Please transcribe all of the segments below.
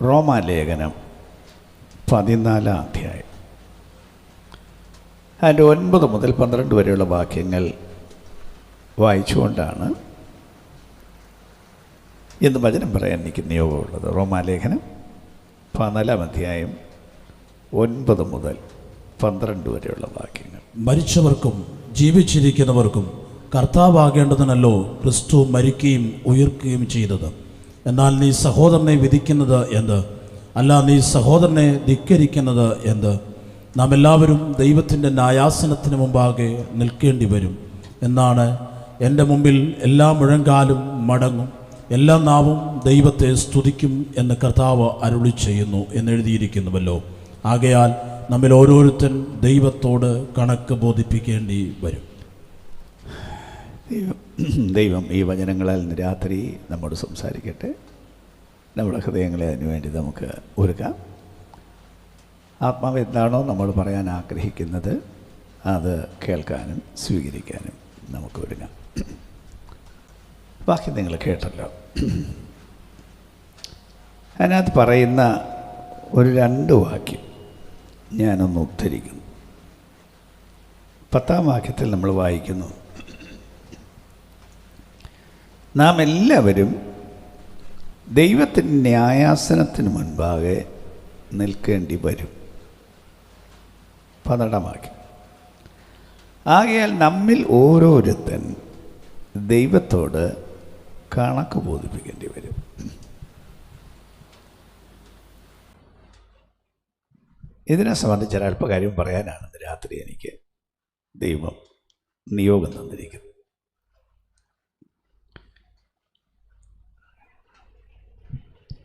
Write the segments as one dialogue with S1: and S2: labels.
S1: റോമാലേഖനം 14 അധ്യായം അതിൻ്റെ 9 മുതൽ 12 വരെയുള്ള വാക്യങ്ങൾ വായിച്ചുകൊണ്ടാണ് ഇന്ന് വചനം പറയാൻ എനിക്ക് നിയോഗമുള്ളത്. റോമാലേഖനം 14 അധ്യായം 9 മുതൽ 12 വരെയുള്ള വാക്യങ്ങൾ.
S2: മരിച്ചവർക്കും ജീവിച്ചിരിക്കുന്നവർക്കും കർത്താവാകേണ്ടതിനല്ലോ ക്രിസ്തു മരിക്കുകയും ഉയർക്കുകയും ചെയ്തത്. എന്നാൽ നീ സഹോദരനെ വിധിക്കുന്നത് എന്ത്? അല്ല, നീ സഹോദരനെ ധിക്കരിക്കുന്നത് എന്ത്? നാം എല്ലാവരും ദൈവത്തിൻ്റെ ന്യായാസനത്തിന് മുമ്പാകെ നിൽക്കേണ്ടി വരും എന്നാണ്. എൻ്റെ മുമ്പിൽ എല്ലാ മുഴങ്കാലും മടങ്ങും, എല്ലാ നാവും ദൈവത്തെ സ്തുതിക്കും എന്ന് കർത്താവ് അരുളി ചെയ്യുന്നു എന്നെഴുതിയിരിക്കുന്നുവല്ലോ. ആകയാൽ നമ്മിൽ ഓരോരുത്തൻ ദൈവത്തോട് കണക്ക് ബോധിപ്പിക്കേണ്ടി വരും.
S1: ദൈവം ഈ വചനങ്ങളാൽ ഇന്ന് രാത്രി നമ്മോട് സംസാരിക്കട്ടെ. നമ്മുടെ ഹൃദയങ്ങളെ അതിനുവേണ്ടി നമുക്ക് ഒരുക്കാം. ആത്മാവ് എന്താണോ നമ്മൾ പറയാൻ ആഗ്രഹിക്കുന്നത് അത് കേൾക്കാനും സ്വീകരിക്കാനും നമുക്ക് ഒരുങ്ങാം. ബാക്കി നിങ്ങൾ കേട്ടല്ലോ. അതിനകത്ത് പറയുന്ന ഒരു 2 വാക്യം ഞാനൊന്ന് ഉദ്ധരിക്കുന്നു. 10-ാം വാക്യത്തിൽ നമ്മൾ വായിക്കുന്നു, നാം എല്ലാവരും ദൈവത്തിൻ്റെ ന്യായാസനത്തിന് മുൻപാകെ നിൽക്കേണ്ടി വരും. 12-ാം വാക്യം, ആകയാൽ നമ്മിൽ ഓരോരുത്തൻ ദൈവത്തോട് കണക്ക് ബോധിപ്പിക്കേണ്ടി വരും. ഇതിനെ സംബന്ധിച്ച് ഒരല്പകാര്യം പറയാനാണ് രാത്രി എനിക്ക് ദൈവം നിയോഗം തന്നിരിക്കുന്നത്.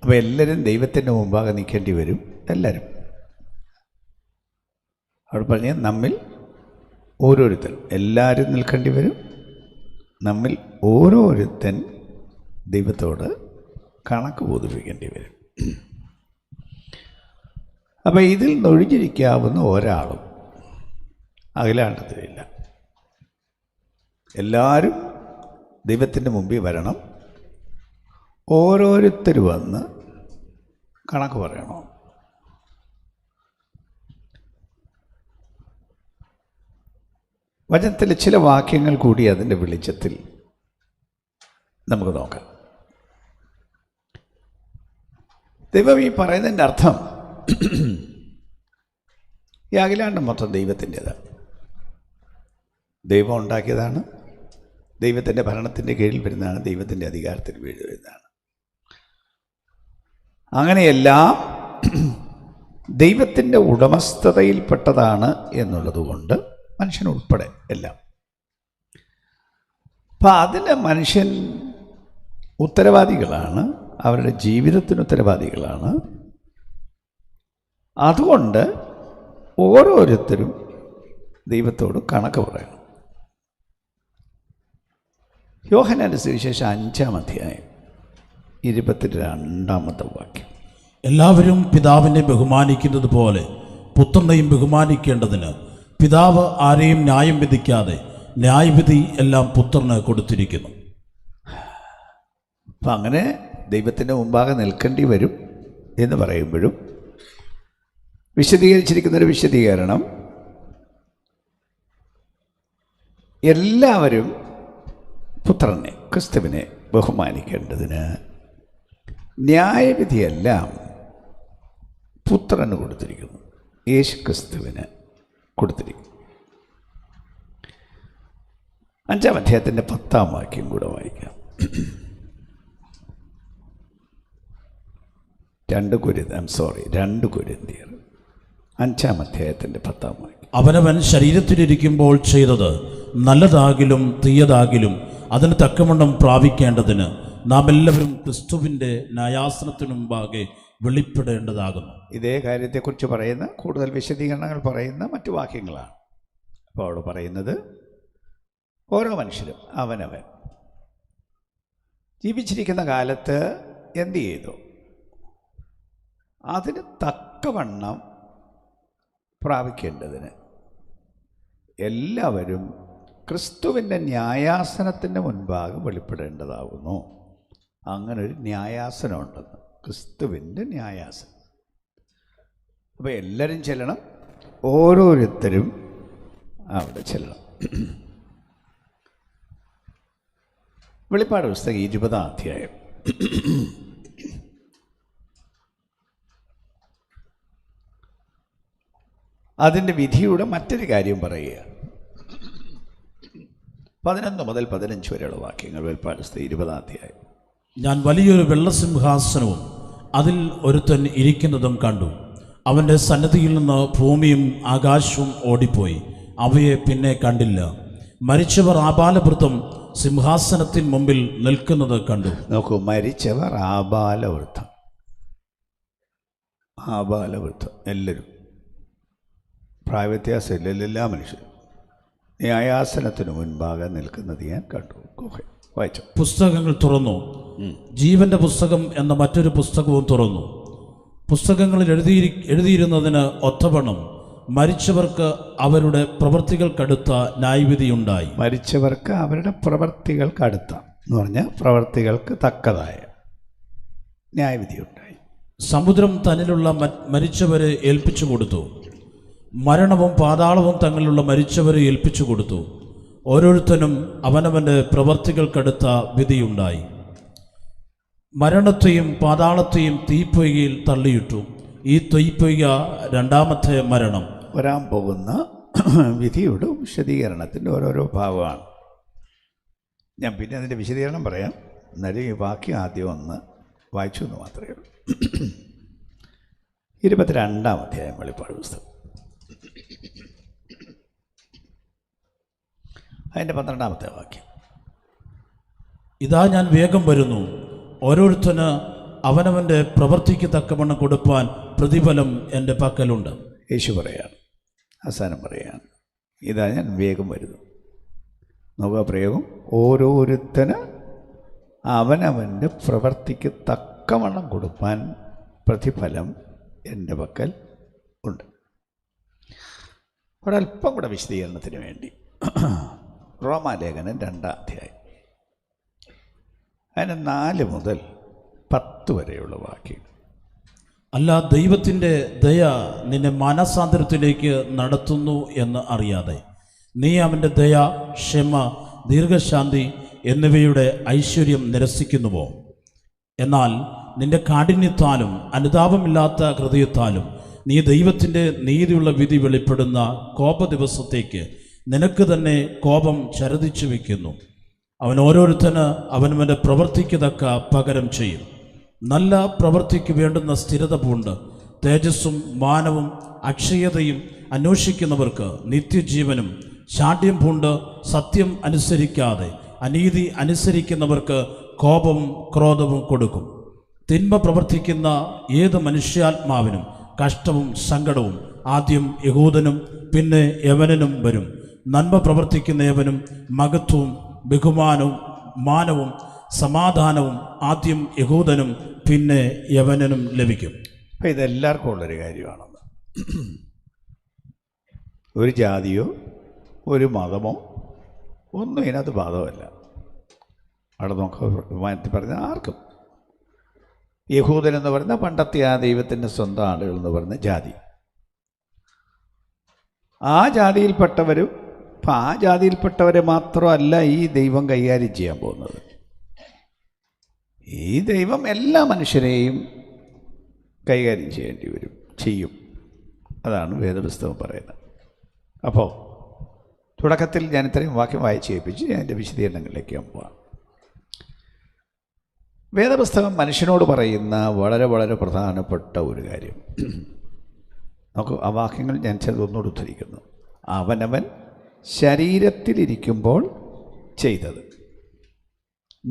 S1: അപ്പോൾ എല്ലാവരും ദൈവത്തിൻ്റെ മുമ്പാകെ നിൽക്കേണ്ടി വരും. എല്ലാവരും അവിടെ പറഞ്ഞ നമ്മിൽ ഓരോരുത്തൻ, എല്ലാവരും നിൽക്കേണ്ടി വരും. നമ്മിൽ ഓരോരുത്തൻ ദൈവത്തോട് കണക്ക് ബോധിപ്പിക്കേണ്ടി വരും. അപ്പോൾ ഇതിൽ നൊഴിഞ്ഞിരിക്കാവുന്ന ഒരാളും അഖിലാണ്ടത്തിലില്ല. എല്ലാവരും ദൈവത്തിൻ്റെ മുമ്പിൽ വരണം. ഓരോരുത്തരും വന്ന് കണക്ക് പറയണം. വചനത്തിൽ ചില വാക്യങ്ങൾ കൂടി അതിൻ്റെ വെളിച്ചത്തിൽ നമുക്ക് നോക്കാം. ദൈവം ഈ പറയുന്നതിൻ്റെ അർത്ഥം ഈ അഖിലാണ്ടം മൊത്തം ദൈവത്തിൻ്റെതാണ്. ദൈവം ഉണ്ടാക്കിയതാണ്, ദൈവത്തിൻ്റെ ഭരണത്തിൻ്റെ കീഴിൽ വരുന്നതാണ്, ദൈവത്തിൻ്റെ അധികാരത്തിൽ വീഴുന്നതാണ്. അങ്ങനെയെല്ലാം ദൈവത്തിൻ്റെ ഉടമസ്ഥതയിൽപ്പെട്ടതാണ് എന്നുള്ളതുകൊണ്ട് മനുഷ്യനുൾപ്പെടെ എല്ലാം. അപ്പം അതിന് മനുഷ്യൻ ഉത്തരവാദികളാണ്, അവരുടെ ജീവിതത്തിന് ഉത്തരവാദികളാണ്. അതുകൊണ്ട് ഓരോരുത്തരും ദൈവത്തോട് കണക്ക് പറയണം. യോഹന്നാന്റെ സുവിശേഷം 5-ാം അധ്യായം 22-ാമത്തെ വാക്യം,
S2: എല്ലാവരും പിതാവിനെ ബഹുമാനിക്കുന്നത് പോലെ പുത്രനെയും ബഹുമാനിക്കേണ്ടതിന് പിതാവ് ആരെയും ന്യായം വിധിക്കാതെ ന്യായവിധി എല്ലാം പുത്രന് കൊടുത്തിരിക്കുന്നു.
S1: അപ്പം അങ്ങനെ ദൈവത്തിൻ്റെ മുമ്പാകെ നിൽക്കേണ്ടി വരും എന്ന് പറയുമ്പോഴും വിശദീകരിച്ചിരിക്കുന്നൊരു വിശദീകരണം, എല്ലാവരും പുത്രനെ, ക്രിസ്തുവിനെ ബഹുമാനിക്കേണ്ടതിന് ന്യായവിധിയെല്ലാം പുത്രന് കൊടുത്തിരിക്കുന്നു, യേശു ക്രിസ്തുവിന് കൊടുത്തിരിക്കുന്നു. 5-ാം അധ്യായത്തിൻ്റെ 10-ാം വാക്യം കൂടെ വായിക്കാം. 2 കൊരിന്ത്യർ 5-ാം അധ്യായത്തിൻ്റെ 10-ാം വാക്യം,
S2: അവനവൻ ശരീരത്തിലിരിക്കുമ്പോൾ ചെയ്തത് നല്ലതാകിലും തീയതാകിലും അതിന് തക്കവണ്ണം പ്രാപിക്കേണ്ടതിന് നാം എല്ലാവരും ക്രിസ്തുവിൻ്റെ ന്യായാസനത്തിനു മുമ്പാകെ വെളിപ്പെടേണ്ടതാകുന്നു.
S1: ഇതേ കാര്യത്തെക്കുറിച്ച് പറയുന്ന കൂടുതൽ വിശദീകരണങ്ങൾ പറയുന്ന മറ്റു വാക്യങ്ങളാണ്. അപ്പോൾ അവിടെ പറയുന്നത് ഓരോ മനുഷ്യരും അവനവൻ ജീവിച്ചിരിക്കുന്ന കാലത്ത് എന്ത് ചെയ്തു അതിന് തക്കവണ്ണം പ്രാപിക്കേണ്ടതിന് എല്ലാവരും ക്രിസ്തുവിൻ്റെ ന്യായാസനത്തിൻ്റെ മുൻപാകെ വെളിപ്പെടേണ്ടതാകുന്നു. അങ്ങനൊരു ന്യായാസനമുണ്ടെന്ന് ക്രിസ്തുവിൻ്റെ ന്യായാസനം. അപ്പോൾ എല്ലാവരും ചെല്ലണം, ഓരോരുത്തരും അവിടെ ചെല്ലണം. വെളിപ്പാട് പുസ്തകം 20-ാം അധ്യായം. അതിൻ്റെ വിധിയുടെ മറ്റൊരു കാര്യം പറയുക. 11 മുതൽ 15 വരെയുള്ള വാക്യങ്ങൾ. വെളിപ്പാട് പുസ്തകം 20-ാം അധ്യായം.
S2: ഞാൻ വലിയൊരു വെള്ളസിംഹാസനവും അതിൽ ഒരുത്തൻ ഇരിക്കുന്നതും കണ്ടു. അവൻ്റെ സന്നിധിയിൽ നിന്ന് ഭൂമിയും ആകാശവും ഓടിപ്പോയി, അവയെ പിന്നെ കണ്ടില്ല. മരിച്ചവർ ആബാലവൃത്തം സിംഹാസനത്തിന് മുമ്പിൽ നിൽക്കുന്നത് കണ്ടു.
S1: നോക്കൂ, മരിച്ചവർ ആബാലവൃത്തം. എല്ലാവരും, പ്രായവ്യത്യാസമില്ല, എല്ലാ മനുഷ്യരും ന്യായാസനത്തിന് മുൻപാകെ നിൽക്കുന്നത് ഞാൻ കണ്ടു. വായിച്ചു.
S2: പുസ്തകങ്ങൾ തുറന്നു. ജീവന്റെ പുസ്തകം എന്ന മറ്റൊരു പുസ്തകവും തുറന്നു. പുസ്തകങ്ങളിൽ എഴുതിയിരുന്നതിന് ഒത്തവണ്ണം മരിച്ചവർക്ക് അവരുടെ പ്രവൃത്തികൾക്കടുത്ത ന്യായവിധിയുണ്ടായി.
S1: മരിച്ചവർക്ക് അവരുടെ പ്രവൃത്തികൾക്കടുത്ത എന്ന് പറഞ്ഞാൽ പ്രവൃത്തികൾക്ക് തക്കതായ ന്യായവിധിയുണ്ടായി.
S2: സമുദ്രം തന്നിലുള്ള മരിച്ചവരെ ഏൽപ്പിച്ചു കൊടുത്തു. മരണവും പാതാളവും തങ്ങളിലുള്ള മരിച്ചവരെ ഏൽപ്പിച്ചു കൊടുത്തു. ഓരോരുത്തനും അവനവൻ്റെ പ്രവൃത്തികൾക്കടുത്ത വിധിയുണ്ടായി. മരണത്തെയും പാതാളത്തെയും തീപ്പൊയ്കയിൽ തള്ളിയിട്ടു. ഈ തീപ്പൊയ്ക രണ്ടാമത്തെ മരണം.
S1: വരാൻ പോകുന്ന വിധിയുടെ വിശദീകരണത്തിൻ്റെ ഓരോരോ ഭാഗമാണ്. ഞാൻ പിന്നെ അതിൻ്റെ വിശദീകരണം പറയാം. എന്നാലും ഈ വാക്യം ആദ്യം ഒന്ന് വായിച്ചു എന്ന് മാത്രമേ ഉള്ളൂ. 22-ാം അധ്യായം വെളിപ്പാട് പുസ്തകം, അതിൻ്റെ 12-ാമത്തെ വാക്യം.
S2: ഇതാ ഞാൻ വേഗം വരുന്നു, ഓരോരുത്തന് അവനവൻ്റെ പ്രവൃത്തിക്ക് തക്കവണ്ണം കൊടുപ്പാൻ പ്രതിഫലം എൻ്റെ പക്കലുണ്ട്.
S1: യേശു പറയാണ്, അവസാനം പറയാണ്, ഇതാ ഞാൻ വേഗം വരുന്നു. നോക്കുക പ്രയോഗം, ഓരോരുത്തന് അവനവൻ്റെ പ്രവൃത്തിക്ക് തക്കവണ്ണം കൊടുപ്പാൻ പ്രതിഫലം എൻ്റെ പക്കൽ ഉണ്ട്. ഒരല്പം കൂടെ വിശദീകരണത്തിന് വേണ്ടി റോമാലേഖനം 2-ാം അധ്യായം, അതിന് 4 മുതൽ 10 വരെയുള്ള വാക്യം.
S2: അല്ല, ദൈവത്തിൻ്റെ ദയ നിന്നെ മാനസാന്തരത്തിലേക്ക് നടത്തുന്നു എന്ന് അറിയാതെ നീ അവൻ്റെ ദയ, ക്ഷമ, ദീർഘശാന്തി എന്നിവയുടെ ഐശ്വര്യം നിരസിക്കുന്നുവോ? എന്നാൽ നിന്റെ കാഠിന്യത്താലും അനുതാപമില്ലാത്ത ഹൃദയത്താലും നീ ദൈവത്തിൻ്റെ നീതിയുള്ള വിധി വെളിപ്പെടുന്ന കോപ ദിവസത്തേക്ക് നിനക്ക് തന്നെ കോപം ചരതിച്ചു വയ്ക്കുന്നു. അവൻ ഓരോരുത്തന് അവനവൻ്റെ പ്രവൃത്തിക്ക് തക്ക പകരം ചെയ്യും. നല്ല പ്രവൃത്തിക്ക് വേണ്ടുന്ന സ്ഥിരത പൂണ്ട് തേജസ്സും മാനവും അക്ഷയതയും അന്വേഷിക്കുന്നവർക്ക് നിത്യജീവനും, ശാഠ്യം പൂണ്ട് സത്യം അനുസരിക്കാതെ അനീതി അനുസരിക്കുന്നവർക്ക് കോപവും ക്രോധവും കൊടുക്കും. തിന്മ പ്രവർത്തിക്കുന്ന ഏത് മനുഷ്യാത്മാവിനും കഷ്ടവും സങ്കടവും ആദ്യം യഹൂദനും പിന്നെ യവനനും വരും. നന്മ പ്രവർത്തിക്കുന്ന യവനും മഹത്വവും ബഹുമാനവും മാനവും സമാധാനവും ആദ്യം യഹൂദനും പിന്നെ യവനനും ലഭിക്കും.
S1: അപ്പം ഇതെല്ലാവർക്കും ഉള്ളൊരു കാര്യമാണെന്ന്. ഒരു ജാതിയോ ഒരു മതമോ ഒന്നും ഇതിനകത്ത് ബാധകമല്ല. അവിടെ നോക്കുക പറഞ്ഞ ആർക്കും. യഹൂദൻ എന്ന് പറയുന്ന പണ്ടത്തെ ആ ദൈവത്തിൻ്റെ സ്വന്തം ആളുകൾ എന്ന് പറയുന്ന ജാതി, ആ ജാതിയിൽപ്പെട്ടവരും അപ്പം ആ ജാതിയിൽപ്പെട്ടവരെ മാത്രമല്ല ഈ ദൈവം കൈകാര്യം ചെയ്യാൻ പോകുന്നത്. ഈ ദൈവം എല്ലാ മനുഷ്യരെയും കൈകാര്യം ചെയ്യും. അതാണ് വേദപുസ്തകം പറയുന്നത്. അപ്പോൾ തുടക്കത്തിൽ ഞാൻ ഇത്രയും വാക്യം വായിച്ച് കേൾപ്പിച്ച് ഞാൻ എൻ്റെ വിശദീകരണങ്ങളിലേക്ക് പോവാം. വേദപുസ്തകം മനുഷ്യനോട് പറയുന്ന വളരെ വളരെ പ്രധാനപ്പെട്ട ഒരു കാര്യം നമുക്ക് ആ വാക്യങ്ങൾ ഞാൻ ചിലതൊന്നുകൂടി ഉദ്ധരിക്കുന്നു. അവനവൻ ശരീരത്തിലിരിക്കുമ്പോൾ ചെയ്തത്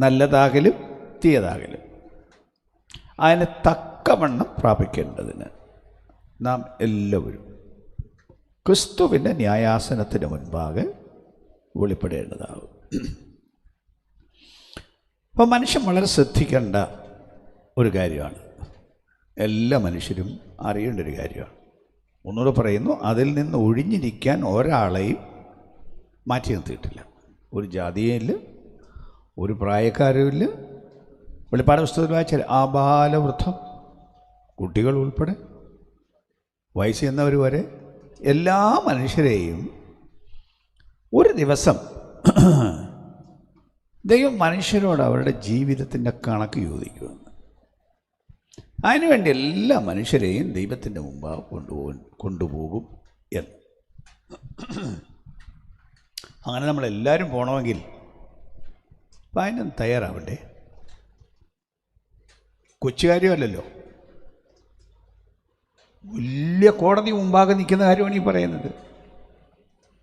S1: നല്ലതാകലും തീയതാകലും അതിന് തക്കവണ്ണം പ്രാപിക്കേണ്ടതിന് നാം എല്ലാവരും ക്രിസ്തുവിൻ്റെ ന്യായാസനത്തിന് മുൻപാകെ വെളിപ്പെടേണ്ടതാകും. അപ്പോൾ മനുഷ്യൻ വളരെ ശ്രദ്ധിക്കേണ്ട ഒരു കാര്യമാണ്, എല്ലാ മനുഷ്യരും അറിയേണ്ട ഒരു കാര്യമാണ്. ഒന്നുകൂടെ പറയുന്നു, അതിൽ നിന്ന് ഒഴിഞ്ഞിരിക്കാൻ ഒരാളെയും മാറ്റി നിർത്തിയിട്ടില്ല. ഒരു ജാതിയില്ല, ഒരു പ്രായക്കാരുമില്ല, വെളിപ്പാട് പുസ്തകത്തിൽ വായിച്ചാൽ ആബാലവൃദ്ധം, കുട്ടികൾ ഉൾപ്പെടെ വയസ്സ് എന്നവർ വരെ എല്ലാ മനുഷ്യരെയും ഒരു ദിവസം ദൈവം മനുഷ്യരോട് അവരുടെ ജീവിതത്തിൻ്റെ കണക്ക് ചോദിക്കുമെന്ന്. അതിനുവേണ്ടി എല്ലാ മനുഷ്യരെയും ദൈവത്തിൻ്റെ മുമ്പാകെ കൊണ്ടുപോകും എന്ന്. അങ്ങനെ നമ്മളെല്ലാവരും പോകണമെങ്കിൽ അപ്പം അതിനും തയ്യാറാവണ്ടേ? കൊച്ചുകാര്യമല്ലല്ലോ, വലിയ കോടതി മുമ്പാകെ നിൽക്കുന്ന കാര്യമാണ് ഈ പറയുന്നത്.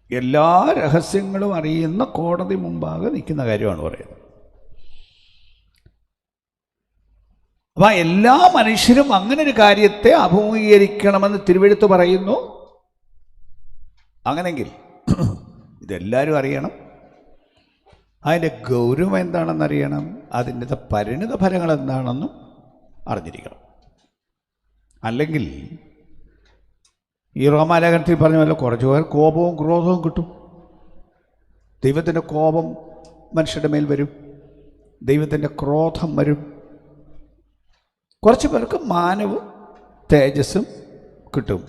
S1: എല്ലാ രഹസ്യങ്ങളും അറിയുന്ന കോടതി മുമ്പാകെ നിൽക്കുന്ന കാര്യമാണ് പറയുന്നത്. അപ്പം എല്ലാ മനുഷ്യരും അങ്ങനെ ഒരു കാര്യത്തെ അഭിമുഖീകരിക്കണമെന്ന് തിരുവെഴുത്ത് പറയുന്നു. അങ്ങനെങ്കിൽ ഇതെല്ലാവരും അറിയണം, അതിൻ്റെ ഗൗരവം എന്താണെന്നറിയണം, അതിൻ്റെ പരിണിത ഫലങ്ങൾ എന്താണെന്നും അറിഞ്ഞിരിക്കണം. അല്ലെങ്കിൽ ഈ റോമാലേഖനത്തിൽ പറഞ്ഞ പോലെ കുറച്ച് പേർ കോപവും ക്രോധവും കിട്ടും. ദൈവത്തിൻ്റെ കോപം മനുഷ്യരുടെ മേൽ വരും, ദൈവത്തിൻ്റെ ക്രോധം വരും. കുറച്ച് പേർക്ക് മാനവും തേജസ്സും കിട്ടും.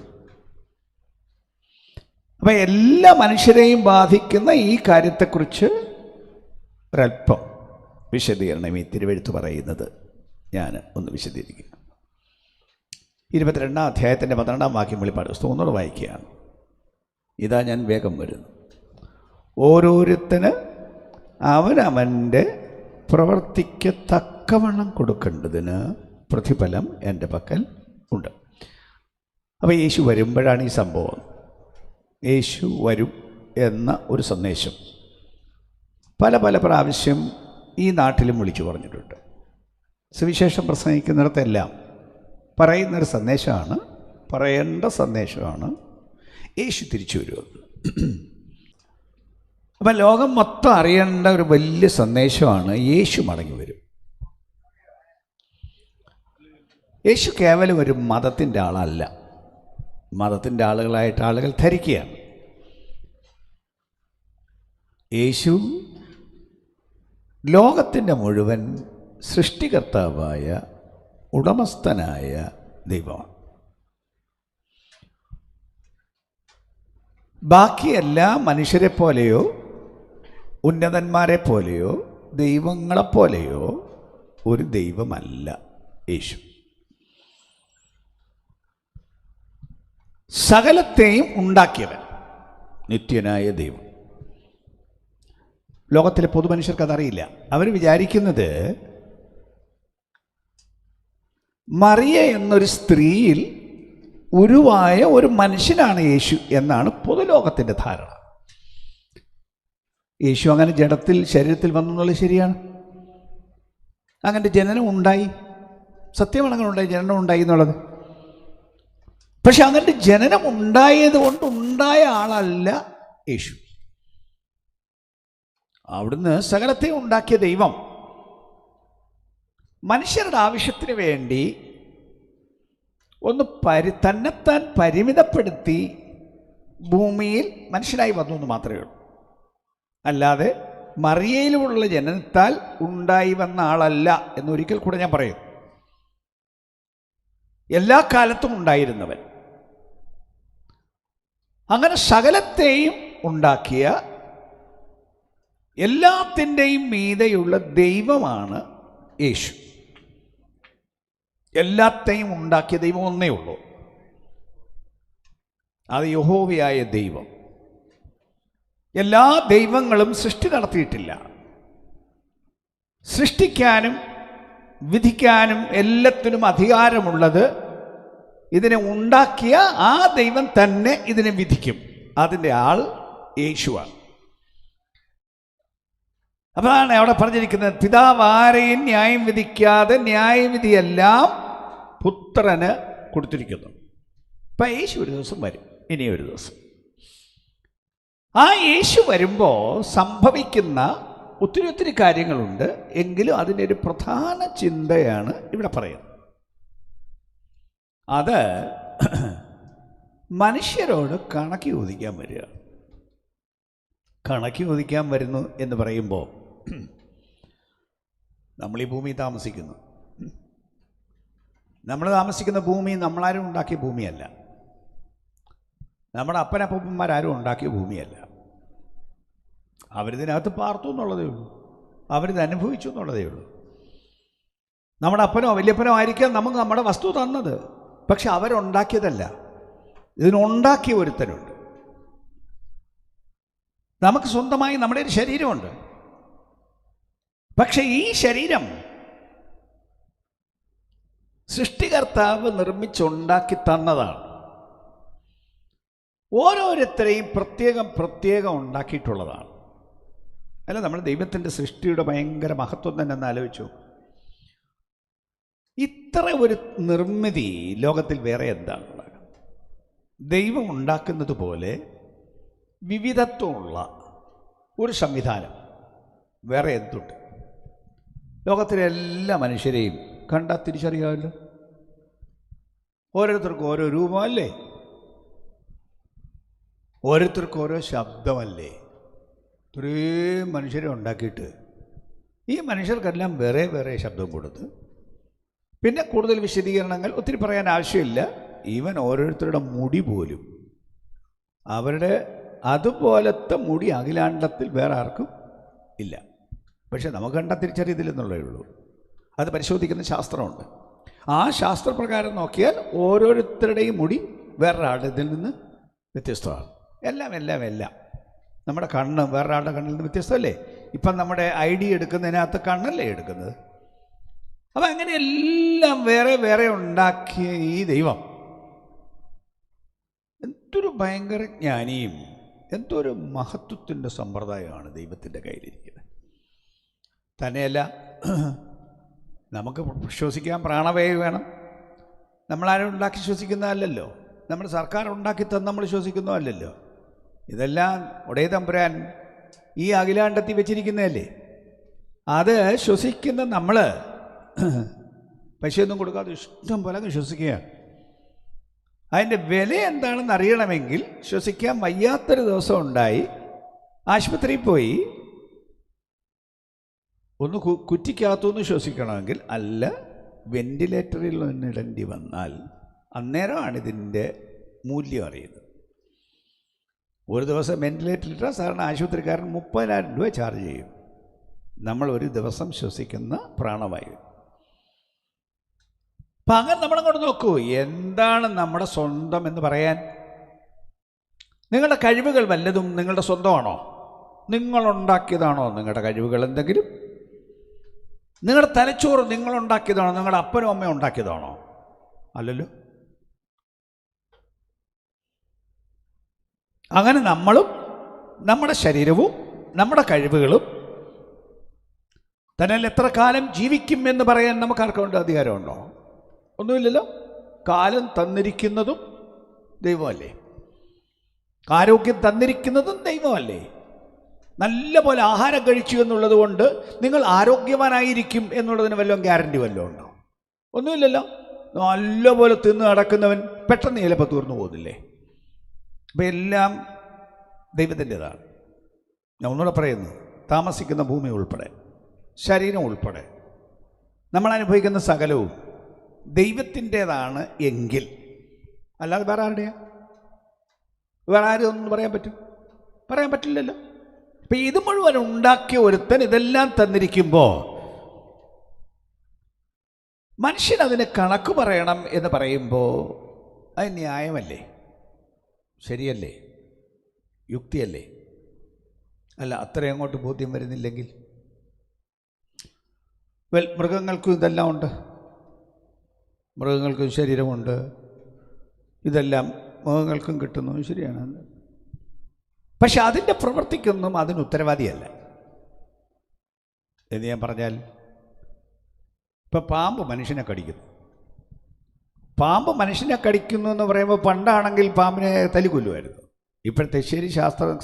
S1: അപ്പം എല്ലാ മനുഷ്യരെയും ബാധിക്കുന്ന ഈ കാര്യത്തെക്കുറിച്ച് ഒരല്പം വിശദീകരണം ഈ തിരുവെഴുത്ത് പറയുന്നത് ഞാൻ ഒന്ന് വിശദീകരിക്കും. 22-ാം അധ്യായത്തിൻ്റെ 12-ാം വാക്യം വെളിപ്പാട് പുസ്തകം ഒന്നുകൂടെ വായിക്കുകയാണ്. ഇതാ ഞാൻ വേഗം വരുന്നു, ഓരോരുത്തന് അവനവൻ്റെ പ്രവൃത്തിക്ക് തക്കവണ്ണം കൊടുക്കേണ്ടതിന് പ്രതിഫലം എൻ്റെ പക്കൽ ഉണ്ട്. അപ്പോൾ യേശു വരുമ്പോഴാണ് ഈ സംഭവം. യേശു വരും എന്ന ഒരു സന്ദേശം പല പല പ്രാവശ്യം ഈ നാട്ടിലും വിളിച്ചു പറഞ്ഞിട്ടുണ്ട്. സുവിശേഷം പ്രസംഗിക്കുന്നിടത്തെല്ലാം പറയുന്നൊരു സന്ദേശമാണ്, പറയേണ്ട സന്ദേശമാണ്, യേശു തിരിച്ചു വരുമെന്ന്. അപ്പം ലോകം മൊത്തം അറിയേണ്ട ഒരു വലിയ സന്ദേശമാണ് യേശു മടങ്ങി വരും. യേശു കേവലം ഒരു മതത്തിൻ്റെ ആളല്ല. മതത്തിൻ്റെ ആളുകളായിട്ട് ആളുകൾ ധരിക്കുകയാണ്. യേശു ലോകത്തിൻ്റെ മുഴുവൻ സൃഷ്ടികർത്താവായ ഉടമസ്ഥനായ ദൈവമാണ്. ബാക്കി എല്ലാ മനുഷ്യരെ പോലെയോ ഉന്നതന്മാരെ പോലെയോ ദൈവങ്ങളെപ്പോലെയോ ഒരു ദൈവമല്ല യേശു. സകലത്തെയും ഉണ്ടാക്കിയവൻ, നിത്യനായ ദൈവം. ലോകത്തിലെ പൊതുമനുഷ്യർക്ക് അതറിയില്ല. അവർ വിചാരിക്കുന്നത് മറിയ എന്നൊരു സ്ത്രീയിൽ ഉരുവായ ഒരു മനുഷ്യനാണ് യേശു എന്നാണ് പൊതുലോകത്തിൻ്റെ ധാരണ. യേശു അങ്ങനെ ജഡത്തിൽ ശരീരത്തിൽ വന്നു എന്നുള്ളത് ശരിയാണ്. അങ്ങനെ ജനനം ഉണ്ടായി, സത്യമാണ്, അങ്ങനെ ഉണ്ടായി, ജനനം ഉണ്ടായി എന്നുള്ളത്. പക്ഷെ അങ്ങനെ ജനനം ഉണ്ടായത് കൊണ്ട് ഉണ്ടായ ആളല്ല യേശു. അവിടുന്ന് സകലത്തെ ഉണ്ടാക്കിയ ദൈവം മനുഷ്യരുടെ ആവശ്യത്തിന് വേണ്ടി ഒന്ന് തന്നെത്താൻ പരിമിതപ്പെടുത്തി ഭൂമിയിൽ മനുഷ്യനായി വന്നു എന്ന് മാത്രമേ ഉള്ളൂ. അല്ലാതെ മറിയയിലുള്ള ജനനത്താൽ ഉണ്ടായി വന്ന ആളല്ല എന്നൊരിക്കൽ കൂടെ ഞാൻ പറയുന്നു. എല്ലാ കാലത്തും ഉണ്ടായിരുന്നവൻ, അങ്ങനെ സകലത്തെയും ഉണ്ടാക്കിയ എല്ലാത്തിൻ്റെയും മീതെയുള്ള ദൈവമാണ് യേശു. എല്ലാത്തെയും ഉണ്ടാക്കിയ ദൈവം ഒന്നേ ഉള്ളൂ, അത് യഹോവയായ ദൈവം. എല്ലാ ദൈവങ്ങളും സൃഷ്ടി നടത്തിയിട്ടില്ല. സൃഷ്ടിക്കാനും വിധിക്കാനും എല്ലാത്തിനും അധികാരമുള്ളത് ഇതിനെ ഉണ്ടാക്കിയ ആ ദൈവം തന്നെ ഇതിനെ വിധിക്കും. അതിൻ്റെ ആൾ യേശുവാണ്. അതാണ് അവിടെ പറഞ്ഞിരിക്കുന്നത്, പിതാവ് ആരെയും ന്യായം വിധിക്കാതെ ന്യായവിധിയെല്ലാം പുത്രന് കൊടുത്തിരിക്കുന്നു. അപ്പം യേശു ഒരു ദിവസം വരും, ഇനിയൊരു ദിവസം. ആ യേശു വരുമ്പോൾ സംഭവിക്കുന്ന ഒത്തിരി കാര്യങ്ങളുണ്ട്. എങ്കിലും അതിൻ്റെ ഒരു പ്രധാന ചിന്തയാണ് ഇവിടെ പറയുന്നത്. അത് മനുഷ്യരോട് കണക്ക് ചോദിക്കാൻ വരിക. കണക്ക് ചോദിക്കാൻ വരുന്നു എന്ന് പറയുമ്പോൾ നമ്മൾ ഈ ഭൂമി താമസിക്കുന്നു. നമ്മൾ താമസിക്കുന്ന ഭൂമി നമ്മളാരും ഉണ്ടാക്കിയ ഭൂമിയല്ല. നമ്മുടെ അപ്പനപ്പന്മാരാരും ഉണ്ടാക്കിയ ഭൂമിയല്ല. അവരിതിനകത്ത് പാർത്തു എന്നുള്ളതേ ഉള്ളൂ, അവരിത് അനുഭവിച്ചു എന്നുള്ളതേ ഉള്ളൂ. നമ്മുടെ അപ്പനോ വല്യപ്പനോ ആയിരിക്കാം നമുക്ക് നമ്മുടെ വസ്തു തന്നത്, പക്ഷെ അവരുണ്ടാക്കിയതല്ല. ഇതിനുണ്ടാക്കിയ ഒരുത്തനുണ്ട്. നമുക്ക് സ്വന്തമായി നമ്മുടെ ഒരു ശരീരമുണ്ട്. പക്ഷെ ഈ ശരീരം സൃഷ്ടികർത്താവ് നിർമ്മിച്ചുണ്ടാക്കി തന്നതാണ്. ഓരോരുത്തരെയും പ്രത്യേകം ഉണ്ടാക്കിയിട്ടുള്ളതാണ്. അല്ല, നമ്മൾ ദൈവത്തിൻ്റെ സൃഷ്ടിയുടെ ഭയങ്കര മഹത്വം തന്നെ ഒന്ന് ആലോചിച്ചു. ഇത്ര ഒരു നിർമ്മിതി ലോകത്തിൽ വേറെ എന്താണുള്ളത്? ദൈവം ഉണ്ടാക്കുന്നത് പോലെ വിവിധത്വമുള്ള ഒരു സംവിധാനം വേറെ എന്തുണ്ട്? ലോകത്തിലെ എല്ലാ മനുഷ്യരെയും കണ്ടാൽ തിരിച്ചറിയാമല്ലോ. ഓരോരുത്തർക്കും ഓരോ രൂപമല്ലേ, ഓരോരുത്തർക്കും ഓരോ ശബ്ദമല്ലേ. ഇത്രയും മനുഷ്യരെ ഉണ്ടാക്കിയിട്ട് ഈ മനുഷ്യർക്കെല്ലാം വേറെ വേറെ ശബ്ദം കൊടുത്ത്, പിന്നെ കൂടുതൽ വിശദീകരണങ്ങൾ ഒത്തിരി പറയാൻ ആവശ്യമില്ല. ഈവൻ ഓരോരുത്തരുടെ മുടി പോലും അവരുടെ അതുപോലത്തെ മുടി അഖിലാണ്ടത്തിൽ വേറെ ആർക്കും ഇല്ല. പക്ഷെ നമുക്ക് കണ്ടാൽ തിരിച്ചറിയത്തില്ലെന്നുള്ളേ ഉള്ളൂ. അത് പരിശോധിക്കുന്ന ശാസ്ത്രമുണ്ട്. ആ ശാസ്ത്രപ്രകാരം നോക്കിയാൽ ഓരോരുത്തരുടെയും മുടി വേറൊരാളുടെ ഇതിൽ നിന്ന് വ്യത്യസ്തമാണ്. എല്ലാം നമ്മുടെ കണ്ണ് വേറൊരാളുടെ കണ്ണിൽ നിന്ന് വ്യത്യസ്തമല്ലേ? ഇപ്പം നമ്മുടെ ID എടുക്കുന്നതിനകത്ത് കണ്ണല്ലേ എടുക്കുന്നത്? അപ്പം അങ്ങനെ എല്ലാം വേറെ വേറെ ഉണ്ടാക്കിയ ഈ ദൈവം എന്തൊരു ഭയങ്കര ജ്ഞാനിയും എന്തൊരു മഹത്വത്തിൻ്റെ സമ്പ്രദായമാണ് ദൈവത്തിൻ്റെ കയ്യിലിരിക്കുന്നത്. തന്നെയല്ല, നമുക്ക് ശ്വസിക്കാൻ പ്രാണവായു വേണം. നമ്മളാരും ഉണ്ടാക്കി ശ്വസിക്കുന്നതല്ലല്ലോ, നമ്മുടെ സർക്കാർ ഉണ്ടാക്കി തന്ന് നമ്മൾ ശ്വസിക്കുന്നതല്ലല്ലോ. ഇതെല്ലാം ഒടേ തമ്പുരാൻ ഈ അഖിലാണ്ടത്തിൽ വെച്ചിരിക്കുന്നതല്ലേ. അത് ശ്വസിക്കുന്ന നമ്മൾ പൈസയൊന്നും കൊടുക്കാതെ ഇഷ്ടം പോലെ ശ്വസിക്കുക. അതിൻ്റെ വില എന്താണെന്ന് അറിയണമെങ്കിൽ ശ്വസിക്കാൻ വയ്യാത്തൊരു ദിവസം ഉണ്ടായി ആശുപത്രിയിൽ പോയി ഒന്ന് കുറ്റിക്കകത്തുനിന്ന് ശ്വസിക്കണമെങ്കിൽ, അല്ല വെന്റിലേറ്ററിൽ നിന്നിടേണ്ടി വന്നാൽ അന്നേരമാണ് ഇതിൻ്റെ മൂല്യം അറിയുന്നത്. ഒരു ദിവസം വെന്റിലേറ്ററിലിട്ടാൽ സാധാരണ ആശുപത്രിക്കാരൻ 30,000 രൂപ ചാർജ് ചെയ്യും. നമ്മൾ ഒരു ദിവസം ശ്വസിക്കുന്ന പ്രാണവായു. അപ്പം അങ്ങനെ നമ്മളങ്ങോട്ട് നോക്കൂ, എന്താണ് നമ്മുടെ സ്വന്തം എന്ന് പറയാൻ? നിങ്ങളുടെ കഴിവുകൾ വല്ലതും നിങ്ങളുടെ സ്വന്തമാണോ? നിങ്ങളുണ്ടാക്കിയതാണോ നിങ്ങളുടെ കഴിവുകൾ? എന്തെങ്കിലും നിങ്ങളുടെ തലച്ചോറ് നിങ്ങളുണ്ടാക്കിയതാണോ? നിങ്ങളുടെ അപ്പനും അമ്മയും ഉണ്ടാക്കിയതാണോ? അല്ലല്ലോ. അങ്ങനെ നമ്മളും നമ്മുടെ ശരീരവും നമ്മുടെ കഴിവുകളും തന്നെ എത്ര കാലം ജീവിക്കും എന്ന് പറയാൻ നമുക്കാർക്കുണ്ട് അധികാരമുണ്ടോ? ഒന്നുമില്ലല്ലോ. കാലം തന്നിരിക്കുന്നതും ദൈവമല്ലേ, ആരോഗ്യം തന്നിരിക്കുന്നതും ദൈവമല്ലേ. നല്ല പോലെ ആഹാരം കഴിച്ചു എന്നുള്ളത് കൊണ്ട് നിങ്ങൾ ആരോഗ്യവാനായിരിക്കും എന്നുള്ളതിന് വല്ലതും ഗ്യാരണ്ടി വല്ലതും ഉണ്ടോ? ഒന്നുമില്ലല്ലോ. നല്ലപോലെ തിന്ന് നടക്കുന്നവൻ പെട്ടെന്ന് ചിലപ്പോൾ തീർന്നു പോകുന്നില്ലേ? അപ്പം എല്ലാം ദൈവത്തിൻ്റെതാണ്. ഞാൻ ഒന്നുകൂടെ പറയുന്നു, താമസിക്കുന്ന ഭൂമി ഉൾപ്പെടെ ശരീരം ഉൾപ്പെടെ നമ്മൾ അനുഭവിക്കുന്ന സകലവും ദൈവത്തിൻ്റേതാണ് എങ്കിൽ, അല്ലാതെ വേറെ ആരുടെയാ? വേറെ ആരും ഒന്നും പറയാൻ പറ്റില്ലല്ലോ. അപ്പം ഇത് മുഴുവൻ ഉണ്ടാക്കിയ ഒരുത്തൻ ഇതെല്ലാം തന്നിരിക്കുമ്പോൾ മനുഷ്യൻ അതിന് കണക്ക് പറയണം എന്ന് പറയുമ്പോൾ അത് ന്യായമല്ലേ? ശരിയല്ലേ? യുക്തിയല്ലേ? അല്ല, അത്രയും അങ്ങോട്ട് ബോധ്യം വരുന്നില്ലെങ്കിൽ മൃഗങ്ങൾക്കും ഇതെല്ലാം ഉണ്ട്. മൃഗങ്ങൾക്കും ശരീരമുണ്ട്. ഇതെല്ലാം മൃഗങ്ങൾക്കും കിട്ടുന്നു, ശരിയാണ്. പക്ഷെ അതിൻ്റെ പ്രവൃത്തിക്കൊന്നും അതിന് ഉത്തരവാദിയല്ല എന്ന് ഞാൻ പറഞ്ഞാൽ, ഇപ്പം പാമ്പ് മനുഷ്യനെ കടിക്കുന്നു. പാമ്പ് മനുഷ്യനെ കടിക്കുന്നു എന്ന് പറയുമ്പോൾ പണ്ടാണെങ്കിൽ പാമ്പിനെ തല്ലിക്കൊല്ലുമായിരുന്നു. ഇപ്പോഴത്തെ ശരി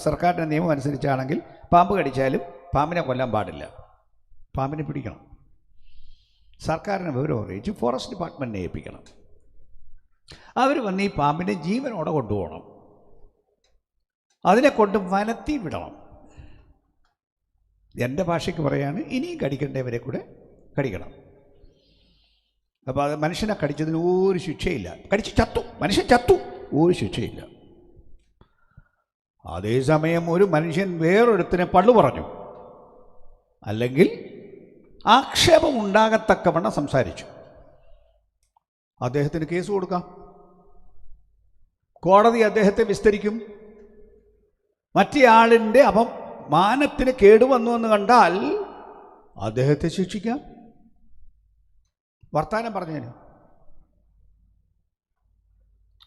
S1: സർക്കാരിൻ്റെ നിയമം അനുസരിച്ചാണെങ്കിൽ പാമ്പ് കടിച്ചാലും പാമ്പിനെ കൊല്ലാൻ പാടില്ല, പാമ്പിനെ പിടിക്കണം. സർക്കാരിനെ വിവരം അറിയിച്ച് ഫോറസ്റ്റ് ഡിപ്പാർട്ട്മെൻറ്റിനെ ഏൽപ്പിക്കണം. അവർ വന്ന് ഈ പാമ്പിനെ ജീവനോടെ കൊണ്ടുപോകണം, അതിനെ കൊണ്ട് വനത്തി വിടണം. എൻ്റെ ഭാഷയ്ക്ക് പറയാണ്, ഇനിയും കടിക്കേണ്ടവരെ കൂടെ കടിക്കണം. അപ്പോൾ അത് മനുഷ്യനെ കടിച്ചതിന് ഒരു ശിക്ഷയില്ല. കടിച്ച് ചത്തു, മനുഷ്യൻ ചത്തു, ഒരു ശിക്ഷയില്ല. അതേസമയം ഒരു മനുഷ്യൻ വേറൊരുത്തിനെ പള്ളു പറഞ്ഞു, അല്ലെങ്കിൽ ആക്ഷേപം ഉണ്ടാകത്തക്കവണ്ണം സംസാരിച്ചു, അദ്ദേഹത്തിന് കേസ് കൊടുക്കാം. കോടതി അദ്ദേഹത്തെ വിസ്തരിക്കും. മറ്റേയാളിൻ്റെ മാനത്തിന് കേടുവന്നു എന്ന് കണ്ടാൽ അദ്ദേഹത്തെ ശിക്ഷിക്കാം. വർത്താനം പറഞ്ഞതിന്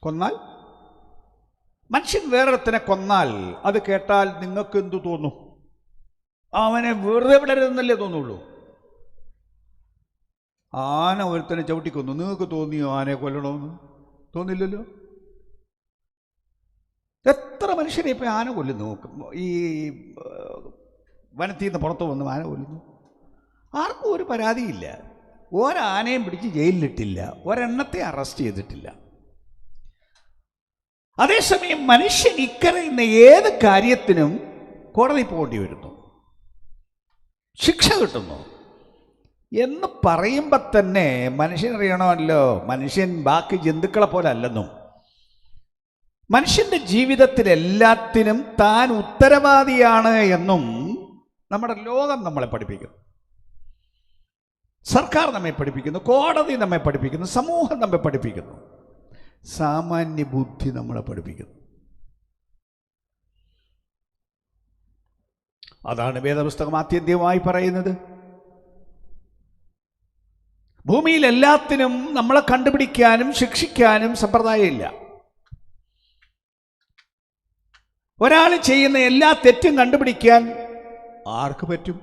S1: കൊന്നാൽ, മനുഷ്യൻ വേറൊരുത്തനെ കൊന്നാൽ അത് കേട്ടാൽ നിങ്ങൾക്ക് എന്തു തോന്നും? അവനെ വെറുതെ വിടരുതെന്നല്ലേ തോന്നുള്ളൂ. ആന ഒരുത്തനെ ചവിട്ടിക്കൊന്നു, നിങ്ങൾക്ക് തോന്നിയോ ആനയെ കൊല്ലണമെന്ന്? തോന്നില്ലല്ലോ. എത്ര മനുഷ്യരെ ഇപ്പം ആന കൊല്ലുന്നു, ഈ വനത്തിൽ നിന്ന് പുറത്ത് വന്ന് ആന കൊല്ലുന്നു. ആർക്കും ഒരു പരാതിയില്ല. ഒരാനയും പിടിച്ച് ജയിലിലിട്ടില്ല, ഒരെണ്ണത്തെ അറസ്റ്റ് ചെയ്തിട്ടില്ല. അതേസമയം മനുഷ്യൻ ഇക്കറിയുന്ന ഏത് കാര്യത്തിനും കോടതി പോകേണ്ടി വരുന്നു, ശിക്ഷ കിട്ടുന്നു എന്ന് പറയുമ്പോൾ തന്നെ മനുഷ്യനറിയണമല്ലോ, മനുഷ്യൻ ബാക്കി ജന്തുക്കളെ പോലെ അല്ലെന്നും, മനുഷ്യൻ്റെ ജീവിതത്തിൽ എല്ലാത്തിനും താൻ ഉത്തരവാദിയാണ് എന്നും നമ്മുടെ ലോകം നമ്മളെ പഠിപ്പിക്കുന്നു, സർക്കാർ നമ്മെ പഠിപ്പിക്കുന്നു, കോടതി നമ്മെ പഠിപ്പിക്കുന്നു, സമൂഹം നമ്മെ പഠിപ്പിക്കുന്നു, സാമാന്യ ബുദ്ധി നമ്മളെ പഠിപ്പിക്കുന്നു. അതാണ് വേദപുസ്തകം ആത്യന്തികമായി പറയുന്നത്. ഭൂമിയിൽ എല്ലാത്തിനും നമ്മളെ കണ്ടുപിടിക്കാനും ശിക്ഷിക്കാനും സമ്പ്രദായമില്ല. ഒരാൾ ചെയ്യുന്ന എല്ലാ തെറ്റും കണ്ടുപിടിക്കാൻ ആർക്ക് പറ്റും?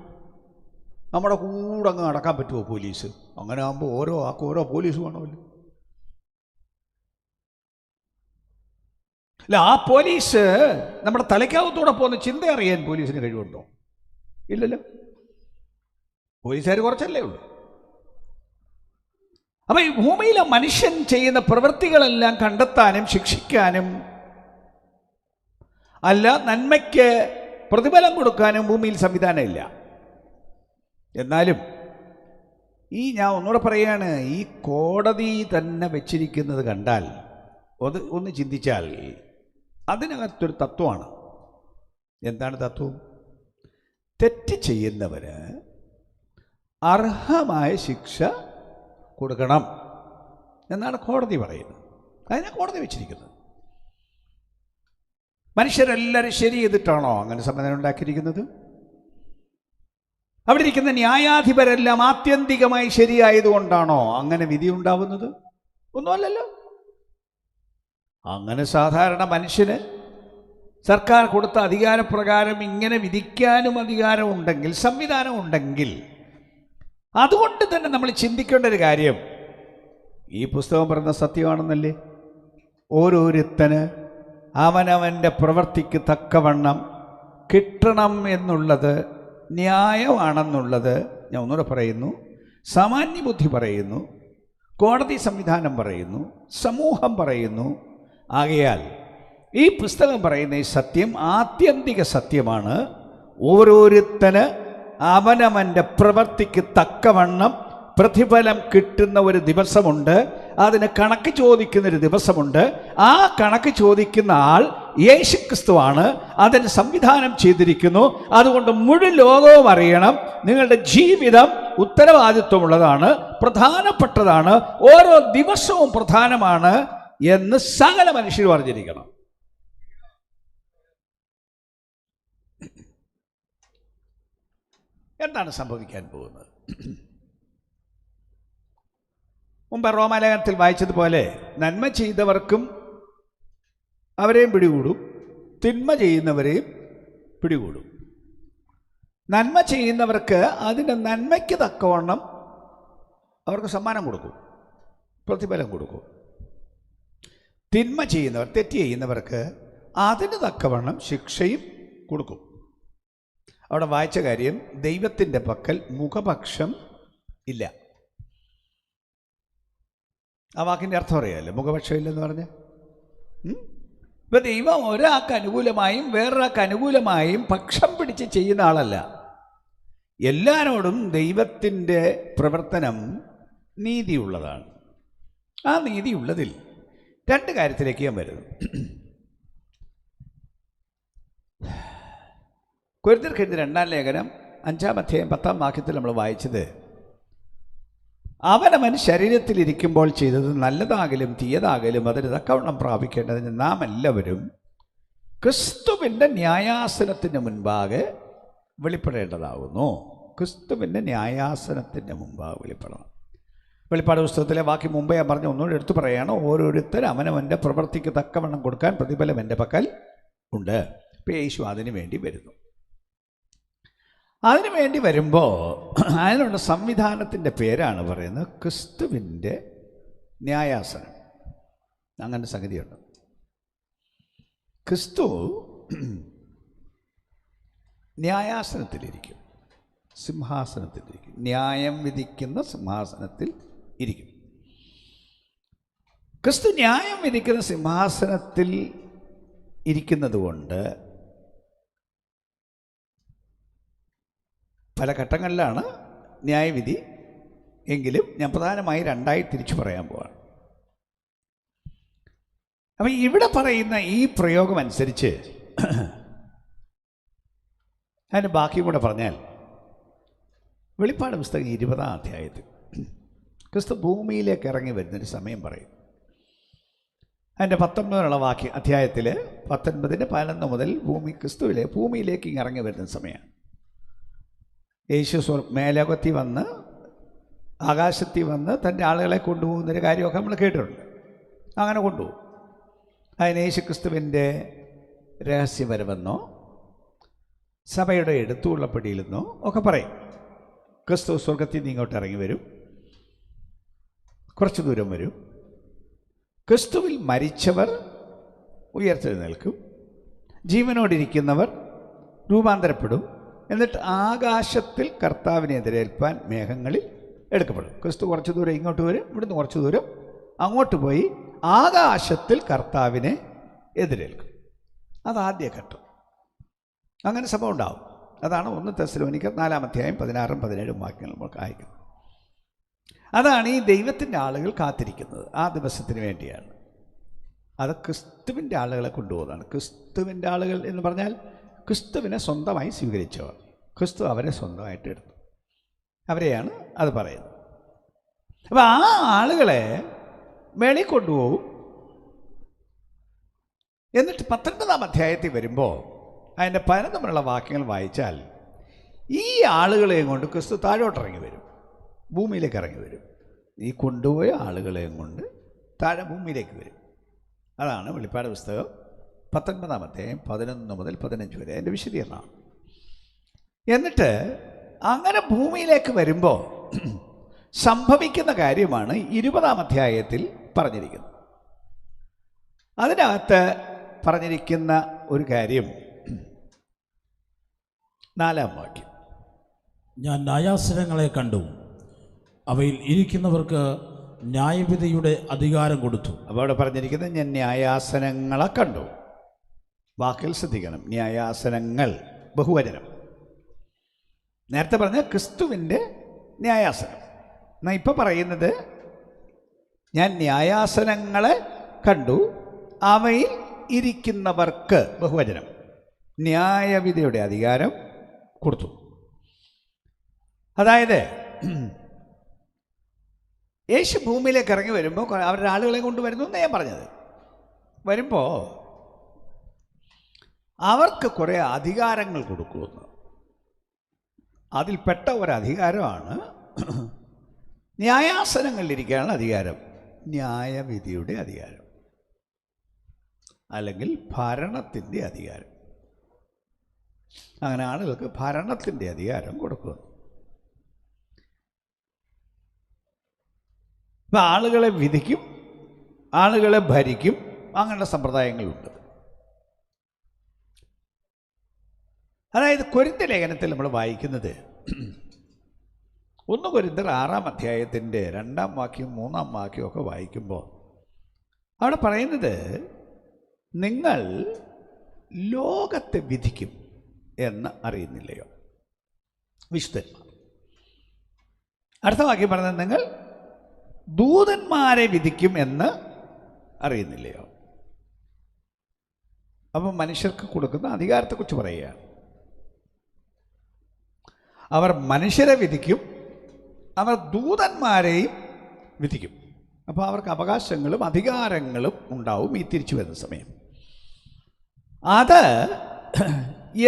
S1: നമ്മുടെ കൂടെ അങ്ങ് നടക്കാൻ പറ്റുമോ പോലീസ്? അങ്ങനെ ആകുമ്പോൾ ഓരോ ആൾക്കും ഓരോ പോലീസ് വേണമല്ലോ. അല്ല, ആ പോലീസ് നമ്മുടെ തലയ്ക്കകത്തൂടെ പോകുന്ന ചിന്ത അറിയാൻ പോലീസിന് കഴിവുണ്ടോ? ഇല്ലല്ലോ. പോലീസുകാർ കുറച്ചല്ലേ ഉള്ളൂ. അപ്പം ഈ ഭൂമിയിലെ മനുഷ്യൻ ചെയ്യുന്ന പ്രവൃത്തികളെല്ലാം കണ്ടെത്താനും ശിക്ഷിക്കാനും അല്ല നന്മയ്ക്ക് പ്രതിഫലം കൊടുക്കാനും ഭൂമിയിൽ സംവിധാനമില്ല. എന്നാലും ഞാൻ ഒന്നുകൂടെ പറയുകയാണ്, ഈ കോടതി തന്നെ വെച്ചിരിക്കുന്നത് കണ്ടാൽ ഒന്ന് ചിന്തിച്ചാൽ അതിനകത്തൊരു തത്വമാണ്. എന്താണ് തത്വം? തെറ്റ് ചെയ്യുന്നവന് അർഹമായ ശിക്ഷ കൊടുക്കണം എന്നാണ് കോടതി പറയുന്നത്. അതിനെ കോടതി വെച്ചിരിക്കുന്നത്. മനുഷ്യരെല്ലാവരും ശരി ചെയ്തിട്ടാണോ അങ്ങനെ സംവിധാനം ഉണ്ടാക്കിയിരിക്കുന്നത്? അവിടെ ഇരിക്കുന്ന ന്യായാധിപരെല്ലാം ആത്യന്തികമായി ശരിയായതുകൊണ്ടാണോ അങ്ങനെ വിധി ഉണ്ടാവുന്നത്? ഒന്നുമല്ലല്ലോ. അങ്ങനെ സാധാരണ മനുഷ്യന് സർക്കാർ കൊടുത്ത അധികാരപ്രകാരം ഇങ്ങനെ വിധിക്കാനും അധികാരമുണ്ടെങ്കിൽ, സംവിധാനമുണ്ടെങ്കിൽ, അതുകൊണ്ട് തന്നെ നമ്മൾ ചിന്തിക്കേണ്ട ഒരു കാര്യം, ഈ പുസ്തകം പറയുന്ന സത്യമാണെന്നല്ലേ? ഓരോരുത്തന് അവനവൻ്റെ പ്രവൃത്തിക്ക് തക്കവണ്ണം കിട്ടണം എന്നുള്ളത് ന്യായമാണെന്നുള്ളത് ഞാൻ ഒന്നുകൂടെ പറയുന്നു. സാമാന്യ ബുദ്ധി പറയുന്നു, കോടതി സംവിധാനം പറയുന്നു, സമൂഹം പറയുന്നു. ആകയാൽ ഈ പുസ്തകം പറയുന്ന ഈ സത്യം ആത്യന്തിക സത്യമാണ്. ഓരോരുത്തന് അവനവൻ്റെ പ്രവൃത്തിക്ക് തക്കവണ്ണം പ്രതിഫലം കിട്ടുന്ന ഒരു ദിവസമുണ്ട്. അതിന് കണക്ക് ചോദിക്കുന്നൊരു ദിവസമുണ്ട്. ആ കണക്ക് ചോദിക്കുന്ന ആൾ യേശുക്രിസ്തുവാണ്. അതിന് സംവിധാനം ചെയ്തിരിക്കുന്നു. അതുകൊണ്ട് മുഴുവൻ ലോകവും അറിയണം, നിങ്ങളുടെ ജീവിതം ഉത്തരവാദിത്വമുള്ളതാണ്, പ്രധാനപ്പെട്ടതാണ്, ഓരോ ദിവസവും പ്രധാനമാണ് എന്ന് സകല മനുഷ്യരും അറിഞ്ഞിരിക്കണം. എന്താണ് സംഭവിക്കാൻ പോകുന്നത്? മുമ്പ് റോമാലേഖനത്തിൽ വായിച്ചതുപോലെ നന്മ ചെയ്തവർക്കും അവരെയും പിടികൂടും, തിന്മ ചെയ്യുന്നവരെയും പിടികൂടും. നന്മ ചെയ്യുന്നവർക്ക് അതിൻ്റെ നന്മയ്ക്ക് തക്കവണ്ണം അവർക്ക് സമ്മാനം കൊടുക്കും, പ്രതിഫലം കൊടുക്കും. തിന്മ ചെയ്യുന്നവർ, തെറ്റ് ചെയ്യുന്നവർക്ക് അതിന് തക്കവണ്ണം ശിക്ഷയും കൊടുക്കും. അവിടെ വായിച്ച കാര്യം, ദൈവത്തിൻ്റെ പക്കൽ മുഖപക്ഷം ഇല്ല. ആ വാക്കിൻ്റെ അർത്ഥം അറിയാമല്ലോ, മുഖപക്ഷം ഇല്ലെന്ന് പറഞ്ഞ്. ഇപ്പം ദൈവം ഒരാൾക്ക് അനുകൂലമായും വേറൊരാൾക്ക് അനുകൂലമായും പക്ഷം പിടിച്ച് ചെയ്യുന്ന ആളല്ല. എല്ലാവരോടും ദൈവത്തിൻ്റെ പ്രവർത്തനം നീതിയുള്ളതാണ്. ആ നീതിയുള്ളതിൽ രണ്ട് കാര്യത്തിലേക്ക് ഞാൻ വരുന്നു. കൊരിന്ത്യർക്കെഴുതിയ 2-ാം ലേഖനം 5-ാം അധ്യായം 10-ാം വാക്യത്തിൽ നമ്മൾ വായിച്ചത്, അവനവൻ ശരീരത്തിലിരിക്കുമ്പോൾ ചെയ്തത് നല്ലതാകലും തീയതാകലും അതിന് തക്കവണ്ണം പ്രാപിക്കേണ്ടതിന് നാം എല്ലാവരും ക്രിസ്തുവിൻ്റെ ന്യായാസനത്തിന് മുൻപാകെ വെളിപ്പെടേണ്ടതാകുന്നു. ക്രിസ്തുവിൻ്റെ ന്യായാസനത്തിൻ്റെ മുമ്പാകെ വെളിപ്പെടണം. വെളിപ്പാട് പുസ്തകത്തിലെ വാക്യം മുമ്പേ ഞാൻ പറഞ്ഞ് ഒന്നുകൂടി എടുത്തു പറയുകയാണ്, ഓരോരുത്തർ അവനവൻ്റെ പ്രവൃത്തിക്ക് തക്കവണ്ണം കൊടുക്കാൻ പ്രതിഫലം എൻ്റെ പക്കൽ ഉണ്ട്. ഇപ്പോൾ യേശു അതിനു വേണ്ടി വരുന്നു. അതിനു വേണ്ടി വരുമ്പോൾ അതിനുള്ള സംവിധാനത്തിൻ്റെ പേരാണ് പറയുന്നത് ക്രിസ്തുവിൻ്റെ ന്യായാസനം. അങ്ങനെ സംഗതിയുണ്ട്. ക്രിസ്തു ന്യായാസനത്തിലിരിക്കും, സിംഹാസനത്തിലിരിക്കും, ന്യായം വിധിക്കുന്ന സിംഹാസനത്തിൽ ഇരിക്കും. ക്രിസ്തു ന്യായം വിധിക്കുന്ന സിംഹാസനത്തിൽ ഇരിക്കുന്നത് കൊണ്ട് പല ഘട്ടങ്ങളിലാണ് ന്യായവിധി. എങ്കിലും ഞാൻ പ്രധാനമായി രണ്ടായി തിരിച്ചു പറയാൻ പോവാണ്. അപ്പം ഇവിടെ പറയുന്ന ഈ പ്രയോഗം അനുസരിച്ച് അതിന് ബാക്കി കൂടെ പറഞ്ഞാൽ, വെളിപ്പാട് പുസ്തകം 20-ാം അധ്യായത്തിൽ ക്രിസ്തു ഭൂമിയിലേക്ക് ഇറങ്ങി വരുന്നൊരു സമയം പറയും. അതിൻ്റെ 19-നുള്ള അധ്യായത്തിൽ 19-11 മുതൽ ഭൂമിയിലേക്ക് ഇറങ്ങി വരുന്ന സമയമാണ്. യേശു മേലോകത്തിൽ വന്ന് ആകാശത്തിൽ വന്ന് തൻ്റെ ആളുകളെ കൊണ്ടുപോകുന്നൊരു കാര്യമൊക്കെ നമ്മൾ കേട്ടിട്ടുണ്ട്. അങ്ങനെ കൊണ്ടുപോകും. അതിന് യേശു ക്രിസ്തുവിൻ്റെ രഹസ്യവരവെന്നോ സഭയുടെ എടുത്തുള്ളപ്പടിയിലെന്നോ ഒക്കെ പറയും. ക്രിസ്തു സ്വർഗത്തിൽ നിന്ന് ഇങ്ങോട്ട് ഇറങ്ങി വരും, കുറച്ച് ദൂരം വരും. ക്രിസ്തുവിൽ മരിച്ചവർ ഉയർത്തെഴുന്നേൽക്കും, ജീവനോടിരിക്കുന്നവർ രൂപാന്തരപ്പെടും. എന്നിട്ട് ആകാശത്തിൽ കർത്താവിനെ എതിരേൽപ്പാൻ മേഘങ്ങളിൽ എടുക്കപ്പെടും. ക്രിസ്തു കുറച്ച് ദൂരം ഇങ്ങോട്ട് വരും, ഇവിടുന്ന് കുറച്ച് ദൂരം അങ്ങോട്ട് പോയി ആകാശത്തിൽ കർത്താവിനെ എതിരേൽക്കും. അതാദ്യ ഘട്ടം. അങ്ങനെ സംഭവം ഉണ്ടാവും. അതാണ് 1 തെസ്സലോനിക്കർ 4-ാം അധ്യായം 16-ഉം 17-ഉം വാക്യങ്ങൾ നമ്മൾ വായിക്കുന്നത്. അതാണ് ഈ ദൈവത്തിൻ്റെ ആളുകൾ കാത്തിരിക്കുന്നത്. ആ ദിവസത്തിന് വേണ്ടിയാണ്. അത് ക്രിസ്തുവിൻ്റെ ആളുകളെ കൊണ്ടുപോകുന്നതാണ്. ക്രിസ്തുവിൻ്റെ ആളുകൾ എന്ന് പറഞ്ഞാൽ ക്രിസ്തുവിനെ സ്വന്തമായി സ്വീകരിച്ചവർ. ക്രിസ്തു അവരെ സ്വന്തമായിട്ട് എടുത്തു, അവരെയാണ് അത് പറയുന്നത്. അപ്പം ആ ആളുകളെ വെളിയിൽ കൊണ്ടുപോകും. എന്നിട്ട് 19-ാം അധ്യായത്തിൽ വരുമ്പോൾ അതിൻ്റെ 11-മുള്ള വാക്യങ്ങൾ വായിച്ചാൽ ഈ ആളുകളെയും കൊണ്ട് ക്രിസ്തു താഴോട്ടിറങ്ങി വരും, ഭൂമിയിലേക്ക് ഇറങ്ങി വരും. ഈ കൊണ്ടുപോയ ആളുകളെയും കൊണ്ട് താഴെ ഭൂമിയിലേക്ക് വരും. അതാണ് വെളിപ്പാട് പുസ്തകം 19-ാം അധ്യായം 11 മുതൽ 15 വരെ അതിൻ്റെ വിശദീകരണമാണ്. എന്നിട്ട് അങ്ങനെ ഭൂമിയിലേക്ക് വരുമ്പോൾ സംഭവിക്കുന്ന കാര്യമാണ് 20-ാം അധ്യായത്തിൽ പറഞ്ഞിരിക്കുന്നത്. അതിനകത്ത് പറഞ്ഞിരിക്കുന്ന ഒരു കാര്യം 4-ാം വാക്യം,
S2: ഞാൻ ന്യായാസനങ്ങളെ കണ്ടു, അവയിൽ ഇരിക്കുന്നവർക്ക് ന്യായവിധിയുടെ അധികാരം കൊടുത്തു.
S1: അപ്പോൾ അവിടെ പറഞ്ഞിരിക്കുന്നത് ഞാൻ ന്യായാസനങ്ങളെ കണ്ടു. വാക്കിൽ ശ്രദ്ധിക്കണം, ന്യായാസനങ്ങൾ ബഹുവചനം. നേരത്തെ പറഞ്ഞ ക്രിസ്തുവിൻ്റെ ന്യായാസനം. എന്നാൽ ഇപ്പോൾ പറയുന്നത് ഞാൻ ന്യായാസനങ്ങളെ കണ്ടു, അവയിൽ ഇരിക്കുന്നവർക്ക് ബഹുവചനം ന്യായവിധിയുടെ അധികാരം കൊടുത്തു. അതായത് യേശു ഭൂമിയിലേക്ക് ഇറങ്ങി വരുമ്പോൾ അവരുടെ ആളുകളെ കൊണ്ടുവരുന്നു എന്ന് ഞാൻ പറഞ്ഞത്. വരുമ്പോൾ അവർക്ക് കുറേ അധികാരങ്ങൾ കൊടുക്കുമെന്ന്. അതിൽപ്പെട്ട ഒരധികാരമാണ് ന്യായാസനങ്ങളിലിരിക്കാനുള്ള അധികാരം, ന്യായവിധിയുടെ അധികാരം, അല്ലെങ്കിൽ ഭരണത്തിൻ്റെ അധികാരം. അങ്ങനെ ആളുകൾക്ക് ഭരണത്തിൻ്റെ അധികാരം കൊടുക്കുന്നു. ഇപ്പം ആളുകളെ വിധിക്കും, ആളുകളെ ഭരിക്കും, അങ്ങനെയുള്ള സമ്പ്രദായങ്ങളുണ്ട്. അതായത് കൊരിന്ത്യർ ലേഖനത്തിൽ നമ്മൾ വായിക്കുന്നത് 1 കൊരിന്ത്യർ 6-ാം അധ്യായത്തിൻ്റെ 2-ാം വാക്യം 3-ാം വാക്യമൊക്കെ വായിക്കുമ്പോൾ അവിടെ പറയുന്നത് നിങ്ങൾ ലോകത്തെ വിധിക്കും എന്ന് അറിയുന്നില്ലയോ. വിശുദ്ധന്മാർ. അടുത്ത വാക്യം പറഞ്ഞത്, നിങ്ങൾ ദൂതന്മാരെ വിധിക്കും എന്ന് അറിയുന്നില്ലയോ? അപ്പം മനുഷ്യർക്ക് കൊടുക്കുന്ന അധികാരത്തെക്കുറിച്ച് പറയുകയാണ്. അവർ മനുഷ്യരെ വിധിക്കും, അവർ ദൂതന്മാരെയും വിധിക്കും. അപ്പോൾ അവർക്ക് അവകാശങ്ങളും അധികാരങ്ങളും ഉണ്ടാവും ഈ തിരിച്ചു വരുന്ന സമയം. അത്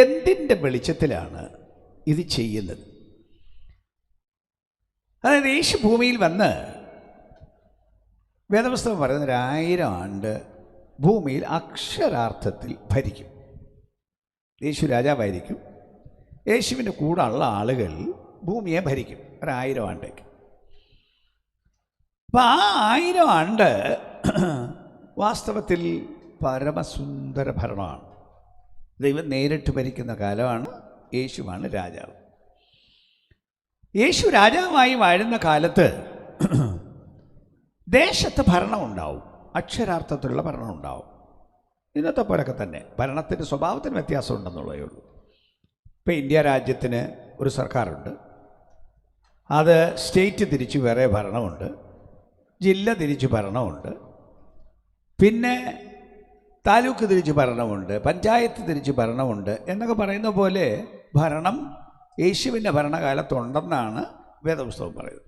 S1: എന്തിൻ്റെ വെളിച്ചത്തിലാണ് ഇത് ചെയ്യുന്നത്? അതായത് യേശു ഭൂമിയിൽ വന്ന്, വേദപുസ്തകം പറയുന്ന 1000 ആണ്ട് ഭൂമിയിൽ അക്ഷരാർത്ഥത്തിൽ ഭരിക്കും. യേശു രാജാവായിരിക്കും. യേശുവിൻ്റെ കൂടെ ഉള്ള ആളുകൾ ഭൂമിയെ ഭരിക്കും 1000 ആണ്ടേക്ക്. അപ്പം ആ 1000 ആണ്ട് വാസ്തവത്തിൽ പരമസുന്ദര ഭരണമാണ്. ദൈവം നേരിട്ട് ഭരിക്കുന്ന കാലമാണ്. യേശുവാണ് രാജാവ്. യേശു രാജാവായി വാഴുന്ന കാലത്ത് ദേശത്ത് ഭരണം ഉണ്ടാവും, അക്ഷരാർത്ഥത്തിലുള്ള ഭരണം ഉണ്ടാവും. ഇന്നത്തെ പോലൊക്കെ തന്നെ ഭരണത്തിൻ്റെ സ്വഭാവത്തിന് വ്യത്യാസം ഉണ്ടെന്നുള്ളതേ ഉള്ളൂ. ഇപ്പോൾ ഇന്ത്യ രാജ്യത്തിന് ഒരു സർക്കാരുണ്ട്. അത് സ്റ്റേറ്റ് തിരിച്ച് വേറെ ഭരണമുണ്ട്, ജില്ല തിരിച്ച് ഭരണമുണ്ട്, പിന്നെ താലൂക്ക് തിരിച്ച് ഭരണമുണ്ട്, പഞ്ചായത്ത് തിരിച്ച് ഭരണമുണ്ട് എന്നൊക്കെ പറയുന്ന പോലെ ഭരണം യേശുവിൻ്റെ ഭരണകാലത്തുണ്ടെന്നാണ് വേദപുസ്തകം പറയുന്നത്.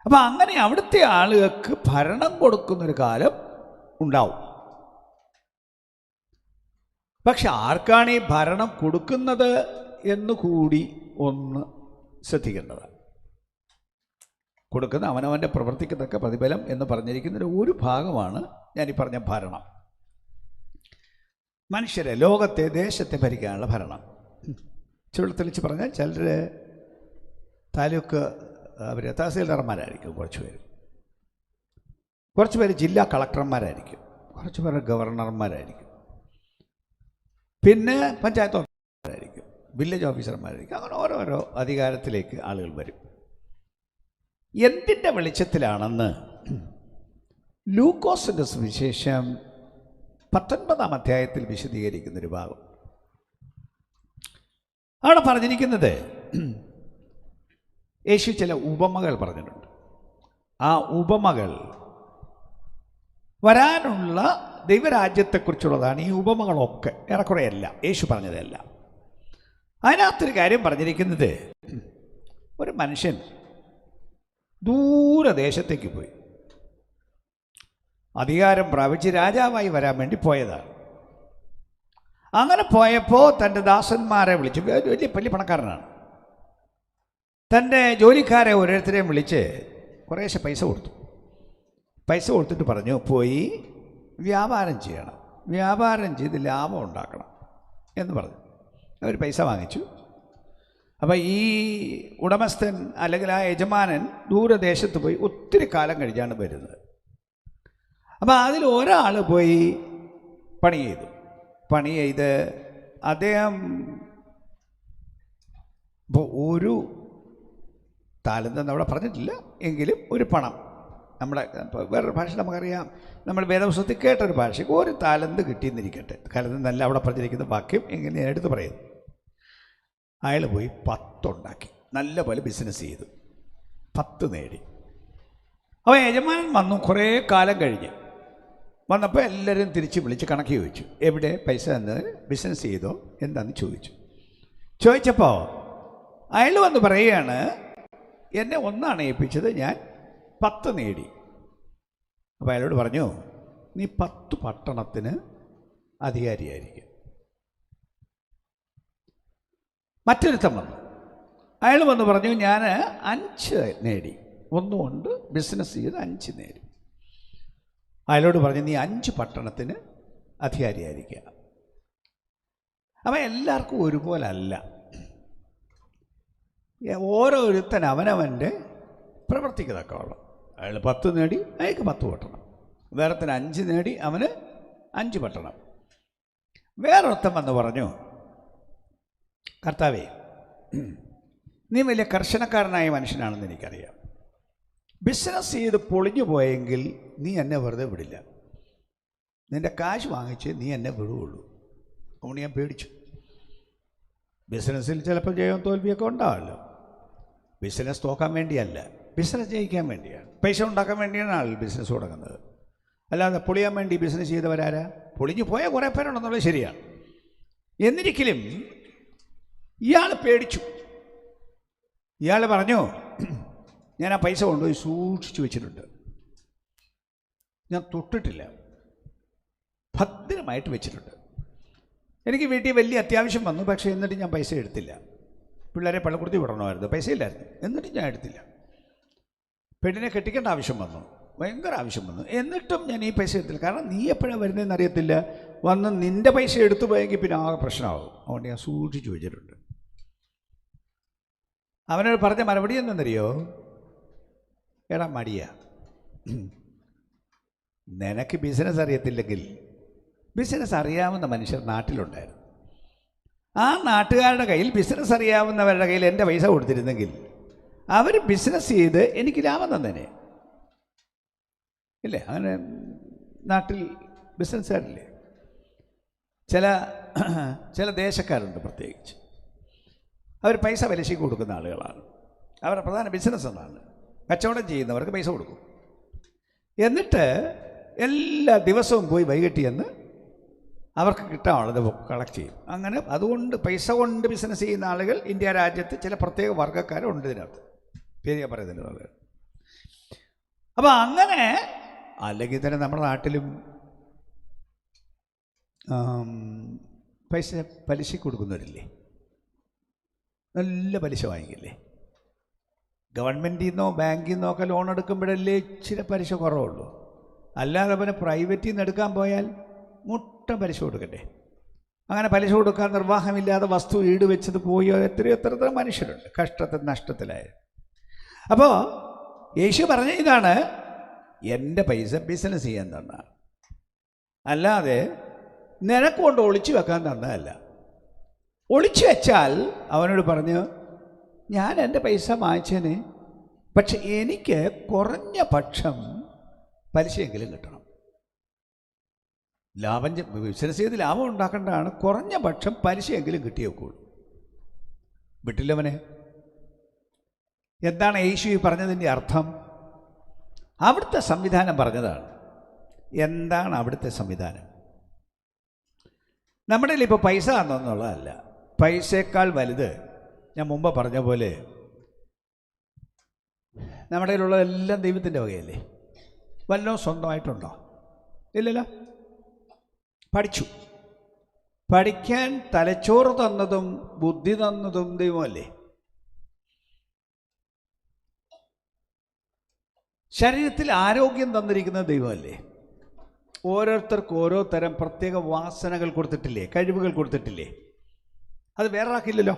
S1: അപ്പം അങ്ങനെ അവിടുത്തെ ആളുകൾക്ക് ഭരണം കൊടുക്കുന്നൊരു കാലം ഉണ്ടാവും. പക്ഷെ ആർക്കാണ് ഈ ഭരണം കൊടുക്കുന്നത് എന്നുകൂടി ഒന്ന് ശ്രദ്ധിക്കേണ്ടതാണ്. കൊടുക്കുന്ന അവനവൻ്റെ പ്രവൃത്തിക്ക് തക്ക പ്രതിഫലം എന്ന് പറഞ്ഞിരിക്കുന്നതിൻ്റെ ഒരു ഭാഗമാണ് ഞാനീ പറഞ്ഞ ഭരണം. മനുഷ്യരെ, ലോകത്തെ, ദേശത്തെ ഭരിക്കാനുള്ള ഭരണം. ചുരുളത്തെളിച്ച് പറഞ്ഞാൽ ചിലർ താലൂക്ക് തഹസീൽദാർമാരായിരിക്കും, കുറച്ച് പേര് ജില്ലാ കളക്ടർമാരായിരിക്കും, കുറച്ച് പേര് ഗവർണർമാരായിരിക്കും, പിന്നെ പഞ്ചായത്ത് ഓഫീസർമാരായിരിക്കും, വില്ലേജ് ഓഫീസർമാരായിരിക്കും. അങ്ങനെ ഓരോരോ അധികാരത്തിലേക്ക് ആളുകൾ വരും. എന്തിൻ്റെ വെളിച്ചത്തിലാണെന്ന് ലൂക്കോസിൻ്റെ സുവിശേഷം 19-ാം അധ്യായത്തിൽ വിശദീകരിക്കുന്നൊരു ഭാഗം. അവിടെ പറഞ്ഞിരിക്കുന്നത്, യേശു ചില ഉപമകൾ പറഞ്ഞിട്ടുണ്ട്. ആ ഉപമകൾ വരാനുള്ള ദൈവരാജ്യത്തെക്കുറിച്ചുള്ളതാണ്. ഈ ഉപമകളൊക്കെ ഏറെക്കുറെയല്ല, യേശു പറഞ്ഞതല്ല. അതിനകത്തൊരു കാര്യം പറഞ്ഞിരിക്കുന്നത്, ഒരു മനുഷ്യൻ ദൂരദേശത്തേക്ക് പോയി അധികാരം പ്രാപിച്ച് രാജാവായി വരാൻ വേണ്ടി പോയതാണ്. അങ്ങനെ പോയപ്പോൾ തൻ്റെ ദാസന്മാരെ വിളിച്ച്, വലിയ പണക്കാരനാണ്, തൻ്റെ ജോലിക്കാരെ ഓരോരുത്തരെയും വിളിച്ച് കുറേശ്ശെ പൈസ കൊടുത്തു. പൈസ കൊടുത്തിട്ട് പറഞ്ഞു, പോയി വ്യാപാരം ചെയ്യണം, വ്യാപാരം ചെയ്ത് ലാഭം ഉണ്ടാക്കണം എന്ന് പറഞ്ഞു. അവർ പൈസ വാങ്ങിച്ചു. അപ്പോൾ ഈ ഉടമസ്ഥൻ അല്ലെങ്കിൽ ആ യജമാനൻ ദൂരദേശത്ത് പോയി ഒത്തിരി കാലം കഴിഞ്ഞാണ് വരുന്നത്. അപ്പോൾ അതിൽ ഒരാൾ പോയി പണി ചെയ്ത് അദ്ദേഹം ഇപ്പോൾ ഒരു താലന്തെന്ന് അവിടെ പറഞ്ഞിട്ടില്ല, എങ്കിലും ഒരു പണം, നമ്മുടെ വേറൊരു ഭാഷ നമുക്കറിയാം, നമ്മൾ വേദപുസ്തകത്തിൽ കേട്ടൊരു ഭാഷയ്ക്ക് ഒരു താലന്ത് കിട്ടിയെന്നിരിക്കട്ടെ. താലന്തെന്നല്ല അവിടെ പറഞ്ഞിരിക്കുന്ന വാക്യം, എങ്ങനെ ഞാൻ എടുത്ത് പറയുന്നു. അയാൾ പോയി 10 ഉണ്ടാക്കി, നല്ലപോലെ ബിസിനസ് ചെയ്തു, 10 നേടി. അപ്പോൾ യജമാനൻ വന്നു. കുറേ കാലം കഴിഞ്ഞ് വന്നപ്പോൾ എല്ലാവരും തിരിച്ച് വിളിച്ച് കണക്ക് ചോദിച്ചു, എവിടെ പൈസ എന്ന്, ബിസിനസ് ചെയ്തോ എന്താണെന്ന് ചോദിച്ചപ്പോൾ അയാൾ വന്ന് പറയുകയാണ്, എന്നെ 1 ഏൽപ്പിച്ചത്, ഞാൻ 10 നേടി. അപ്പോൾ അയാളോട് പറഞ്ഞു, നീ 10 പട്ടണത്തിന് അധികാരിയായിരിക്കും. മറ്റൊരുത്തം വന്നു. അയാൾ വന്ന് പറഞ്ഞു, ഞാൻ 5 നേടി, 1 കൊണ്ട് ബിസിനസ് ചെയ്ത് 5 നേടി. അയാളോട് പറഞ്ഞു, നീ 5 പട്ടണത്തിന് അധികാരിയായിരിക്കുക. അപ്പം എല്ലാവർക്കും ഒരുപോലെ അല്ല. ഓരോരുത്തൻ അവനവൻ്റെ പ്രവർത്തിക്ക് തക്കവണ്ണം. അയാൾ 10 നേടി, അയാൾക്ക് 10 പട്ടണം. വേറൊരുത്തൻ 5 നേടി, അവന് 5 പട്ടണം. വേറൊരുത്തൻ വന്ന് പറഞ്ഞു, കർത്താവേ, നീ വലിയ കർശനക്കാരനായ മനുഷ്യനാണെന്ന് എനിക്കറിയാം. ബിസിനസ് ചെയ്ത് പൊളിഞ്ഞു പോയെങ്കിൽ നീ എന്നെ വെറുതെ വിടില്ല. നിൻ്റെ കാശ് വാങ്ങിച്ച് നീ എന്നെ വിടുകയുള്ളൂ. അതുകൊണ്ട് ഞാൻ പേടിച്ചു. ബിസിനസ്സിൽ ചിലപ്പോൾ ജയവും തോൽവിയൊക്കെ ഉണ്ടാവല്ലോ. ബിസിനസ് തോക്കാൻ വേണ്ടിയല്ല, ബിസിനസ് ജയിക്കാൻ വേണ്ടിയാണ്. പൈസ ഉണ്ടാക്കാൻ വേണ്ടിയാണ് ആൾ ബിസിനസ് തുടങ്ങുന്നത്. അല്ലാതെ പൊളിയാൻ വേണ്ടി ബിസിനസ് ചെയ്തവരാരാ? പൊളിഞ്ഞു പോയ കുറേ പേരുണ്ടെന്നുള്ളത് ശരിയാണ്. എന്നിരിക്കലും ഇയാൾ പേടിച്ചു. ഇയാൾ പറഞ്ഞു, ഞാൻ ആ പൈസ കൊണ്ടുപോയി സൂക്ഷിച്ചു വെച്ചിട്ടുണ്ട്, ഞാൻ തൊട്ടിട്ടില്ല, ഭദ്രമായിട്ട് വെച്ചിട്ടുണ്ട്. എനിക്ക് വീട്ടിൽ വലിയ അത്യാവശ്യം വന്നു, പക്ഷേ എന്നിട്ട് ഞാൻ പൈസ എടുത്തില്ല. പിള്ളേരെ പള്ളിക്കൂടത്തിൽ വിടണമായിരുന്നു, പൈസ ഇല്ലായിരുന്നു, എന്നിട്ടും ഞാൻ എടുത്തില്ല. പെണ്ണിനെ കെട്ടിക്കേണ്ട ആവശ്യം വന്നു, ഭയങ്കര ആവശ്യം വന്നു, എന്നിട്ടും ഞാൻ ഈ പൈസ എടുത്തില്ല. കാരണം നീ എപ്പോഴാണ് വരുന്നതെന്ന് അറിയത്തില്ല, വന്ന് നിൻ്റെ പൈസ എടുത്തു പോയെങ്കിൽ പിന്നെ ആകെ പ്രശ്നമാകും. അതുകൊണ്ട് ഞാൻ സൂക്ഷിച്ചു വെച്ചിട്ടുണ്ട്. അവനോട് പറഞ്ഞ മറുപടി എന്തെന്നറിയോ? എടാ മടിയ, നിനക്ക് ബിസിനസ് അറിയത്തില്ലെങ്കിൽ ബിസിനസ് അറിയാവുന്ന മനുഷ്യർ നാട്ടിലുണ്ടായിരുന്നു. ആ നാട്ടുകാരുടെ കയ്യിൽ, ബിസിനസ് അറിയാവുന്നവരുടെ കയ്യിൽ എൻ്റെ പൈസ കൊടുത്തിരുന്നെങ്കിൽ അവർ ബിസിനസ് ചെയ്ത് എനിക്ക് ലാഭം തന്നേനെ ഇല്ലേ? അങ്ങനെ നാട്ടിൽ ബിസിനസ്സുകാരില്ലേ? ചില ദേശക്കാരുണ്ട് പ്രത്യേകിച്ച്. അവർ പൈസ പലിശയ്ക്ക് കൊടുക്കുന്ന ആളുകളാണ്. അവരുടെ പ്രധാന ബിസിനസ് എന്നാണ് കച്ചവടം ചെയ്യുന്നവർക്ക് പൈസ കൊടുക്കും. എന്നിട്ട് എല്ലാ ദിവസവും പോയി വൈകിട്ട് ചെന്ന് അവർക്ക് കിട്ടാനുള്ളത് കളക്ട് ചെയ്യും. അങ്ങനെ അതുകൊണ്ട് പൈസ കൊണ്ട് ബിസിനസ് ചെയ്യുന്ന ആളുകൾ ഇന്ത്യ രാജ്യത്ത് ചില പ്രത്യേക വർഗ്ഗക്കാരുണ്ട്. ഇതിനകത്ത് പേര് ഞാൻ പറയുന്നില്ല. അപ്പോൾ അങ്ങനെ അല്ലെങ്കിൽ തന്നെ നമ്മുടെ നാട്ടിലും പൈസ പലിശ കൊടുക്കുന്നവരില്ലേ? നല്ല പലിശ വാങ്ങിക്കില്ലേ? ഗവൺമെൻറ്റിൽ നിന്നോ ബാങ്കിൽ നിന്നോ ഒക്കെ ലോൺ എടുക്കുമ്പോഴല്ലേ ഇച്ചിരി പലിശ കുറവുള്ളൂ. അല്ലാതെ പിന്നെ പ്രൈവറ്റിൽ നിന്ന് എടുക്കാൻ പോയാൽ മുട്ട പലിശ കൊടുക്കണ്ടേ? അങ്ങനെ പലിശ കൊടുക്കാൻ നിർവാഹമില്ലാതെ വസ്തു ഈട് വെച്ചത് പോയോ എത്ര മനുഷ്യരുണ്ട് കഷ്ടത്തിൽ നഷ്ടത്തിലായ. അപ്പോൾ യേശു പറഞ്ഞ ഇതാണ്, എൻ്റെ പൈസ ബിസിനസ് ചെയ്യാൻ തന്നാണ്, അല്ലാതെ നിനക്കൊണ്ട് ഒളിച്ചു വെക്കാൻ തന്നതല്ല. ഒളിച്ചു വെച്ചാൽ അവനോട് പറഞ്ഞു, ഞാൻ എൻ്റെ പൈസ വാങ്ങിച്ചേനെ, പക്ഷെ എനിക്ക് കുറഞ്ഞ പക്ഷം പലിശയെങ്കിലും കിട്ടണം. ലാഭം ബിസിനസ് ചെയ്ത് ലാഭം ഉണ്ടാക്കേണ്ടതാണ്, കുറഞ്ഞ പക്ഷം പലിശയെങ്കിലും കിട്ടിയേക്കുള്ളൂ. വിട്ടില്ലവനെ. എന്താണ് യേശു ഈ പറഞ്ഞതിൻ്റെ അർത്ഥം? അവിടുത്തെ സംവിധാനം പറഞ്ഞതാണ്. എന്താണ് അവിടുത്തെ സംവിധാനം? നമ്മുടെ കയ്യിൽ ഇപ്പോൾ പൈസ തന്നെന്നുള്ളതല്ല, പൈസയേക്കാൾ വലുത് ഞാൻ മുമ്പ് പറഞ്ഞ പോലെ നമ്മുടെ കയ്യിലുള്ളതെല്ലാം ദൈവത്തിൻ്റെ വകയല്ലേ? വല്ലതും സ്വന്തമായിട്ടുണ്ടോ? ഇല്ലല്ലോ. പഠിക്കാൻ തലച്ചോറ് തന്നതും ബുദ്ധി തന്നതും ദൈവമല്ലേ? ശരീരത്തിൽ ആരോഗ്യം തന്നിരിക്കുന്നത് ദൈവമല്ലേ? ഓരോരുത്തർക്ക് ഓരോ തരം പ്രത്യേക വാസനകൾ കൊടുത്തിട്ടില്ലേ, കഴിവുകൾ കൊടുത്തിട്ടില്ലേ? അത് വേറൊരാൾക്കില്ലല്ലോ.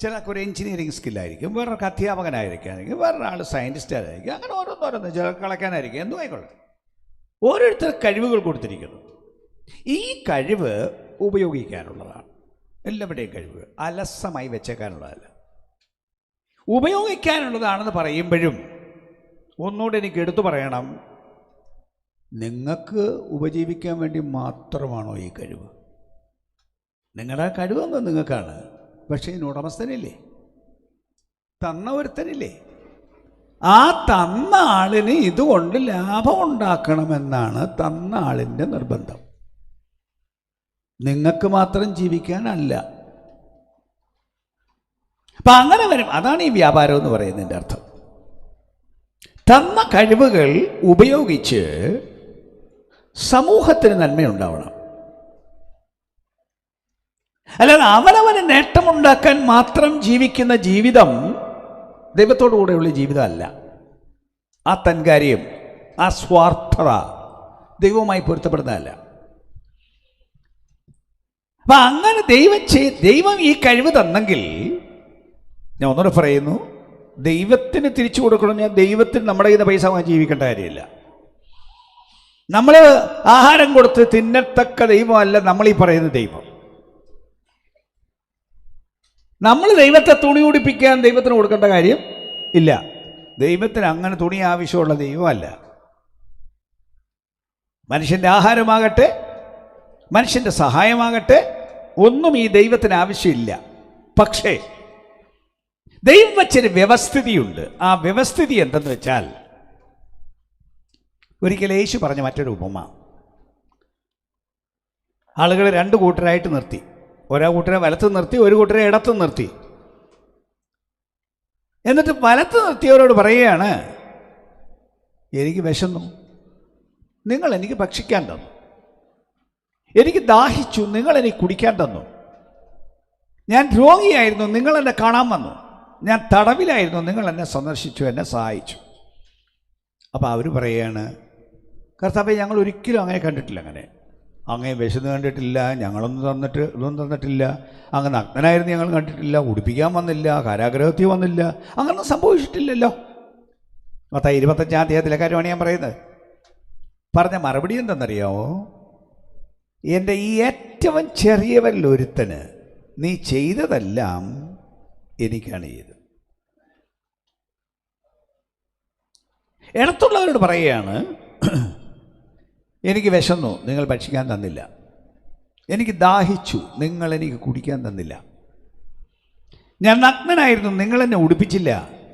S1: ചിലർക്ക് ഒരു എഞ്ചിനീയറിംഗ് സ്കില്ലായിരിക്കും, വേറൊരാൾക്ക് അധ്യാപകനായിരിക്കും, വേറൊരാൾ സയൻറ്റിസ്റ്റായിരിക്കും, അങ്ങനെ ഓരോന്നോരോന്ന്, ചിലർക്ക് കളയ്ക്കാനായിരിക്കും, എന്തു ആയിക്കോട്ടെ. ഓരോരുത്തർ കഴിവുകൾ കൊടുത്തിരിക്കുന്നു. ഈ കഴിവ് ഉപയോഗിക്കാനുള്ളതാണ്. എല്ലാവരുടെയും കഴിവ് അലസമായി വെച്ചേക്കാനുള്ളതല്ല, ഉപയോഗിക്കാനുള്ളതാണെന്ന് പറയുമ്പോഴും ഒന്നുകൂടെ എനിക്ക് എടുത്തു പറയണം, നിങ്ങൾക്ക് ഉപജീവിക്കാൻ വേണ്ടി മാത്രമാണോ ഈ കഴിവ്? നിങ്ങളുടെ കഴിവെന്ന് നിങ്ങൾക്കാണ്, പക്ഷേ ഇതിന് ഉടമസ്ഥനില്ലേ? തന്ന ഒരുത്തനില്ലേ? ആ തന്ന ആളിന് ഇതുകൊണ്ട് ലാഭം ഉണ്ടാക്കണമെന്നാണ് തന്ന ആളിൻ്റെ നിർബന്ധം. നിങ്ങൾക്ക് മാത്രം ജീവിക്കാനല്ല. അപ്പം അങ്ങനെ വരും. അതാണ് ഈ വ്യാപാരം എന്ന് പറയുന്നതിൻ്റെ അർത്ഥം. തന്ന കഴിവുകൾ ഉപയോഗിച്ച് സമൂഹത്തിന് നന്മയുണ്ടാവണം. അല്ലാതെ അവനവന് നേട്ടമുണ്ടാക്കാൻ മാത്രം ജീവിക്കുന്ന ജീവിതം ദൈവത്തോടു കൂടെയുള്ള ജീവിതമല്ല. ആ തൻകാര്യം, ആ സ്വാർത്ഥത ദൈവവുമായി പൊരുത്തപ്പെടുന്നതല്ല. അപ്പം അങ്ങനെ ദൈവം ഈ കഴിവ് തന്നെങ്കിൽ, ഞാൻ ഒന്നുകൂടെ പറയുന്നു, ദൈവത്തിന് തിരിച്ചു കൊടുക്കണം. ഞാൻ ദൈവത്തിന് നമ്മുടെ കയ്യിൽ നിന്ന് പൈസ വാങ്ങി ജീവിക്കേണ്ട കാര്യമില്ല. നമ്മൾ ആഹാരം കൊടുത്ത് തിന്നത്തക്ക ദൈവമല്ല നമ്മളീ പറയുന്ന ദൈവം. നമ്മൾ ദൈവത്തെ തുണി ഉടിപ്പിക്കാൻ ദൈവത്തിന് കൊടുക്കേണ്ട കാര്യം ഇല്ല. ദൈവത്തിന് അങ്ങനെ തുണി ആവശ്യമുള്ള ദൈവമല്ല. മനുഷ്യൻ്റെ ആഹാരമാകട്ടെ, മനുഷ്യൻ്റെ സഹായമാകട്ടെ, ഒന്നും ഈ ദൈവത്തിന് ആവശ്യമില്ല. പക്ഷേ ദൈവം വച്ചൊരു വ്യവസ്ഥിതിയുണ്ട്. ആ വ്യവസ്ഥിതി എന്തെന്ന് വെച്ചാൽ, ഒരിക്കൽ യേശു പറഞ്ഞ മറ്റൊരു ഉപമ. ആളുകളെ രണ്ട് കൂട്ടരായിട്ട് നിർത്തി. ഒരാ കൂട്ടരെ വലത്ത് നിർത്തി, ഒരു കൂട്ടരെ ഇടത്ത് നിർത്തി. എന്നിട്ട് വലത്ത് നിർത്തിയവരോട് പറയുകയാണ്, എനിക്ക് വിശന്നു, നിങ്ങൾ എനിക്ക് ഭക്ഷിക്കാൻ തന്നു. എനിക്ക് ദാഹിച്ചു, നിങ്ങൾ എനിക്ക് കുടിക്കാൻ തന്നു. ഞാൻ രോഗിയായിരുന്നു, നിങ്ങൾ എന്നെ കാണാൻ വന്നു. ഞാൻ തടവിലായിരുന്നു, നിങ്ങൾ എന്നെ സന്ദർശിച്ചു, എന്നെ സഹായിച്ചു. അപ്പോൾ അവർ പറയുകയാണ്, കർത്താവേ, ഞങ്ങൾ ഒരിക്കലും അങ്ങനെ കണ്ടിട്ടില്ല. അങ്ങനെ വിശന്ന് കണ്ടിട്ടില്ല, ഇതൊന്നും തന്നിട്ടില്ല. അങ്ങ് നഗ്നനായിരുന്നു ഞങ്ങൾ കണ്ടിട്ടില്ല, ഉടുപ്പിക്കാൻ വന്നില്ല, കാരാഗ്രഹത്തിൽ വന്നില്ല, അങ്ങനൊന്നും സംഭവിച്ചിട്ടില്ലല്ലോ. മത്തായി 25-ാം അധ്യായത്തിലെ കാര്യമാണ് ഞാൻ പറയുന്നത്. പറഞ്ഞ മറുപടി എന്തെന്നറിയാമോ? എൻ്റെ ഈ ഏറ്റവും ചെറിയവരിൽ ഒരുത്തന് നീ ചെയ്തതെല്ലാം എനിക്കാണ് ചെയ്തത്. ഇടത്തുള്ളവരോട് പറയുകയാണ്, എനിക്ക് വിശന്നു, നിങ്ങൾ ഭക്ഷിക്കാൻ തന്നില്ല. എനിക്ക് ദാഹിച്ചു, നിങ്ങൾ എനിക്ക് കുടിക്കാൻ തന്നില്ല. ഞാൻ നഗ്നനായിരുന്നു, നിങ്ങൾ എന്നെ ഉടുപ്പിച്ചില്ല.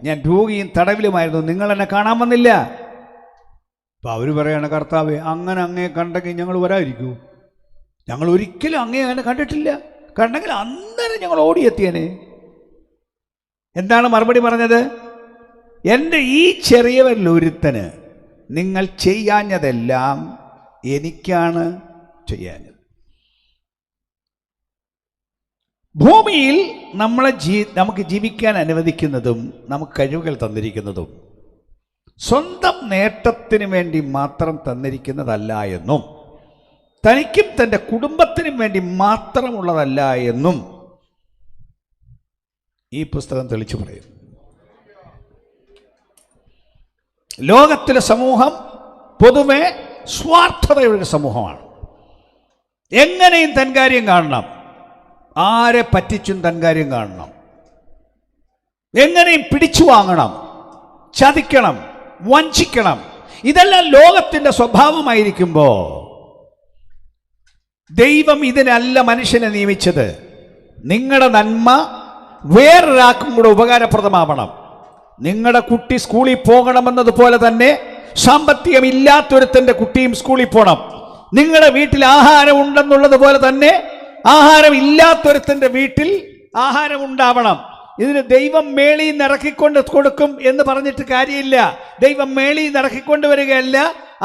S1: ഞാൻ രോഗിയും തടവിലുമായിരുന്നു, നിങ്ങൾ എന്നെ കാണാൻ വന്നില്ല. അപ്പോൾ അവർ പറയാണ്, കർത്താവേ, അങ്ങേ കണ്ടെങ്കിൽ ഞങ്ങൾ വരാതിരിക്കൂ? ഞങ്ങൾ ഒരിക്കലും അങ്ങനെ കണ്ടിട്ടില്ല. കണ്ടെങ്കിൽ അന്നേരം ഞങ്ങൾ ഓടിയെത്തിയനെ. എന്താണ് മറുപടി പറഞ്ഞത്? എൻ്റെ ഈ ചെറിയവരിൽ ഒരുത്തന് നിങ്ങൾ ചെയ്യാഞ്ഞതെല്ലാം എനിക്കാണ് ചെയ്യാഞ്ഞത്. ഭൂമിയിൽ നമുക്ക് ജീവിക്കാൻ അനുവദിക്കുന്നതും നമുക്ക് കഴിവുകൾ തന്നിരിക്കുന്നതും സ്വന്തം നേട്ടത്തിന് വേണ്ടി മാത്രം തന്നിരിക്കുന്നതല്ല എന്നും തനിക്കും തൻ്റെ കുടുംബത്തിനും വേണ്ടി മാത്രമുള്ളതല്ല എന്നും ഈ പുസ്തകം തെളിച്ചു പറയും. ലോകത്തിലെ സമൂഹം പൊതുവെ സ്വാർത്ഥതയുടെ സമൂഹമാണ്. എങ്ങനെയും തൻകാര്യം കാണണം, ആരെ പറ്റിച്ചും തൻകാര്യം കാണണം, എങ്ങനെയും പിടിച്ചു വാങ്ങണം, ചതിക്കണം, വഞ്ചിക്കണം. ഇതെല്ലാം ലോകത്തിൻ്റെ സ്വഭാവമായിരിക്കുമ്പോൾ ദൈവം ഇതിനല്ല മനുഷ്യനെ നിയമിച്ചത്. നിങ്ങളുടെ നന്മ വേറൊരാൾക്കും കൂടെ ഉപകാരപ്രദമാവണം. നിങ്ങളുടെ കുട്ടി സ്കൂളിൽ പോകണമെന്നതുപോലെ തന്നെ സാമ്പത്തികമില്ലാത്തൊരുത്തൻ്റെ കുട്ടിയും സ്കൂളിൽ പോകണം. നിങ്ങളുടെ വീട്ടിൽ ആഹാരം ഉണ്ടെന്നുള്ളത് പോലെ തന്നെ ആഹാരം ഇല്ലാത്തൊരുത്തൻ്റെ വീട്ടിൽ ആഹാരം ഉണ്ടാവണം. ഇതിന് ദൈവം മേളിൽ നിന്ന് ഇറക്കിക്കൊണ്ട് കൊടുക്കും എന്ന് പറഞ്ഞിട്ട് കാര്യമില്ല. ദൈവം മേളിൽ നിന്ന് ഇറക്കിക്കൊണ്ട് വരികയല്ല,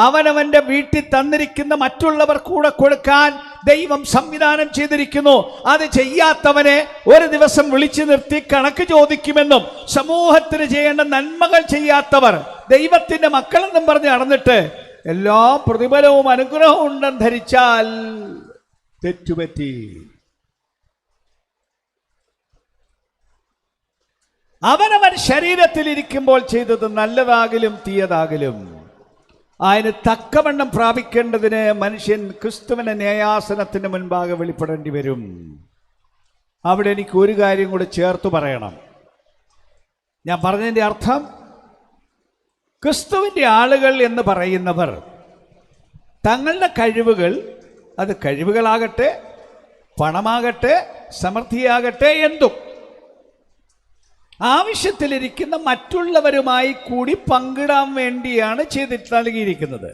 S1: അവനവൻ്റെ വീട്ടിൽ തന്നിരിക്കുന്ന മറ്റുള്ളവർ കൂടെ കൊടുക്കാൻ ദൈവം സംവിധാനം ചെയ്തിരിക്കുന്നു. അത് ചെയ്യാത്തവനെ ഒരു ദിവസം വിളിച്ചു നിർത്തി കണക്ക് ചോദിക്കുമെന്നും സമൂഹത്തിന് ചെയ്യേണ്ട നന്മകൾ ചെയ്യാത്തവർ ദൈവത്തിൻ്റെ മക്കളെന്നും പറഞ്ഞ് നടന്നിട്ട് എല്ലാ പ്രതിഫലവും അനുഗ്രഹവും ഉണ്ടെന്ന് ധരിച്ചാൽ തെറ്റുപറ്റി. അവനവൻ ശരീരത്തിലിരിക്കുമ്പോൾ ചെയ്തത് നല്ലതാകിലും തീയതാകിലും അതിന് തക്കവണ്ണം പ്രാപിക്കേണ്ടതിന് മനുഷ്യൻ ക്രിസ്തുവിന്റെ ന്യായാസനത്തിന് മുൻപാകെ വെളിപ്പെടേണ്ടി വരും. അവിടെ എനിക്ക് ഒരു കാര്യം കൂടി ചേർത്ത് പറയണം. ഞാൻ പറഞ്ഞതിൻ്റെ അർത്ഥം, ക്രിസ്തുവിൻ്റെ ആളുകൾ എന്ന് പറയുന്നവർ തങ്ങളുടെ കഴിവുകൾ, അത് കഴിവുകളാകട്ടെ, പണമാകട്ടെ, സമൃദ്ധിയാകട്ടെ, എന്തും ആവശ്യത്തിലിരിക്കുന്ന മറ്റുള്ളവരുമായി കൂടി പങ്കിടാൻ വേണ്ടിയാണ് ചെയ്തിട്ട് നൽകിയിരിക്കുന്നത്.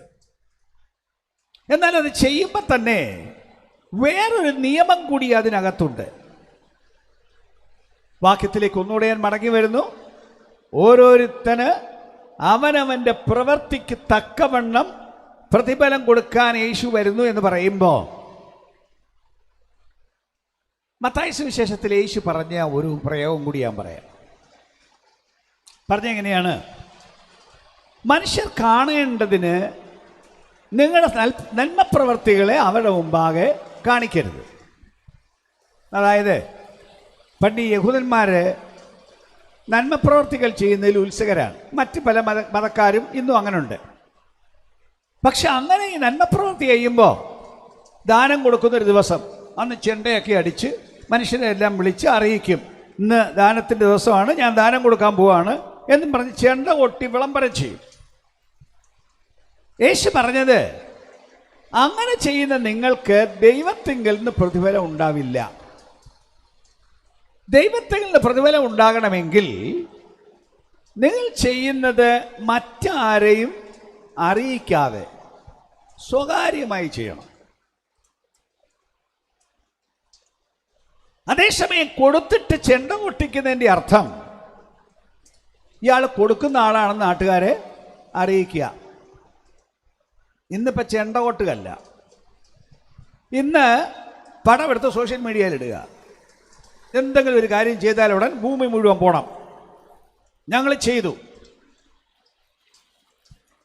S1: എന്നാൽ അത് ചെയ്യുമ്പോൾ തന്നെ വേറൊരു നിയമം കൂടി അതിനകത്തുണ്ട്. വാക്യത്തിലേക്ക് ഒന്നുകൂടെ ഞാൻ മടങ്ങി വരുന്നു. ഓരോരുത്തന് അവനവൻ്റെ പ്രവൃത്തിക്ക് തക്കവണ്ണം പ്രതിഫലം കൊടുക്കാൻ യേശു വരുന്നു എന്ന് പറയുമ്പോൾ, മത്തായി സുവിശേഷത്തിൽ യേശു പറഞ്ഞ ഒരു പ്രയോഗം കൂടി ഞാൻ പറയാം. പറഞ്ഞെങ്ങനെയാണ്? മനുഷ്യർ കാണേണ്ടതിന് നിങ്ങളുടെ നന്മപ്രവർത്തികളെ അവരുടെ മുമ്പാകെ കാണിക്കരുത്. അതായത് പണ്ട് യഹൂദന്മാർ നന്മപ്രവർത്തികൾ ചെയ്യുന്നതിൽ ഉത്സുകരാണ്. മറ്റ് പല മതക്കാരും ഇന്നും അങ്ങനെയുണ്ട്. പക്ഷെ അങ്ങനെ ഈ നന്മപ്രവൃത്തി ചെയ്യുമ്പോൾ ദാനം കൊടുക്കുന്നൊരു ദിവസം അന്ന് ചെണ്ടയൊക്കെ അടിച്ച് മനുഷ്യരെ എല്ലാം വിളിച്ച് അറിയിക്കും, ഇന്ന് ദാനത്തിൻ്റെ ദിവസമാണ്, ഞാൻ ദാനം കൊടുക്കാൻ പോവാണ് എന്നും പറഞ്ഞ് ചെണ്ട കൊട്ടി വിളംബരം ചെയ്യും. യേശു പറഞ്ഞത്, അങ്ങനെ ചെയ്യുന്ന നിങ്ങൾക്ക് ദൈവത്തിങ്കൽ നിന്ന് പ്രതിഫലം ഉണ്ടാവില്ല. ദൈവത്തിൽ നിന്ന് പ്രതിഫലം ഉണ്ടാകണമെങ്കിൽ നിങ്ങൾ ചെയ്യുന്നത് മറ്റാരെയും അറിയിക്കാതെ സ്വകാര്യമായി ചെയ്യണം. അതേസമയം കൊടുത്തിട്ട് ചെണ്ട കൊട്ടിക്കുന്നതിൻ്റെ അർത്ഥം ഇയാൾ കൊടുക്കുന്ന ആളാണെന്ന് നാട്ടുകാരെ അറിയിക്കുക. ഇന്നിപ്പോൾ ചെണ്ട കൊട്ടുകല്ല, ഇന്ന് പടം എടുത്ത് സോഷ്യൽ മീഡിയയിലിടുക. എന്തെങ്കിലും ഒരു കാര്യം ചെയ്താലുടൻ ഭൂമി മുഴുവൻ പോണം, ഞങ്ങൾ ചെയ്തു.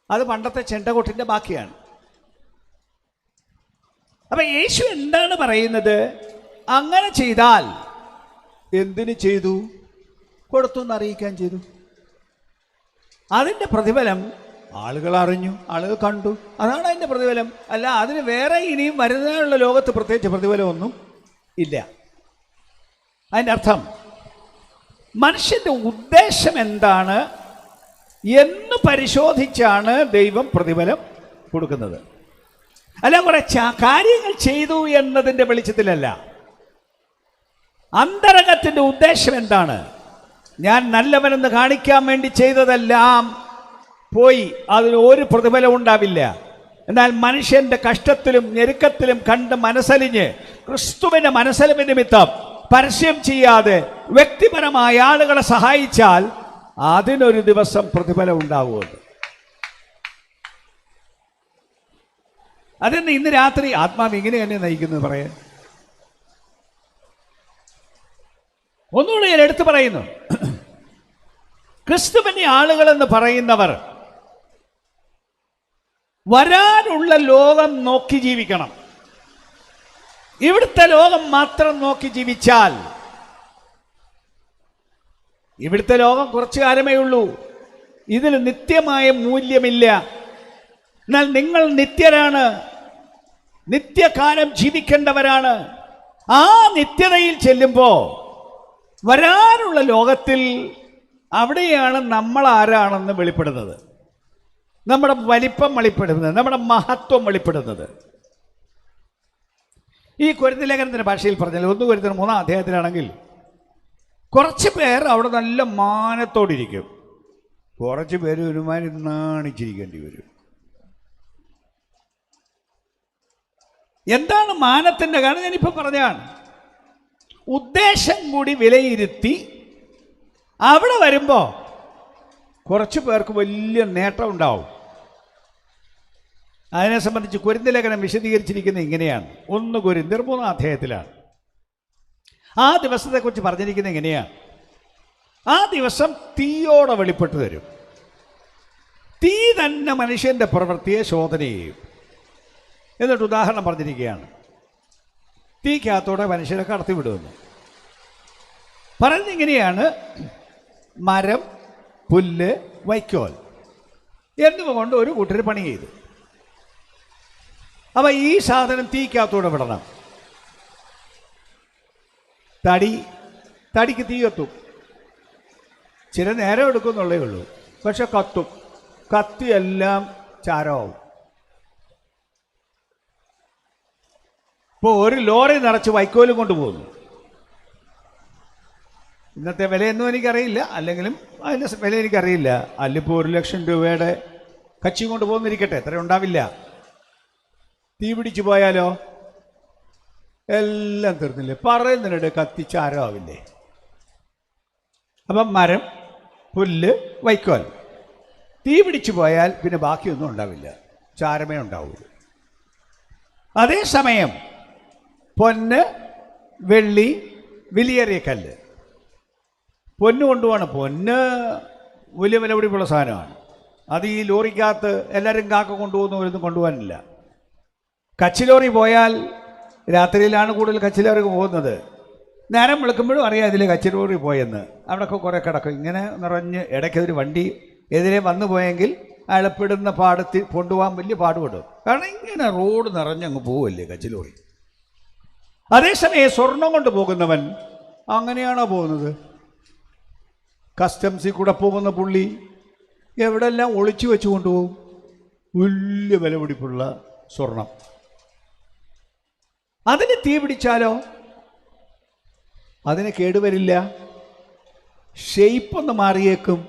S1: അത് പണ്ടത്തെ ചെണ്ടകൊട്ടിൻ്റെ ബാക്കിയാണ്. അപ്പം യേശു എന്താണ് പറയുന്നത്? അങ്ങനെ ചെയ്താൽ എന്തിനു ചെയ്തു? കൊടുത്തു എന്നറിയിക്കാൻ ചെയ്തു. അതിൻ്റെ പ്രതിഫലം ആളുകൾ അറിഞ്ഞു, ആളുകൾ കണ്ടു, അതാണ് അതിൻ്റെ പ്രതിഫലം. അല്ല അതിന് വേറെ ഇനിയും വരുന്നതിനുള്ള ലോകത്ത് പ്രത്യേകിച്ച് പ്രതിഫലമൊന്നും ഇല്ല. അതിൻ്റെ അർത്ഥം മനുഷ്യൻ്റെ ഉദ്ദേശം എന്താണ് എന്ന് പരിശോധിച്ചാണ് ദൈവം പ്രതിഫലം കൊടുക്കുന്നത്. അല്ല കുറെ കാര്യങ്ങൾ ചെയ്തു എന്നതിൻ്റെ വെളിച്ചത്തിലല്ല. അന്തരംഗത്തിൻ്റെ ഉദ്ദേശം എന്താണ്? ഞാൻ നല്ലവനെന്ന് കാണിക്കാൻ വേണ്ടി ചെയ്തതെല്ലാം പോയി, അതിന് ഒരു പ്രതിഫലം ഉണ്ടാവില്ല. എന്നാൽ മനുഷ്യൻ്റെ കഷ്ടത്തിലും ഞെരുക്കത്തിലും കണ്ട് മനസ്സലിഞ്ഞ് ക്രിസ്തുവിൻ്റെ മനസ്സലിവ് നിമിത്തം പരസ്യം ചെയ്യാതെ വ്യക്തിപരമായ ആളുകളെ സഹായിച്ചാൽ അതിനൊരു ദിവസം പ്രതിഫലം ഉണ്ടാവുമെന്ന്. അതെന്ന് ഇന്ന് രാത്രി ആത്മാവ് ഇങ്ങനെ തന്നെ നയിക്കുന്നു പറയാൻ. ഒന്നുകൂടെ ഞാൻ എടുത്തു പറയുന്നു, ക്രിസ്തുവിൻ്റെ ആളുകളെന്ന് പറയുന്നവർ വരാനുള്ള ലോകം നോക്കി ജീവിക്കണം. ഇവിടുത്തെ ലോകം മാത്രം നോക്കി ജീവിച്ചാൽ ഇവിടുത്തെ ലോകം കുറച്ചു കാലമേ ഉള്ളൂ, ഇതിൽ നിത്യമായ മൂല്യമില്ല. എന്നാൽ നിങ്ങൾ നിത്യരാണ്, നിത്യകാലം ജീവിക്കേണ്ടവരാണ്. ആ നിത്യതയിൽ ചെല്ലുമ്പോൾ വരാനുള്ള ലോകത്തിൽ അവിടെയാണ് നമ്മൾ ആരാണെന്ന് വെളിപ്പെടുന്നത്, നമ്മുടെ വലിപ്പം വെളിപ്പെടുന്നത്, നമ്മുടെ മഹത്വം വെളിപ്പെടുന്നത്. ഈ കൊരിന്ത്യർ ലേഖനത്തിൻ്റെ ഭാഷയിൽ പറഞ്ഞാൽ 1 കൊരിന്ത്യർ 3-ാം അധ്യായത്തിലാണെങ്കിൽ കുറച്ച് പേർ അവിടെ നല്ല മാനത്തോടിരിക്കും, കുറച്ച് പേര് ഒരുമാതിരി നാണിച്ചിരിക്കേണ്ടി വരും. എന്താണ് മാനത്തിൻ്റെ കാരണം? ഞാനിപ്പോൾ പറഞ്ഞാണ്. ഉദ്ദേശം കൂടി വിലയിരുത്തി അവിടെ വരുമ്പോൾ കുറച്ച് പേർക്ക് വലിയ നേട്ടം ഉണ്ടാവും. അതിനെ സംബന്ധിച്ച് കൊരിന്ത്യർ ലേഖനം വിശദീകരിച്ചിരിക്കുന്നത് ഇങ്ങനെയാണ്. 1 കൊരിന്ത്യർ 3-ാം അധ്യായത്തിലാണ്. ആ ദിവസത്തെക്കുറിച്ച് പറഞ്ഞിരിക്കുന്നത് എങ്ങനെയാണ്? ആ ദിവസം തീയോടെ വെളിപ്പെട്ട് തരും. തീ തന്നെ മനുഷ്യൻ്റെ പ്രവൃത്തിയെ ശോധന ചെയ്യും. എന്നിട്ട് ഉദാഹരണം പറഞ്ഞിരിക്കുകയാണ്, തീക്കകത്തോടെ മനുഷ്യരെ കടത്തിവിടുമെന്ന്. പറയുന്നത് ഇങ്ങനെയാണ്: മരം, പുല്ല്, വൈക്കോൽ എന്നിവ കൊണ്ട് ഒരു കൂട്ടർ പണി ചെയ്തു. അപ്പം ഈ സാധനം തീക്കകത്തോടെ വിടണം. തടിക്ക് തീ കത്തും, ചില നേരം എടുക്കുന്നുള്ളേ ഉള്ളൂ, പക്ഷെ കത്തും. കത്തിയെല്ലാം ചാരമാവും. ഇപ്പോൾ ഒരു ലോറി നിറച്ച് വൈക്കോലും കൊണ്ടുപോകുന്നു. ഇന്നത്തെ വിലയൊന്നും എനിക്കറിയില്ല, അല്ലെങ്കിലും അതിൻ്റെ വില എനിക്കറിയില്ല. അല്ലിപ്പോൾ 1,00,000 രൂപയുടെ കച്ചി കൊണ്ട് പോകുന്നിരിക്കട്ടെ, എത്ര ഉണ്ടാവില്ല. തീ പിടിച്ചു പോയാലോ എല്ലാം തീർന്നില്ലേ? പറയുന്നതിനിടെ കത്തിച്ചാരമാവില്ലേ? അപ്പം മരം, പുല്ല്, വൈക്കോൽ തീ പിടിച്ചു പോയാൽ പിന്നെ ബാക്കിയൊന്നും ഉണ്ടാവില്ല, ചാരമേ ഉണ്ടാവുള്ളൂ. അതേസമയം പൊന്ന്, വെള്ളി, വിലയേറിയ കല്ല്, പൊന്ന് കൊണ്ടുപോകണം. പൊന്ന് വലിയ വിലപിടിപ്പുള്ള സാധനമാണ്. അത് ഈ ലോറിക്കകത്ത് എല്ലാവരും കാക്ക കൊണ്ടുപോകുന്നവരൊന്നും കൊണ്ടുപോകാനില്ല. കച്ചിലോറി പോയാൽ രാത്രിയിലാണ് കൂടുതൽ കച്ചിലോറി പോകുന്നത്. നേരം വിളിക്കുമ്പോഴും അറിയാം ഇതിൽ കച്ചിലോറി പോയെന്ന്. അവിടെയൊക്കെ കുറേ കിടക്കും ഇങ്ങനെ നിറഞ്ഞ്. ഇടയ്ക്കൊരു വണ്ടി എതിരെ വന്നു പോയെങ്കിൽ അയാളെപ്പെടുന്ന പാടത്തിൽ കൊണ്ടുപോകാൻ വലിയ പാടുപെടും. കാരണം ഇങ്ങനെ റോഡ് നിറഞ്ഞങ്ങ് പോവല്ലേ കച്ചിലോറി. അതേസമയം സ്വർണം കൊണ്ട് പോകുന്നവൻ അങ്ങനെയാണോ പോകുന്നത്? കസ്റ്റംസിൽ കൂടെ പോകുന്ന പുള്ളി എവിടെല്ലാം ഒളിച്ചു വെച്ച് കൊണ്ടുപോകും വലിയ വിലപിടിപ്പുള്ള സ്വർണം. അതിന് തീ പിടിച്ചാലോ അതിന് കേടുവരില്ല. ഷെയ്പ്പൊന്ന് മാറിയേക്കും,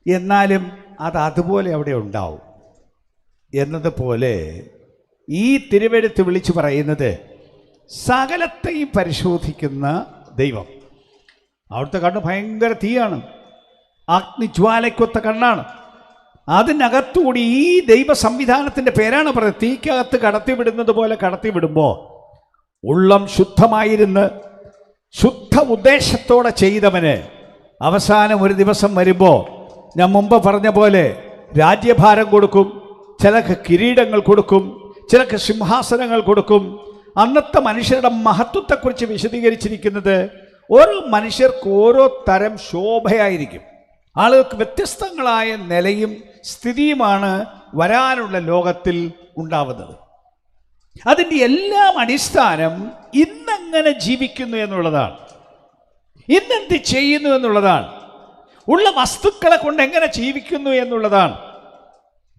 S1: എന്നാലും അത് അതുപോലെ അവിടെ ഉണ്ടാവും എന്നതുപോലെ ഈ തിരുവെഴുത്ത് വിളിച്ചു പറയുന്നത് സകലത്തെയും പരിശോധിക്കുന്ന ദൈവം. അവിടുത്തെ കണ്ണ് ഭയങ്കര തീയാണ്, അഗ്നിജ്വാലയ്ക്കൊത്ത കണ്ണാണ്. അതിനകത്തുകൂടി ഈ ദൈവ സംവിധാനത്തിൻ്റെ പേരാണ് പറയുന്നത്. തീക്കകത്ത് കടത്തിവിടുന്നത് പോലെ കടത്തിവിടുമ്പോൾ ഉള്ളം ശുദ്ധമായിരുന്ന് ശുദ്ധ ഉദ്ദേശത്തോടെ ചെയ്തവന് അവസാനം ഒരു ദിവസം വരുമ്പോൾ ഞാൻ മുമ്പ് പറഞ്ഞ പോലെ രാജ്യഭാരം കൊടുക്കും, ചിലക്ക് കിരീടങ്ങൾ കൊടുക്കും, ചിലക്ക് സിംഹാസനങ്ങൾ കൊടുക്കും. അന്നത്തെ മനുഷ്യരുടെ മഹത്വത്തെക്കുറിച്ച് വിശദീകരിച്ചിരിക്കുന്നത് ഓരോ മനുഷ്യർക്ക് ഓരോ തരം ശോഭയായിരിക്കും. ആളുകൾക്ക് വ്യത്യസ്തങ്ങളായ നിലയും സ്ഥിതിയുമാണ് വരാനുള്ള ലോകത്തിൽ ഉണ്ടാവുന്നത്. അതിൻ്റെ എല്ലാം അടിസ്ഥാനം ഇന്നെങ്ങനെ ജീവിക്കുന്നു എന്നുള്ളതാണ്, ഇന്നെന്ത് ചെയ്യുന്നു എന്നുള്ളതാണ്, ഉള്ള വസ്തുക്കളെ കൊണ്ട് എങ്ങനെ ജീവിക്കുന്നു എന്നുള്ളതാണ്.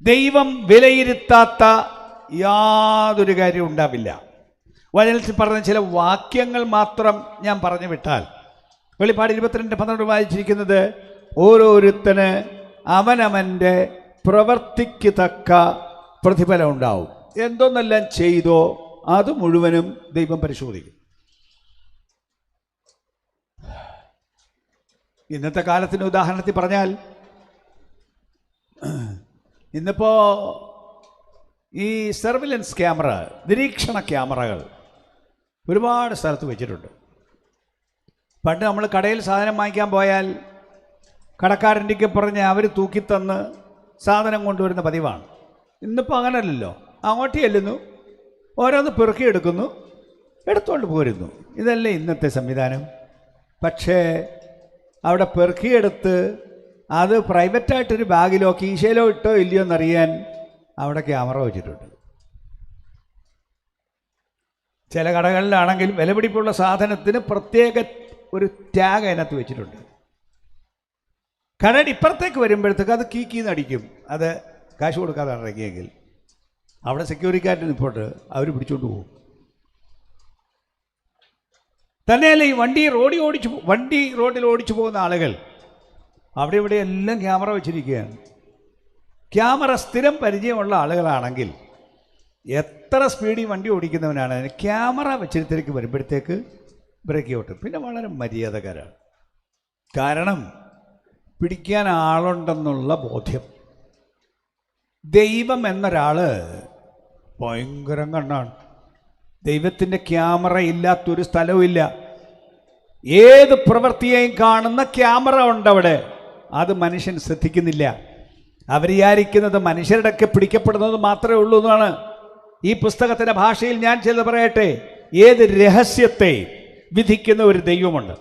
S1: ദൈവം വിലയിരുത്താത്ത യാതൊരു കാര്യവും ഉണ്ടാവില്ല. വചനത്തിൽ പറഞ്ഞ ചില വാക്യങ്ങൾ മാത്രം ഞാൻ പറഞ്ഞു വിട്ടാൽ, വെളിപ്പാട് 22:12 വായിച്ചിരിക്കുന്നത് ഓരോരുത്തന് അവനവൻ്റെ പ്രവർത്തിക്ക് തക്ക പ്രതിഫലം ഉണ്ടാവും. എന്തൊന്നെല്ലാം ചെയ്തോ അത് മുഴുവനും ദൈവം പരിശോധിക്കും. ഇന്നത്തെ കാലത്തിന് ഉദാഹരണത്തിൽ പറഞ്ഞാൽ, ഇന്നിപ്പോൾ ഈ സർവിലൻസ് ക്യാമറ, നിരീക്ഷണ ക്യാമറകൾ ഒരുപാട് സ്ഥലത്ത് വെച്ചിട്ടുണ്ട്. പണ്ട് നമ്മൾ കടയിൽ സാധനം വാങ്ങിക്കാൻ പോയാൽ കടക്കാരൻ്റെക്ക് പറഞ്ഞ് അവർ തൂക്കിത്തന്ന് സാധനം കൊണ്ടുവരുന്ന പതിവാണ്. ഇന്നിപ്പോൾ അങ്ങനെയല്ലല്ലോ. അങ്ങോട്ട് ചെല്ലുന്നു, ഓരോന്ന് പെറുക്കിയെടുക്കുന്നു, എടുത്തുകൊണ്ട് പോരുന്നു. ഇതല്ലേ ഇന്നത്തെ സംവിധാനം. പക്ഷേ അവിടെ പെറുക്കിയെടുത്ത് അത് പ്രൈവറ്റായിട്ടൊരു ബാഗിലോ കീശയിലോ ഇട്ടോ ഇല്ലയോ എന്നറിയാൻ അവിടെ ക്യാമറ വെച്ചിട്ടുണ്ട്. ചില കടകളിലാണെങ്കിൽ വിലപിടിപ്പുള്ള സാധനത്തിന് പ്രത്യേക ഒരു ടാഗ് അതിനകത്ത് വെച്ചിട്ടുണ്ട്. കടയുടെ ഇപ്പുറത്തേക്ക് വരുമ്പോഴത്തേക്ക് അത് കീന്ന് അടിക്കും. അത് കാശ് കൊടുക്കാതെ ഇറങ്ങിയെങ്കിൽ അവിടെ സെക്യൂരിറ്റിക്കാരൻ നിൽപ്പോട്ട് അവർ പിടിച്ചുകൊണ്ട് പോകും. തന്നെയല്ല ഈ വണ്ടി റോഡിൽ ഓടിച്ചു പോകുന്ന ആളുകൾ അവിടെ ഇവിടെ എല്ലാം ക്യാമറ വെച്ചിരിക്കുകയാണ്. ക്യാമറ സ്ഥിരം പരിചയമുള്ള ആളുകളാണെങ്കിൽ എത്ര സ്പീഡിൽ വണ്ടി ഓടിക്കുന്നവനാണ് ക്യാമറ വെച്ചിടത്തേക്ക് വരുമ്പോഴത്തേക്ക് ബ്രേക്ക് ഔട്ട്. പിന്നെ വളരെ മര്യാദക്കാരാണ്. കാരണം പിടിക്കാൻ ആളുണ്ടെന്നുള്ള ബോധ്യം. ദൈവം എന്നൊരാൾ ഭയങ്കരം കണ്ണാണ്. ദൈവത്തിൻ്റെ ക്യാമറ ഇല്ലാത്തൊരു സ്ഥലവും ഇല്ല. ഏത് പ്രവൃത്തിയെയും കാണുന്ന ക്യാമറ ഉണ്ടവിടെ. അത് മനുഷ്യൻ ശ്രദ്ധിക്കുന്നില്ല. അവർ വിചാരിക്കുന്നത് മനുഷ്യരുടെയൊക്കെ പിടിക്കപ്പെടുന്നത് മാത്രമേ ഉള്ളൂ എന്നാണ്. ഈ പുസ്തകത്തിൻ്റെ ഭാഷയിൽ ഞാൻ ചിലത് പറയട്ടെ. ഏത് രഹസ്യത്തെ വിധിക്കുന്ന ഒരു ദൈവമുണ്ട്.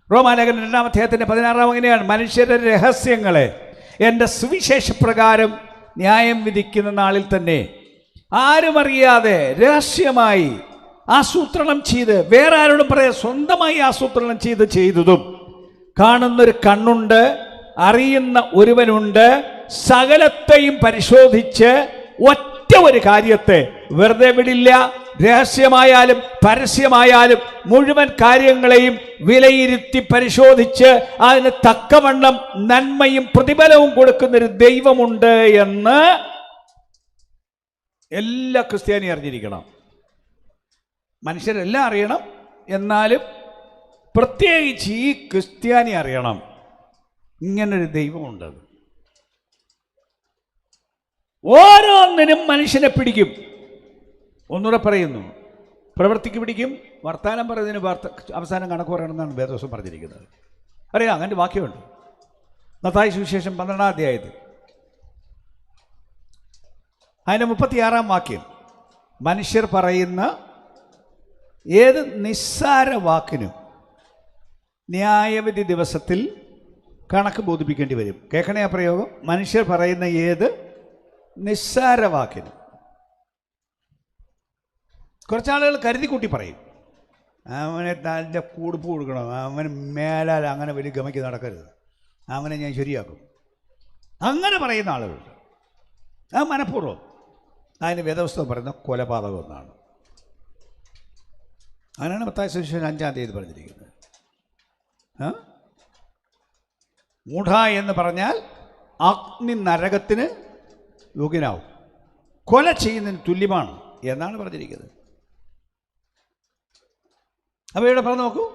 S1: റോമാലേഖനം 2-ാം അധ്യായത്തിൻ്റെ 16 അങ്ങനെയാണ്, മനുഷ്യരുടെ രഹസ്യങ്ങളെ എൻ്റെ സുവിശേഷപ്രകാരം ന്യായം വിധിക്കുന്ന നാളിൽ തന്നെ ആരും അറിയാതെ രഹസ്യമായി ആസൂത്രണം ചെയ്ത്, വേറെ ആരോടും പറയാൻ സ്വന്തമായി ആസൂത്രണം ചെയ്തതും കാണുന്നൊരു കണ്ണുണ്ട്, അറിയുന്ന ഒരുവനുണ്ട്, സകലത്തെയും പരിശോധിച്ച് ഒറ്റ ഒരു കാര്യത്തെ വെറുതെ വിടില്ല. രഹസ്യമായാലും പരസ്യമായാലും മുഴുവൻ കാര്യങ്ങളെയും വിലയിരുത്തി പരിശോധിച്ച് അതിന് തക്കവണ്ണം നന്മയും പ്രതിഫലവും കൊടുക്കുന്നൊരു ദൈവമുണ്ട് എന്ന് എല്ലാ ക്രിസ്ത്യാനിയും അറിഞ്ഞിരിക്കണം. മനുഷ്യരെല്ലാം അറിയണം, എന്നാലും പ്രത്യേകിച്ച് ഈ ക്രിസ്ത്യാനി അറിയണം ഇങ്ങനൊരു ദൈവമുണ്ട്. ഓരോന്നിനും മനുഷ്യനെ പിടിക്കും. ഒന്നുകൂടെ പറയുന്നു, പ്രവൃത്തിക്ക് പിടിക്കും, വർത്താനം പറയുന്നതിന് അവസാനം കണക്ക് പറയണമെന്നാണ് വേദോസം പറഞ്ഞിരിക്കുന്നത്. അറിയാം, അങ്ങനെ വാക്യമുണ്ട്. മത്തായി സുവിശേഷം 12-ാം അധ്യായത്തിൽ അതിൻ്റെ 36-ാം വാക്യം, മനുഷ്യർ പറയുന്ന ഏത് നിസ്സാര വാക്കിനും ന്യായവിധി ദിവസത്തിൽ കണക്ക് ബോധിപ്പിക്കേണ്ടി വരും. കേൾക്കണേ ആ പ്രയോഗം. മനുഷ്യർ പറയുന്ന ഏത് നിസ്സാര വാക്കിനും. കുറച്ചാളുകൾ കരുതി കൂട്ടി പറയും, അവനെ നല്ല കൂടുപ്പ് കൊടുക്കണം, അവന് മേലാൽ അങ്ങനെ വലിയ ഗമയ്ക്ക് നടക്കരുത്, അവനെ ഞാൻ ശരിയാക്കും. അങ്ങനെ പറയുന്ന ആളുകളുണ്ട്. അത് മനഃപൂർവ്വം. അതിന് വേദപുസ്തകം പറയുന്ന കൊലപാതകം എന്നാണ്. അങ്ങനെയാണ് മത്തായി സുവിശേഷം 5-ാം തീയതി പറഞ്ഞിരിക്കുന്നത്. മൂഢ എന്ന് പറഞ്ഞാൽ അഗ്നി നരകത്തിന് യോഗ്യനാവും, കൊല ചെയ്യുന്നതിന് തുല്യമാണ് എന്നാണ് പറഞ്ഞിരിക്കുന്നത്. അപ്പോൾ ഇവിടെ പറഞ്ഞു നോക്കൂ,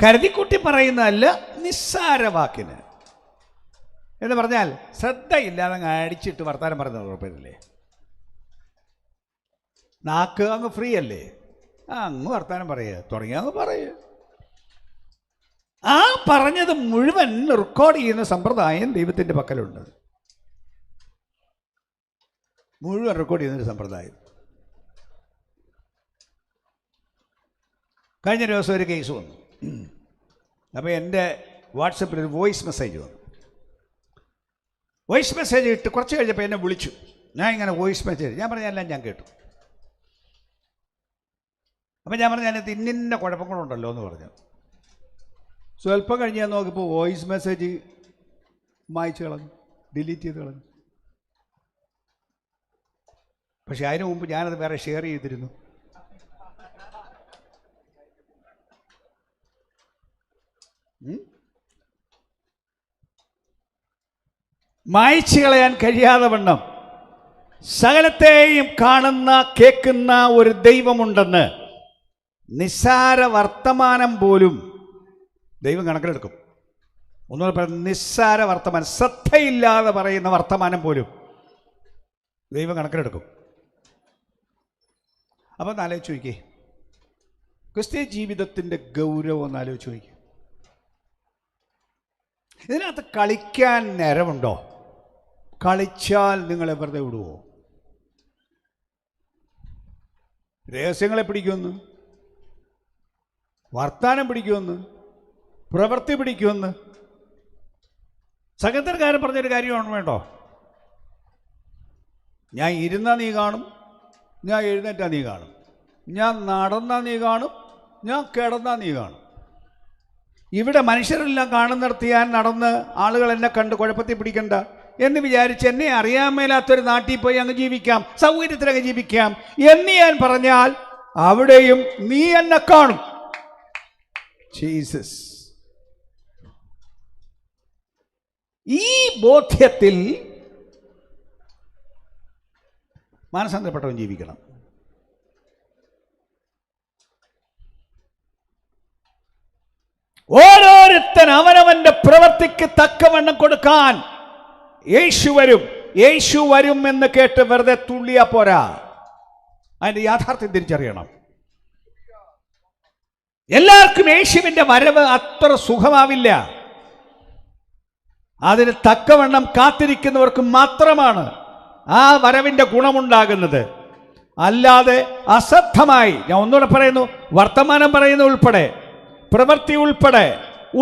S1: കരുതിക്കുട്ടി പറയുന്നതല്ല, നിസ്സാര വാക്കിന് എന്ന് പറഞ്ഞാൽ ശ്രദ്ധയില്ലാതെ അങ്ങ് അടിച്ചിട്ട് വർത്താനം പറയുന്നത് കുഴപ്പമില്ലേ? നാക്ക് അങ്ങ് ഫ്രീ അല്ലേ, അങ്ങ് വർത്താനം പറയുക, തുടങ്ങിയ അങ്ങ് പറയുക. ആ പറഞ്ഞത് മുഴുവൻ റെക്കോർഡ് ചെയ്യുന്ന സമ്പ്രദായം ദൈവത്തിൻ്റെ പക്കലുണ്ട്. മുഴുവൻ റെക്കോർഡ് ചെയ്യുന്നൊരു സമ്പ്രദായം. കഴിഞ്ഞ ദിവസം ഒരു കേസ് വന്നു. അപ്പോൾ എൻ്റെ വാട്സപ്പിൽ ഒരു വോയിസ് മെസ്സേജ് വന്നു. വോയിസ് മെസ്സേജ് ഇട്ട് കുറച്ച് കഴിഞ്ഞപ്പോൾ എന്നെ വിളിച്ചു. ഞാൻ ഇങ്ങനെ വോയിസ് മെസ്സേജ് ഞാൻ പറഞ്ഞെല്ലാം ഞാൻ കേട്ടു. അപ്പം ഞാൻ പറഞ്ഞു, അതിനകത്ത് ഇന്നിന്ന കുഴപ്പങ്ങളുണ്ടല്ലോ എന്ന് പറഞ്ഞു. സ്വല്പം കഴിഞ്ഞ് ഞാൻ നോക്കിയപ്പോൾ വോയിസ് മെസ്സേജ് മായ്ച്ചു കളഞ്ഞു, ഡിലീറ്റ് ചെയ്ത് കളഞ്ഞു. പക്ഷെ അതിനു മുമ്പ് ഞാനത് വേറെ ഷെയർ ചെയ്തിരുന്നു. മായ്ച്ചു കളയാൻ കഴിയാതെ വണ്ണം സകലത്തെയും കാണുന്ന കേൾക്കുന്ന ഒരു ദൈവമുണ്ടെന്ന് നിസ്സാര വർത്തമാനം പോലും ദൈവം കണക്കിലെടുക്കും. ഒന്നുകൂടെ പറയുന്നത്, നിസ്സാര വർത്തമാനം, ശ്രദ്ധയില്ലാതെ പറയുന്ന വർത്തമാനം പോലും ദൈവം കണക്കിലെടുക്കും. അപ്പം ഒന്ന് ആലോചിച്ച് നോക്കിക്കേ, ക്രിസ്തീയ ജീവിതത്തിൻ്റെ ഗൗരവം ഒന്ന് ആലോചിച്ച് നോക്കിക്കേ. ഇതിനകത്ത് കളിക്കാൻ നേരമുണ്ടോ? കളിച്ചാൽ നിങ്ങളെ വെറുതെ വിടുവോ? രഹസ്യങ്ങളെ പിടിക്കുമെന്ന്, വർത്താനം പിടിക്കുമെന്ന്, പ്രവൃത്തി പിടിക്കുമെന്ന് സഹോദരക്കാരൻ പറഞ്ഞൊരു കാര്യമാണ് വേണ്ടോ? ഞാൻ ഇരുന്നാൽ നീ കാണും, ഞാൻ എഴുന്നേറ്റാൽ നീ കാണും, ഞാൻ നടന്നാൽ നീ കാണും, ഞാൻ കിടന്നാൽ നീ കാണും. ഇവിടെ മനുഷ്യരെല്ലാം കാണുന്നിടത്ത് ഞാൻ നടന്ന് ആളുകൾ എന്നെ കണ്ട് കുഴപ്പത്തിൽ പിടിക്കണ്ട എന്ന് വിചാരിച്ച് എന്നെ അറിയാൻ മേലാത്തൊരു നാട്ടിൽ പോയി അങ്ങ് ജീവിക്കാം, സൗകര്യത്തിലങ്ങ് ജീവിക്കാം എന്ന് ഞാൻ പറഞ്ഞാൽ അവിടെയും നീ എന്നെ കാണും. ജീസസ്. ഈ ബോധ്യത്തിൽ മാനസാന്തരപ്പെട്ടവൻ ജീവിക്കണം. ഓരോരുത്തൻ അവനവന്റെ പ്രവൃത്തിക്ക് തക്കവണ്ണം കൊടുക്കാൻ യേശു വരും. യേശു വരും എന്ന് കേട്ട് വെറുതെ തുള്ളിയാ പോരാ, അതിന്റെ യാഥാർത്ഥ്യം തിരിച്ചറിയണം. എല്ലാവർക്കും യേശുവിന്റെ വരവ് അത്ര സുഖമാവില്ല. അതിന് തക്കവണ്ണം കാത്തിരിക്കുന്നവർക്ക് മാത്രമാണ് ആ വരവിന്റെ ഗുണമുണ്ടാകുന്നത്. അല്ലാതെ അശ്രദ്ധമായി, ഞാൻ ഒന്നുകൂടെ പറയുന്നു, വർത്തമാനം പറയുന്ന ഉൾപ്പെടെ, പ്രവൃത്തി ഉൾപ്പെടെ,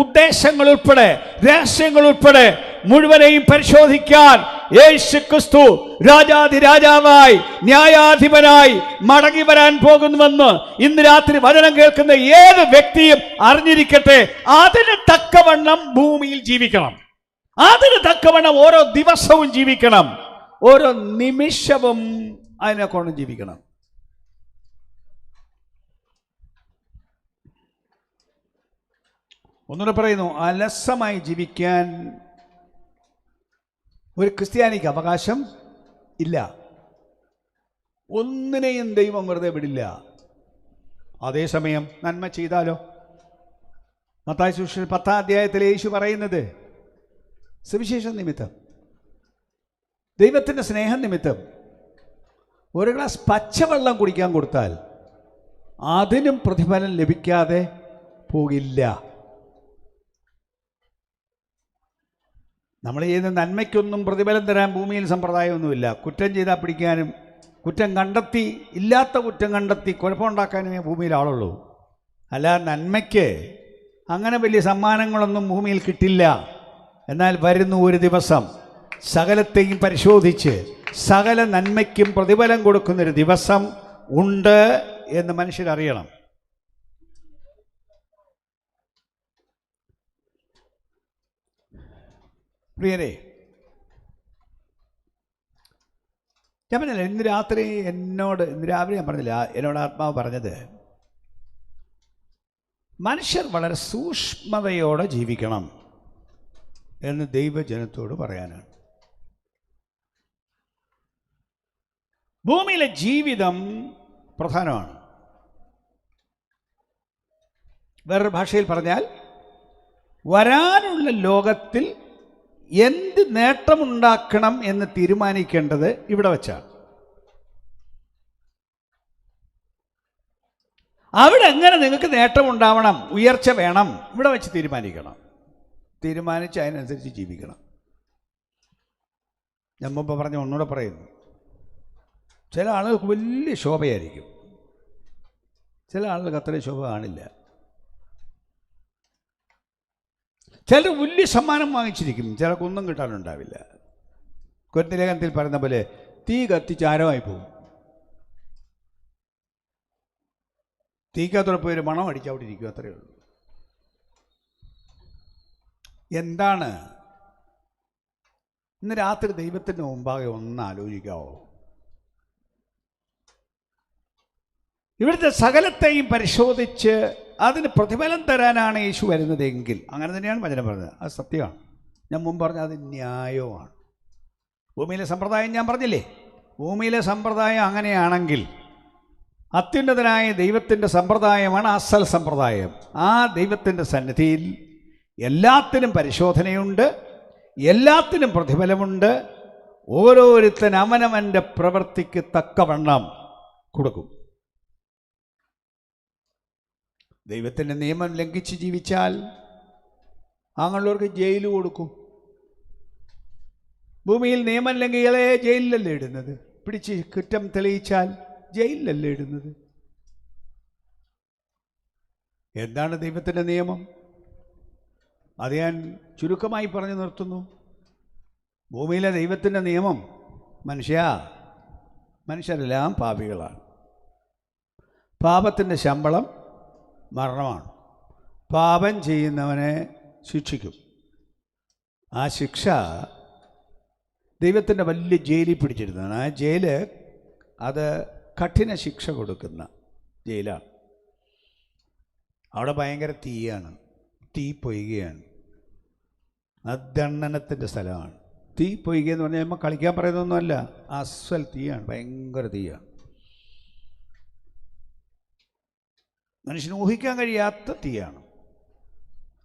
S1: ഉദ്ദേശങ്ങൾ ഉൾപ്പെടെ, രഹസ്യങ്ങൾ ഉൾപ്പെടെ മുഴുവനെയും പരിശോധിക്കാൻ യേശു ക്രിസ്തു രാജാധിരാജാവായി ന്യായാധിപനായി മടങ്ങി വരാൻ പോകുന്നുവെന്ന് ഇന്ന് രാത്രി വചനം കേൾക്കുന്ന ഏത് വ്യക്തിയും അറിഞ്ഞിരിക്കട്ടെ. അതിന് തക്കവണ്ണം ഭൂമിയിൽ ജീവിക്കണം. അതിന് തക്കവണ്ണം ഓരോ ദിവസവും ജീവിക്കണം, ഓരോ നിമിഷവും അതിനെക്കൊണ്ട് ജീവിക്കണം. ഒന്നുകൂടെ പറയുന്നു, അലസമായി ജീവിക്കാൻ ഒരു ക്രിസ്ത്യാനിക്ക് അവകാശം ഇല്ല. ഒന്നിനെയും ദൈവം വെറുതെ വിടില്ല. അതേസമയം നന്മ ചെയ്താലോ? മത്തായി സുവിശേഷം 10-ാം അധ്യായത്തിൽ യേശു പറയുന്നത്, സുവിശേഷ നിമിത്തം, ദൈവത്തിൻ്റെ സ്നേഹം നിമിത്തം ഒരു ഗ്ലാസ് പച്ചവെള്ളം കുടിക്കാൻ കൊടുത്താൽ അതിനും പ്രതിഫലം ലഭിക്കാതെ പോകില്ല. നമ്മൾ ചെയ്യുന്ന നന്മയ്ക്കൊന്നും പ്രതിഫലം തരാൻ ഭൂമിയിൽ സമ്പ്രദായമൊന്നുമില്ല. കുറ്റം ചെയ്താൽ പിടിക്കാനും, കുറ്റം കണ്ടെത്തി, ഇല്ലാത്ത കുറ്റം കണ്ടെത്തി കുഴപ്പമുണ്ടാക്കാനുമേ ഭൂമിയിൽ ആളുള്ളൂ. അല്ല, നന്മയ്ക്ക് അങ്ങനെ വലിയ സമ്മാനങ്ങളൊന്നും ഭൂമിയിൽ കിട്ടില്ല. എന്നാൽ വരുന്ന ഒരു ദിവസം സകലത്തെയും പരിശോധിച്ച് സകല നന്മയ്ക്കും പ്രതിഫലം കൊടുക്കുന്നൊരു ദിവസം ഉണ്ട് എന്ന് മനുഷ്യരറിയണം. പ്രിയരെ, ഞാൻ പറഞ്ഞില്ല, ഇന്ന് രാവിലെ ഞാൻ പറഞ്ഞില്ല, എന്നോട് ആത്മാവ് പറഞ്ഞത്, മനുഷ്യർ വളരെ സൂക്ഷ്മതയോടെ ജീവിക്കണം എന്ന് ദൈവജനത്തോട് പറയാനാണ്. ഭൂമിയിലെ ജീവിതം പ്രധാനമാണ്. വേറൊരു ഭാഷയിൽ പറഞ്ഞാൽ, വരാനുള്ള ലോകത്തിൽ എന്ത് നേട്ടമുണ്ടാക്കണം എന്ന് തീരുമാനിക്കേണ്ടത് ഇവിടെ വച്ചാണ്. അവിടെ എങ്ങനെ നിങ്ങൾക്ക് നേട്ടമുണ്ടാവണം, ഉയർച്ച വേണം, ഇവിടെ വെച്ച് തീരുമാനിക്കണം. തീരുമാനിച്ച് അതിനനുസരിച്ച് ജീവിക്കണം. ഞാൻ മുമ്പ് പറഞ്ഞ ഒന്നുകൂടെ പറയുന്നു. ചില ആളുകൾക്ക് വലിയ ശോഭയായിരിക്കും, ചില ആളുകൾക്ക് അത്രയും ശോഭ കാണില്ല. ചിലർ വലിയ സമ്മാനം വാങ്ങിച്ചിരിക്കും, ചിലർക്കൊന്നും കിട്ടാനുണ്ടാവില്ല. കൊരിന്ത്യർ ലേഖനത്തിൽ പറയുന്ന പോലെ തീ കത്തിച്ച് ആരമായി പോകും. തീക്കകത്തോടെ പോയി ഒരു മണം അടിച്ച് അവിടെ ഇരിക്കും, അത്രയേ ഉള്ളൂ. എന്താണ് ഇന്ന് രാത്രി ദൈവത്തിൻ്റെ മുമ്പാകെ ഒന്ന് ആലോചിക്കാവോ? ഇവിടുത്തെ സകലത്തെയും പരിശോധിച്ച് അതിന് പ്രതിഫലം തരാനാണ് യേശു വരുന്നതെങ്കിൽ, അങ്ങനെ തന്നെയാണ് വചനം പറഞ്ഞത്, അത് സത്യമാണ്. ഞാൻ മുമ്പ് പറഞ്ഞ അത് ന്യായവുമാണ്. ഭൂമിയിലെ സമ്പ്രദായം ഞാൻ പറഞ്ഞില്ലേ, ഭൂമിയിലെ സമ്പ്രദായം അങ്ങനെയാണെങ്കിൽ അത്യുന്നതനായ ദൈവത്തിൻ്റെ സമ്പ്രദായമാണ് അസൽ സമ്പ്രദായം. ആ ദൈവത്തിൻ്റെ സന്നിധിയിൽ എല്ലാത്തിനും പരിശോധനയുണ്ട്, എല്ലാത്തിനും പ്രതിഫലമുണ്ട്. ഓരോരുത്തൻ അവനവൻ്റെ പ്രവൃത്തിക്ക് തക്കവണ്ണം കൊടുക്കും. ദൈവത്തിൻ്റെ നിയമം ലംഘിച്ച് ജീവിച്ചാൽ അങ്ങനെയുള്ളവർക്ക് ജയിൽ കൊടുക്കും. ഭൂമിയിൽ നിയമം ലംഘികളെ ജയിലിലല്ലേ ഇടുന്നത്? പിടിച്ച് കുറ്റം തെളിയിച്ചാൽ ജയിലിലല്ലേ ഇടുന്നത്? എന്താണ് ദൈവത്തിൻ്റെ നിയമം? അത് ഞാൻ ചുരുക്കമായി പറഞ്ഞു നിർത്തുന്നു. ഭൂമിയിലെ ദൈവത്തിൻ്റെ നിയമം, മനുഷ്യരെല്ലാം പാപികളാണ്. പാപത്തിൻ്റെ ശമ്പളം മരണമാണ്. പാപം ചെയ്യുന്നവനെ ശിക്ഷിക്കും. ആ ശിക്ഷ ദൈവത്തിൻ്റെ വലിയ ജയിലിൽ പിടിച്ചിരുന്നതാണ്. ആ ജയില് അത് കഠിന ശിക്ഷ കൊടുക്കുന്ന ജയിലാണ്. അവിടെ ഭയങ്കര തീയാണ്, തീ പൊയ്കയാണ്. ദണ്ഡനത്തിൻ്റെ സ്ഥലമാണ്. തീ പൊയ്ക എന്ന് പറഞ്ഞാൽ നമ്മൾ കളിക്കാൻ പറയുന്നതൊന്നുമല്ല, അസ്വൽ തീയാണ്, ഭയങ്കര തീയാണ്. മനുഷ്യന് ഊഹിക്കാൻ കഴിയാത്ത തീയാണ്.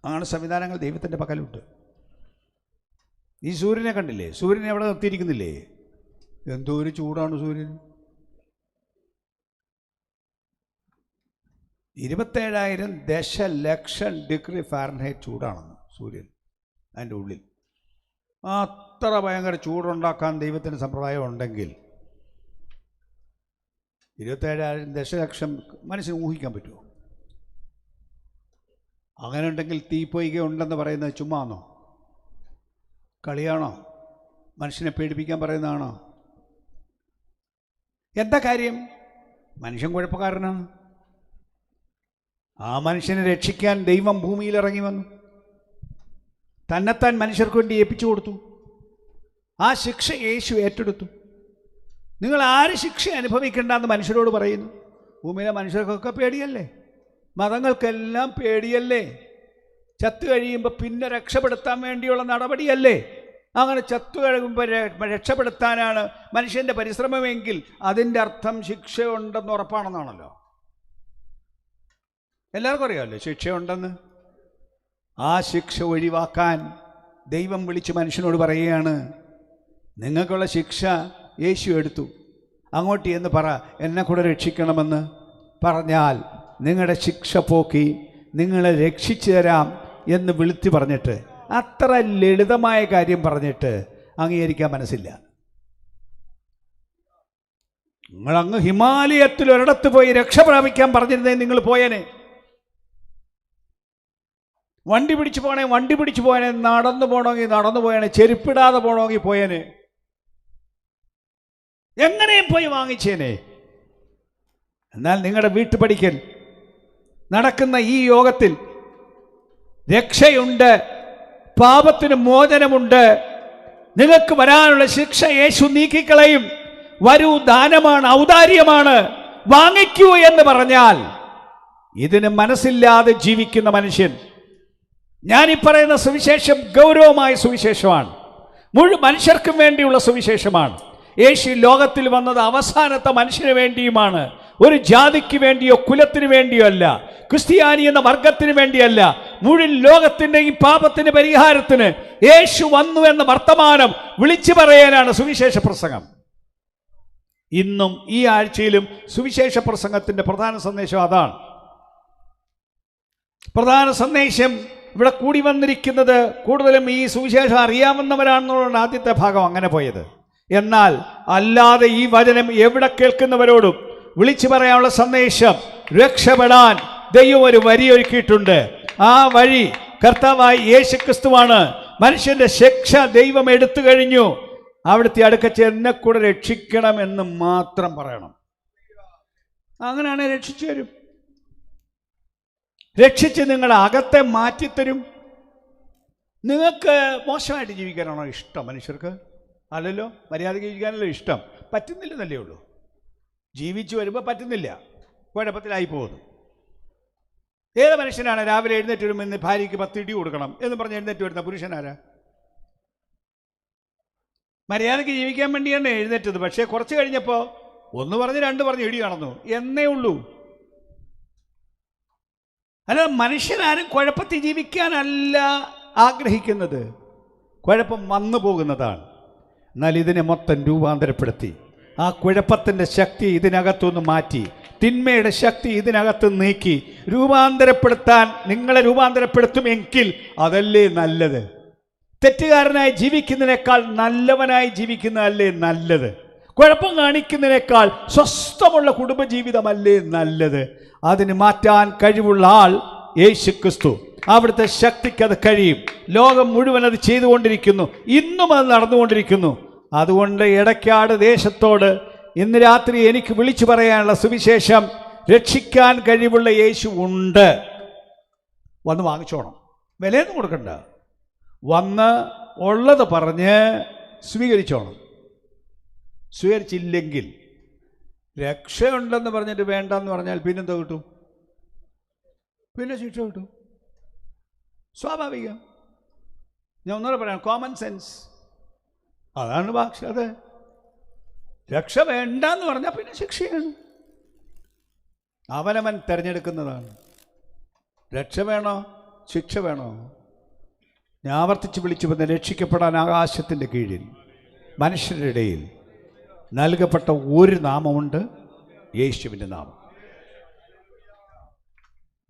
S1: അങ്ങനെ സംവിധാനങ്ങൾ ദൈവത്തിൻ്റെ പക്കലുണ്ട്. ഈ സൂര്യനെ കണ്ടില്ലേ? സൂര്യനെ എവിടെ നിർത്തിയിരിക്കുന്നില്ലേ? എന്തോ ഒരു ചൂടാണ് സൂര്യൻ. 27,000 ദശലക്ഷം ഡിഗ്രി ഫാരൻഹൈറ്റ് ചൂടാണെന്ന് സൂര്യൻ. അതിൻ്റെ ഉള്ളിൽ അത്ര ഭയങ്കര ചൂടുണ്ടാക്കാൻ ദൈവത്തിന് സമ്പ്രദായം ഉണ്ടെങ്കിൽ 27,000 ദശലക്ഷം മനുഷ്യന് ഊഹിക്കാൻ പറ്റുമോ? അങ്ങനെ ഉണ്ടെങ്കിൽ തീപ്പൊയ്ക ഉണ്ടെന്ന് പറയുന്നത് ചുമ്മാന്നോ? കളിയാണോ? മനുഷ്യനെ പേടിപ്പിക്കാൻ പറയുന്നതാണോ? എന്താ കാര്യം? മനുഷ്യൻ കുഴപ്പക്കാരനാണ്. ആ മനുഷ്യനെ രക്ഷിക്കാൻ ദൈവം ഭൂമിയിൽ ഇറങ്ങി വന്നു, തന്നെത്താൻ മനുഷ്യർക്ക് വേണ്ടി ഏൽപ്പിച്ചു കൊടുത്തു. ആ ശിക്ഷ യേശു ഏറ്റെടുത്തു. നിങ്ങൾ ആര് ശിക്ഷ അനുഭവിക്കേണ്ടെന്ന് മനുഷ്യരോട് പറയുന്നു. ഭൂമിയിലെ മനുഷ്യർക്കൊക്കെ പേടിയല്ലേ? മതങ്ങൾക്കെല്ലാം പേടിയല്ലേ? ചത്തു കഴിയുമ്പോൾ പിന്നെ രക്ഷപ്പെടുത്താൻ വേണ്ടിയുള്ള നടപടിയല്ലേ? അങ്ങനെ ചത്തു കഴിയുമ്പോൾ രക്ഷപ്പെടുത്താനാണ് മനുഷ്യൻ്റെ പരിശ്രമമെങ്കിൽ അതിൻ്റെ അർത്ഥം ശിക്ഷയുണ്ടെന്ന് ഉറപ്പാണെന്നാണല്ലോ. എല്ലാവർക്കും അറിയാമല്ലോ ശിക്ഷയുണ്ടെന്ന്. ആ ശിക്ഷ ഒഴിവാക്കാൻ ദൈവം വിളിച്ച് മനുഷ്യനോട് പറയുകയാണ്, നിങ്ങൾക്കുള്ള ശിക്ഷ യേശു എടുത്തു, അങ്ങോട്ട് എന്ന് പറ, എന്നെ കൂടെ രക്ഷിക്കണമെന്ന് പറഞ്ഞാൽ നിങ്ങളുടെ ശിക്ഷ പോക്കി നിങ്ങളെ രക്ഷിച്ചു തരാം എന്ന് വിളിച്ചു പറഞ്ഞിട്ട്, അത്ര ലളിതമായ കാര്യം പറഞ്ഞിട്ട് അംഗീകരിക്കാൻ മനസ്സില്ല. നിങ്ങളങ്ങ് ഹിമാലയത്തിൽ ഒരിടത്ത് പോയി രക്ഷ പ്രാപിക്കാൻ പറഞ്ഞിരുന്നേ നിങ്ങൾ പോയേനെ. വണ്ടി പിടിച്ചു പോയനെ, നടന്നു പോകണമെങ്കിൽ നടന്നു പോയനെ, ചെരുപ്പിടാതെ പോകണമെങ്കിൽ പോയനെ, എങ്ങനെയും പോയി വാങ്ങിച്ചേനെ. എന്നാൽ നിങ്ങളുടെ വീട്ടുപടിക്കൽ നടക്കുന്ന ഈ യോഗത്തിൽ രക്ഷയുണ്ട്, പാപത്തിന് മോചനമുണ്ട്, നിങ്ങൾക്ക് വരാനുള്ള ശിക്ഷ യേശു നീക്കിക്കളയും, വരൂ, ദാനമാണ്, ഔദാര്യമാണ്, വാങ്ങിക്കൂ എന്ന് പറഞ്ഞാൽ ഇതിന് മനസ്സില്ലാതെ ജീവിക്കുന്ന മനുഷ്യൻ, ഞാനീ പറയുന്ന സുവിശേഷം ഗൗരവമായ സുവിശേഷമാണ്, മുഴുവൻ മനുഷ്യർക്കും വേണ്ടിയുള്ള സുവിശേഷമാണ്. യേശു ലോകത്തിൽ വന്നത് അവസാനത്തെ മനുഷ്യന് വേണ്ടിയുമാണ്, ഒരു ജാതിക്ക് വേണ്ടിയോ കുലത്തിന് വേണ്ടിയോ അല്ല, ക്രിസ്ത്യാനി എന്ന വർഗത്തിന് വേണ്ടിയല്ല, മുഴുവൻ ലോകത്തിൻ്റെയും പാപത്തിന് പരിഹാരത്തിന് യേശു വന്നു എന്ന വർത്തമാനം വിളിച്ചു പറയാനാണ് സുവിശേഷ പ്രസംഗം. ഇന്നും ഈ ആഴ്ചയിലും സുവിശേഷ പ്രസംഗത്തിൻ്റെ പ്രധാന സന്ദേശം അതാണ്. പ്രധാന സന്ദേശം ഇവിടെ കൂടി വന്നിരിക്കുന്നത് കൂടുതലും ഈ സുവിശേഷം അറിയാവുന്നവരാണെന്നുള്ളതാണ് ആദ്യത്തെ ഭാഗം അങ്ങനെ പോയത്. എന്നാൽ അല്ലാതെ ഈ വചനം എവിടെ കേൾക്കുന്നവരോടും വിളിച്ചു പറയാനുള്ള സന്ദേശം, രക്ഷപ്പെടാൻ ദൈവം ഒരു വഴി ഒരുക്കിയിട്ടുണ്ട്. ആ വഴി കർത്താവായ യേശുക്രിസ്തുവാണ്. മനുഷ്യന്റെ ശിക്ഷ ദൈവം എടുത്തു കഴിഞ്ഞു, അവിടുത്തെ അടുക്കച്ച് എന്നെ കൂടെ രക്ഷിക്കണമെന്ന് മാത്രം പറയണം. അങ്ങനെയാണ് രക്ഷിച്ചു തരും. രക്ഷിച്ച് നിങ്ങളുടെ അകത്തെ മാറ്റിത്തരും. നിങ്ങൾക്ക് മോശമായിട്ട് ജീവിക്കാനാണോ ഇഷ്ടം? മനുഷ്യർക്ക് അല്ലല്ലോ, മര്യാദയ്ക്ക് ജീവിക്കാനല്ലോ ഇഷ്ടം. പറ്റുന്നില്ലെന്നല്ലേ ഉള്ളൂ. ജീവിച്ചു വരുമ്പോൾ പറ്റുന്നില്ല, കുഴപ്പത്തിലായി പോകുന്നു. ഏത് മനുഷ്യനാണ് രാവിലെ എഴുന്നേറ്റ് വരുമ്പോൾ ഇന്ന് ഭാര്യയ്ക്ക് 10 ഇടി കൊടുക്കണം എന്ന് പറഞ്ഞ് എഴുന്നേറ്റ് വരുന്ന പുരുഷനാരാ? മര്യാദയ്ക്ക് ജീവിക്കാൻ വേണ്ടിയാണ് എഴുന്നേറ്റത്. പക്ഷേ കുറച്ച് കഴിഞ്ഞപ്പോൾ 1 പറഞ്ഞ് 2 പറഞ്ഞ് ഇടി കാണുന്നു എന്നേ ഉള്ളൂ. അല്ല, മനുഷ്യരാരും കുഴപ്പത്തിൽ ജീവിക്കാനല്ല ആഗ്രഹിക്കുന്നത്, കുഴപ്പം വന്നു പോകുന്നതാണ്. എന്നാൽ ഇതിനെ മൊത്തം രൂപാന്തരപ്പെടുത്തി ആ കുഴപ്പത്തിൻ്റെ ശക്തി ഇതിനകത്തുനിന്ന് മാറ്റി, തിന്മയുടെ ശക്തി ഇതിനകത്ത് നീക്കി രൂപാന്തരപ്പെടുത്താൻ നിങ്ങളെ രൂപാന്തരപ്പെടുത്തുമെങ്കിൽ അതല്ലേ നല്ലത്. തെറ്റുകാരനായി ജീവിക്കുന്നതിനേക്കാൾ നല്ലവനായി ജീവിക്കുന്നതല്ലേ നല്ലത്. കുഴപ്പം കാണിക്കുന്നതിനേക്കാൾ സ്വസ്ഥമുള്ള കുടുംബജീവിതമല്ലേ നല്ലത്. അതിന് മാറ്റാൻ കഴിവുള്ള ആൾ യേശുക്രിസ്തു. അവിടുത്തെ ശക്തിക്ക് അത് കഴിയും. ലോകം മുഴുവൻ അത് ചെയ്തുകൊണ്ടിരിക്കുന്നു, ഇന്നും അത് നടന്നുകൊണ്ടിരിക്കുന്നു. അതുകൊണ്ട് എടക്കാട് ദേശത്തോട് ഇന്ന് രാത്രി എനിക്ക് വിളിച്ചു പറയാനുള്ള സുവിശേഷം, രക്ഷിക്കാൻ കഴിവുള്ള യേശു ഉണ്ട്. വന്ന് വാങ്ങിച്ചോണം, വിലയൊന്നും കൊടുക്കണ്ട. വന്ന് ഉള്ളത് പറഞ്ഞ് സ്വീകരിച്ചോണം. സ്വീകരിച്ചില്ലെങ്കിൽ രക്ഷയുണ്ടെന്ന് പറഞ്ഞിട്ട് വേണ്ടെന്ന് പറഞ്ഞാൽ പിന്നെന്താ കിട്ടും? പിന്നെ ശിക്ഷ കിട്ടും. സ്വാഭാവികം. ഞാൻ ഒന്നുകൂടെ പറയാം, കോമൺ സെൻസ് അതാണ് ഭാഷ. അതെ, രക്ഷ വേണ്ടെന്ന് പറഞ്ഞാൽ പിന്നെ ശിക്ഷയാണ്. അവനവൻ തിരഞ്ഞെടുക്കുന്നതാണ്. രക്ഷ വേണോ ശിക്ഷ വേണോ? ഞാൻ ആവർത്തിച്ച് വിളിച്ചു വന്ന് രക്ഷിക്കപ്പെടാൻ ആകാശത്തിൻ്റെ കീഴിൽ മനുഷ്യരുടെ ഇടയിൽ നൽകപ്പെട്ട ഒരു നാമമുണ്ട്, യേശുവിൻ്റെ നാമം.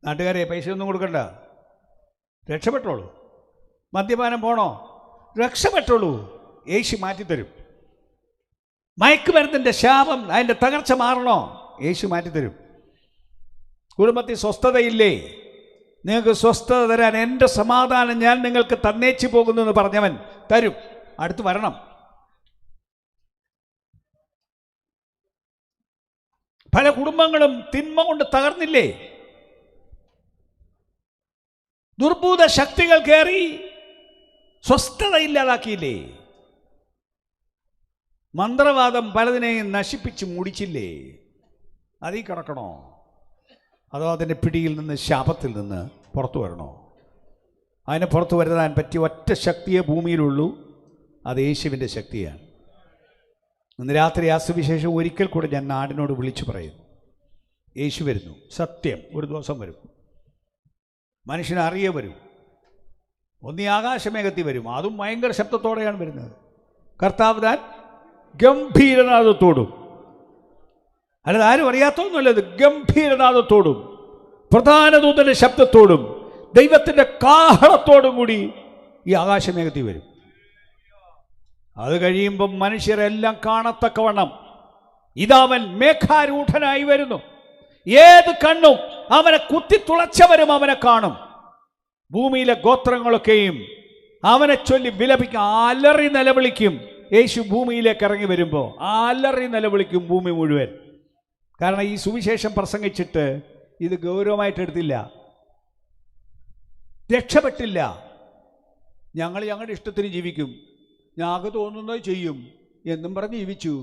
S1: നാട്ടുകാരെ പൈസ ഒന്നും കൊടുക്കണ്ട, രക്ഷപ്പെട്ടോളൂ. മദ്യപാനം പോണോ? രക്ഷപ്പെട്ടോളൂ, യേശു മാറ്റിത്തരും. മയക്കുമരുന്നിൻ്റെ ശാപം, അതിൻ്റെ തകർച്ച മാറണോ? യേശു മാറ്റിത്തരും. കുടുംബത്തിൽ സ്വസ്ഥതയില്ലേ? നിങ്ങൾക്ക് സ്വസ്ഥത തരാൻ എൻ്റെ സമാധാനം ഞാൻ നിങ്ങൾക്ക് തന്നേച്ചു പോകുന്നു എന്ന് പറഞ്ഞവൻ തരും. അടുത്ത് വരണം. പല കുടുംബങ്ങളും തിന്മ കൊണ്ട് തകർന്നില്ലേ? ദുർഭൂത ശക്തികൾ കയറി സ്വസ്ഥത ഇല്ലാതാക്കിയില്ലേ? മന്ത്രവാദം പലതിനെയും നശിപ്പിച്ച് മുടിച്ചില്ലേ? അതിൽ കിടക്കണോ? അതോ അതിൻ്റെ പിടിയിൽ നിന്ന്, ശാപത്തിൽ നിന്ന് പുറത്തു വരണോ? അതിനെ പുറത്തു വരുത്താൻ പറ്റിയ ഒറ്റ ശക്തിയെ ഭൂമിയിലുള്ളൂ, അത് യേശുവിൻ്റെ ശക്തിയാണ്. ഇന്ന് രാത്രി ആ സുവിശേഷം ഒരിക്കൽ കൂടെ ഞാൻ നാടിനോട് വിളിച്ചു പറയുന്നു. യേശു വരുന്നു, സത്യം ഒരു ദിവസം വരും, മനുഷ്യനറിയ വരും. ഒന്നീ ആകാശമേഘത്തിൽ വരും, അതും ഭയങ്കര ശബ്ദത്തോടെയാണ് വരുന്നത്. കർത്താവ് താൻ ഗംഭീരനാദത്തോടും, അല്ലാതെ ആരും അറിയാത്തൊന്നുമല്ലത്, ഗംഭീരനാദത്തോടും പ്രധാന ദൂതൻ്റെ ശബ്ദത്തോടും ദൈവത്തിൻ്റെ കാഹളത്തോടും കൂടി ഈ ആകാശമേഘത്തിൽ വരും. അത് കഴിയുമ്പം മനുഷ്യരെല്ലാം കാണത്തക്കവണ്ണം ഇതവൻ മേഘാരൂഢനായി വരുന്നു. ഏത് കണ്ണും അവനെ കുത്തിത്തുളച്ചവരും അവനെ കാണും. ഭൂമിയിലെ ഗോത്രങ്ങളൊക്കെയും അവനെ ചൊല്ലി വിലപിക്കും, അലറി നിലവിളിക്കും. യേശു ഭൂമിയിലേക്ക് ഇറങ്ങി വരുമ്പോൾ അലറി നിലവിളിക്കും ഭൂമി മുഴുവൻ. കാരണം ഈ സുവിശേഷം പ്രസംഗിച്ചിട്ട് ഇത് ഗൗരവമായിട്ട് എടുത്തില്ല, രക്ഷപ്പെട്ടില്ല. ഞങ്ങൾ ഞങ്ങളുടെ ഇഷ്ടത്തിന് ജീവിക്കും, ഞങ്ങൾക്ക് തോന്നുന്നത് ചെയ്യും എന്നും പറഞ്ഞ് ജീവിച്ചു.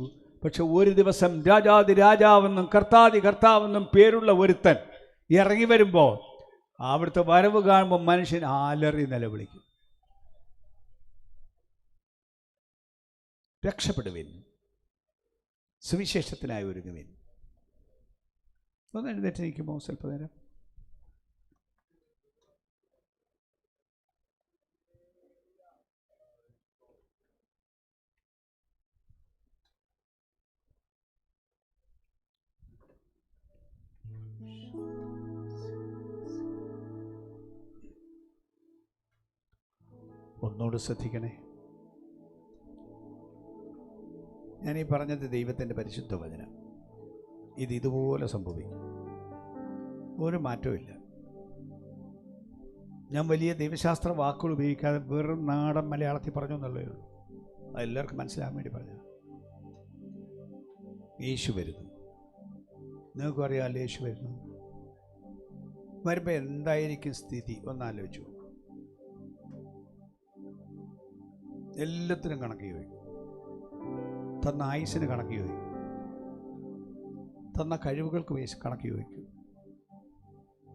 S1: പക്ഷെ ഒരു ദിവസം രാജാതി രാജാവെന്നും കർത്താതി കർത്താവെന്നും പേരുള്ള ഒരുത്തൻ ഇറങ്ങി വരുമ്പോൾ അവിടുത്തെ വരവ് കാണുമ്പോൾ മനുഷ്യൻ അലറി നിലവിളിക്കും. രക്ഷപ്പെടുവിൻ, സുവിശേഷത്തിനായി ഒരുങ്ങുവിൻ. ഒന്ന് എഴുന്നേറ്റ് നിൽക്കുമോ സ്വല്പനേരം? ഒന്നുകൂടെ ശ്രദ്ധിക്കണേ. ഞാനീ പറഞ്ഞത് ദൈവത്തിൻ്റെ പരിശുദ്ധ വചനം. ഇതുപോലെ സംഭവിക്കും, ഒരു മാറ്റവും. ഞാൻ വലിയ ദൈവശാസ്ത്ര വാക്കുകൾ ഉപയോഗിക്കാതെ വെറും നാടൻ മലയാളത്തിൽ പറഞ്ഞു എന്നുള്ളേ ഉള്ളൂ. അതെല്ലാവർക്കും മനസ്സിലാകാൻ വേണ്ടി പറഞ്ഞു. യേശു വരുന്നു. നിങ്ങൾക്കും അറിയാമല്ലോ യേശു വരുന്നു. വരുമ്പോൾ എന്തായിരിക്കും സ്ഥിതി ഒന്നാലോചിച്ചു. എല്ലാത്തിനും കണക്ക് ചോദിക്കും. തന്ന ആയുസിന് കണക്ക് ചോദിക്കും. തന്ന കഴിവുകൾക്ക് കണക്ക് ചോദിക്കും.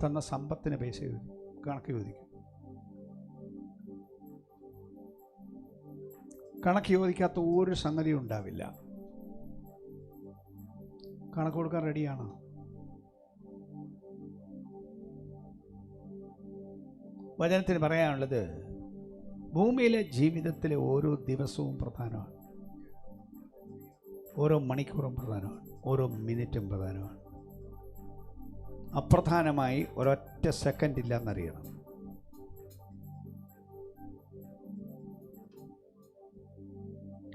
S1: തന്ന സമ്പത്തിന് കണക്ക് ചോദിക്കും. കണക്ക് ചോദിക്കാത്ത ഒരു സംഗതിയും ഉണ്ടാവില്ല. കണക്ക് കൊടുക്കാൻ റെഡിയാണോ? വചനത്തിന് പറയാനുള്ളത്, ഭൂമിയിലെ ജീവിതത്തിലെ ഓരോ ദിവസവും പ്രധാനമാണ്, ഓരോ മണിക്കൂറും പ്രധാനമാണ്, ഓരോ മിനിറ്റും പ്രധാനമാണ്. അപ്രധാനമായി ഒരൊറ്റ സെക്കൻഡ് ഇല്ലെന്നറിയണം.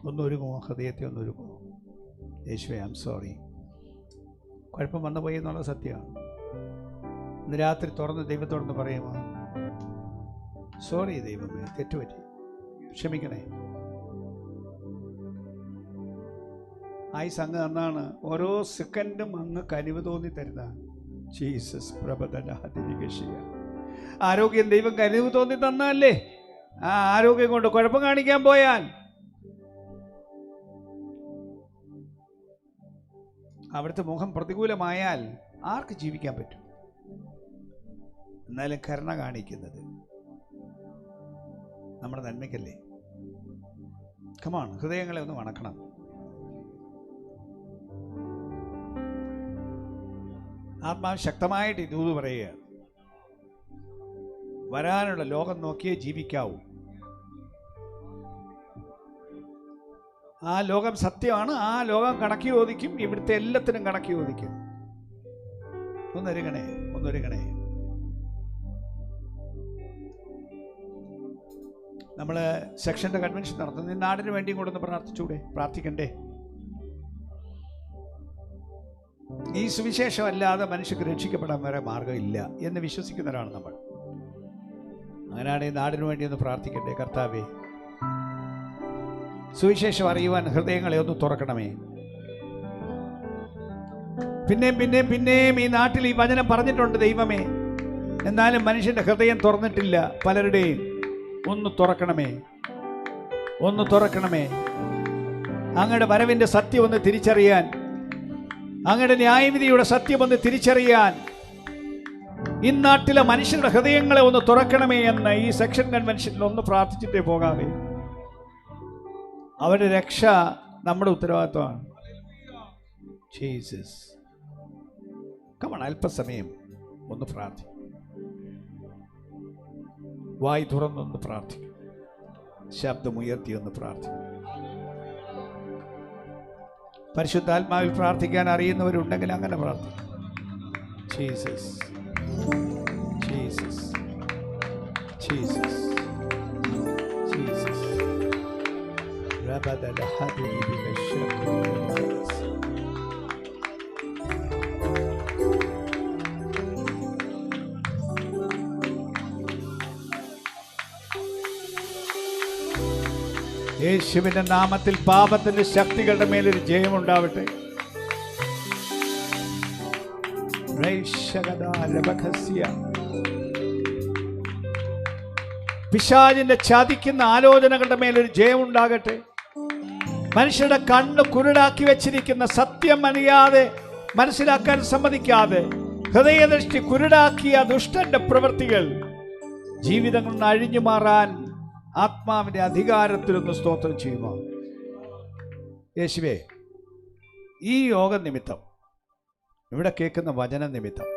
S1: ഒന്നൊരുങ്ങോ, ഹൃദയത്തെ ഒന്നൊരുങ്ങോ. യേശുവേ, ഐ ആം സോറി, കുഴപ്പം വന്നു പോയി എന്നുള്ള സത്യമാണ്. ഇന്ന് രാത്രി തുറന്ന് ദൈവത്തോടൊന്ന് പറയുമോ? സോറി ദൈവമേ, തെറ്റുപറ്റി, ക്ഷമിക്കണേ. ആയുസ് അങ്ങ് തന്നാണ്. ഓരോ സെക്കൻഡും അങ്ങ് കനിവ് തോന്നി തരുന്ന ജീസസ് പ്രബദനാതിരികശിയ. ആരോഗ്യം ദൈവം കനിവ് തോന്നി തന്നല്ലേ. ആ ആരോഗ്യം കൊണ്ട് കുഴപ്പം കാണിക്കാൻ പോയാൽ അവിടുത്തെ മുഖം പ്രതികൂലമായാൽ ആർക്ക് ജീവിക്കാൻ പറ്റും? എന്നാലും കരുണ കാണിക്കുന്നത് നമ്മുടെ നന്മയ്ക്കല്ലേ. കമാൺ, ഹൃദയങ്ങളെ ഒന്ന് വണക്കണം. ആത്മാവ് ശക്തമായിട്ട് ഇത് പറയുക, വരാനുള്ള ലോകം നോക്കിയേ ജീവിക്കാവൂ. ആ ലോകം സത്യമാണ്. ആ ലോകം കണക്കി ചോദിക്കും. ഇവിടുത്തെ എല്ലാത്തിനും കണക്കി ചോദിക്കും. ഒന്നൊരുങ്ങണേ, ഒന്നൊരുങ്ങണേ. നമ്മൾ സെക്ഷൻ്റെ കൺവെൻഷൻ നടത്തുന്നു. ഈ നാടിന് വേണ്ടിയും കൂടെ ഒന്ന് പ്രാർത്ഥിച്ചൂടെ? പ്രാർത്ഥിക്കണ്ടേ? ഈ സുവിശേഷം അല്ലാതെ മനുഷ്യർക്ക് രക്ഷിക്കപ്പെടാൻ വരെ മാർഗമില്ല എന്ന് വിശ്വസിക്കുന്നവരാണ് നമ്മൾ. അങ്ങനെയാണ് ഈ നാടിനു വേണ്ടി ഒന്ന് പ്രാർത്ഥിക്കണ്ടേ? കർത്താവേ, സുവിശേഷം അറിയുവാൻ ഹൃദയങ്ങളെ ഒന്ന് തുറക്കണമേ. പിന്നെയും ഈ നാട്ടിൽ ഈ വചനം പറഞ്ഞിട്ടുണ്ട് ദൈവമേ, എന്നാലും മനുഷ്യന്റെ ഹൃദയം തുറന്നിട്ടില്ല പലരുടെയും. ഒന്ന് തുറക്കണമേ, ഒന്ന് തുറക്കണമേ. അങ്ങയുടെ വരവിന്റെ സത്യം ഒന്ന് തിരിച്ചറിയാൻ, അങ്ങയുടെ ന്യായവിധിയുടെ സത്യം ഒന്ന് തിരിച്ചറിയാൻ ഈ നാട്ടിലെ മനുഷ്യരുടെ ഹൃദയങ്ങളെ ഒന്ന് തുറക്കണമേ എന്ന് ഈ സെക്ഷൻ കൺവെൻഷനിൽ ഒന്ന് പ്രാർത്ഥിച്ചിട്ടേ പോകാമേ. അവരുടെ രക്ഷ നമ്മുടെ ഉത്തരവാദിത്വമാണ്. ജീസസ്, കമൺ, അല്പസമയം ഒന്ന് പ്രാർത്ഥിക്കും. വായി തുറന്നൊന്ന് പ്രാർത്ഥിക്കും. ശബ്ദമുയർത്തി ഒന്ന് പ്രാർത്ഥിക്കും. പരിശുദ്ധാത്മാവിൽ പ്രാർത്ഥിക്കാൻ അറിയുന്നവരുണ്ടെങ്കിൽ അങ്ങനെ പ്രാർത്ഥിക്കും. Jesus, Jesus, Jesus, Jesus. യേശുവിന്റെ നാമത്തിൽ പാപത്തിന്റെ ശക്തികളുടെ മേലൊരു ജയമുണ്ടാവട്ടെ. പിശാചിന്റെ ചതിക്കുന്ന ആലോചനകളുടെ മേലൊരു ജയമുണ്ടാകട്ടെ. മനുഷ്യരുടെ കണ്ണ് കുരുടാക്കി വെച്ചിരിക്കുന്ന സത്യം അറിയാതെ മനസ്സിലാക്കാൻ സമ്മതിക്കാതെ ഹൃദയദൃഷ്ടി കുരുടാക്കിയ ദുഷ്ടന്റെ പ്രവൃത്തികൾ ജീവിതങ്ങളിൽ നിന്ന് അഴിഞ്ഞു മാറാൻ ആത്മാവിന്റെ അധികാരത്തിലൊന്ന് സ്തോത്രം ചെയ്യുമോ? യേശുവേ, ഈ യോഗ നിമിത്തം, ഇവിടെ കേൾക്കുന്ന വചന നിമിത്തം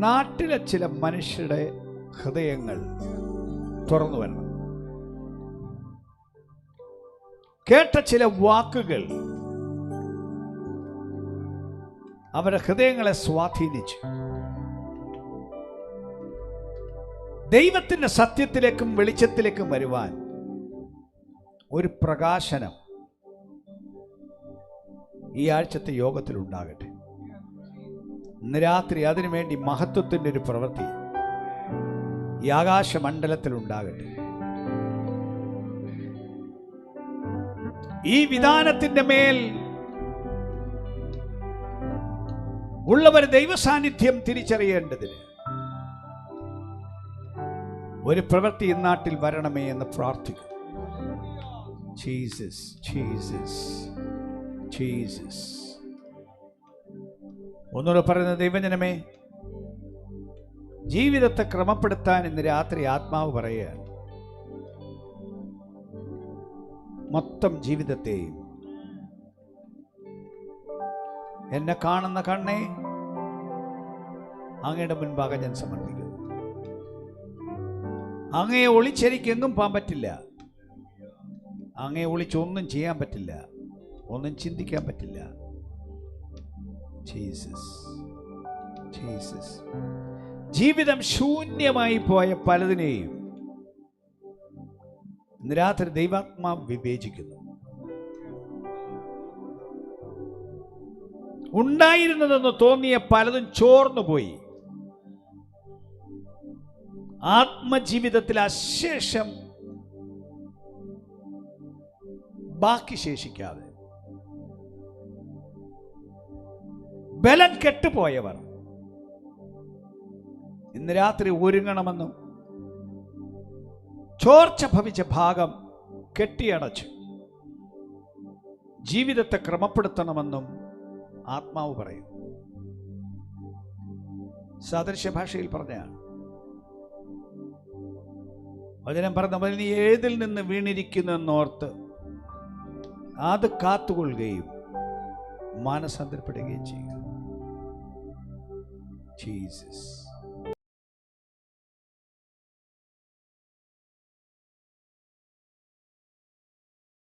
S1: നാട്ടിലെ ചില മനുഷ്യരുടെ ഹൃദയങ്ങൾ തുറന്നു വരണം. കേട്ട ചില വാക്കുകൾ അവരുടെ ഹൃദയങ്ങളെ സ്വാധീനിച്ചു. ദൈവത്തിൻ്റെ സത്യത്തിലേക്കും വെളിച്ചത്തിലേക്കും വരുവാൻ ഒരു പ്രകാശനം ഈ ആഴ്ചത്തെ യോഗത്തിൽ ഉണ്ടാകട്ടെ. ഇന്ന് രാത്രി അതിനുവേണ്ടി മഹത്വത്തിൻ്റെ ഒരു പ്രവൃത്തി ഈ ആകാശമണ്ഡലത്തിൽ ഉണ്ടാകട്ടെ. ഈ വിധാനത്തിൻ്റെ മേൽ ഉള്ളവർ ദൈവസാന്നിധ്യം തിരിച്ചറിയേണ്ടതിന് ഒരു പ്രവൃത്തി ഇന്നാട്ടിൽ വരണമേ എന്ന് പ്രാർത്ഥിക്കും. Jesus, Jesus, Jesus. ഒന്നുകൂടെ പറയുന്ന ദൈവജനമേ, ജീവിതത്തെ ക്രമപ്പെടുത്താൻ ഇന്ന് രാത്രി ആത്മാവ് പറയുകയാണ്. മൊത്തം ജീവിതത്തെയും എന്നെ കാണുന്ന കണ്ണേ, അങ്ങയുടെ മുൻപാകെ ഞാൻ സമർപ്പിക്കുന്നു. അങ്ങയെ ഒളിച്ചെനിക്കെങ്ങും പോകാൻ പറ്റില്ല. അങ്ങയെ ഒളിച്ചൊന്നും ചെയ്യാൻ പറ്റില്ല, ഒന്നും ചിന്തിക്കാൻ പറ്റില്ല. Jesus, Jesus. ജീവിതം ശൂന്യമായി പോയ പലതിനെയും ഇന്ന് രാത്രി ദൈവാത്മാവ് വിവേചിക്കുന്നു. ഉണ്ടായിരുന്നതെന്ന് തോന്നിയ പലതും ചോർന്നുപോയി. ആത്മജീവിതത്തിൽ അശേഷം ബാക്കി ശേഷിക്കാതെ ബലം കെട്ടുപോയവർ ഇന്ന് രാത്രി ഒരുങ്ങണമെന്നും ചോർച്ച ഭവിച്ച ഭാഗം കെട്ടിയടച്ച് ജീവിതത്തെ ക്രമപ്പെടുത്തണമെന്നും ആത്മാവ് പറയും. സാദൃശ്യ ഭാഷയിൽ പറഞ്ഞാണ് വചനം പറഞ്ഞ നീ ഏതിൽ നിന്ന് വീണിരിക്കുന്നെന്നോർത്ത് അത് കാത്തുകൊള്ളുകയും മാനസാന്തരപ്പെടുകയും ചെയ്യുക. ജീസസ്.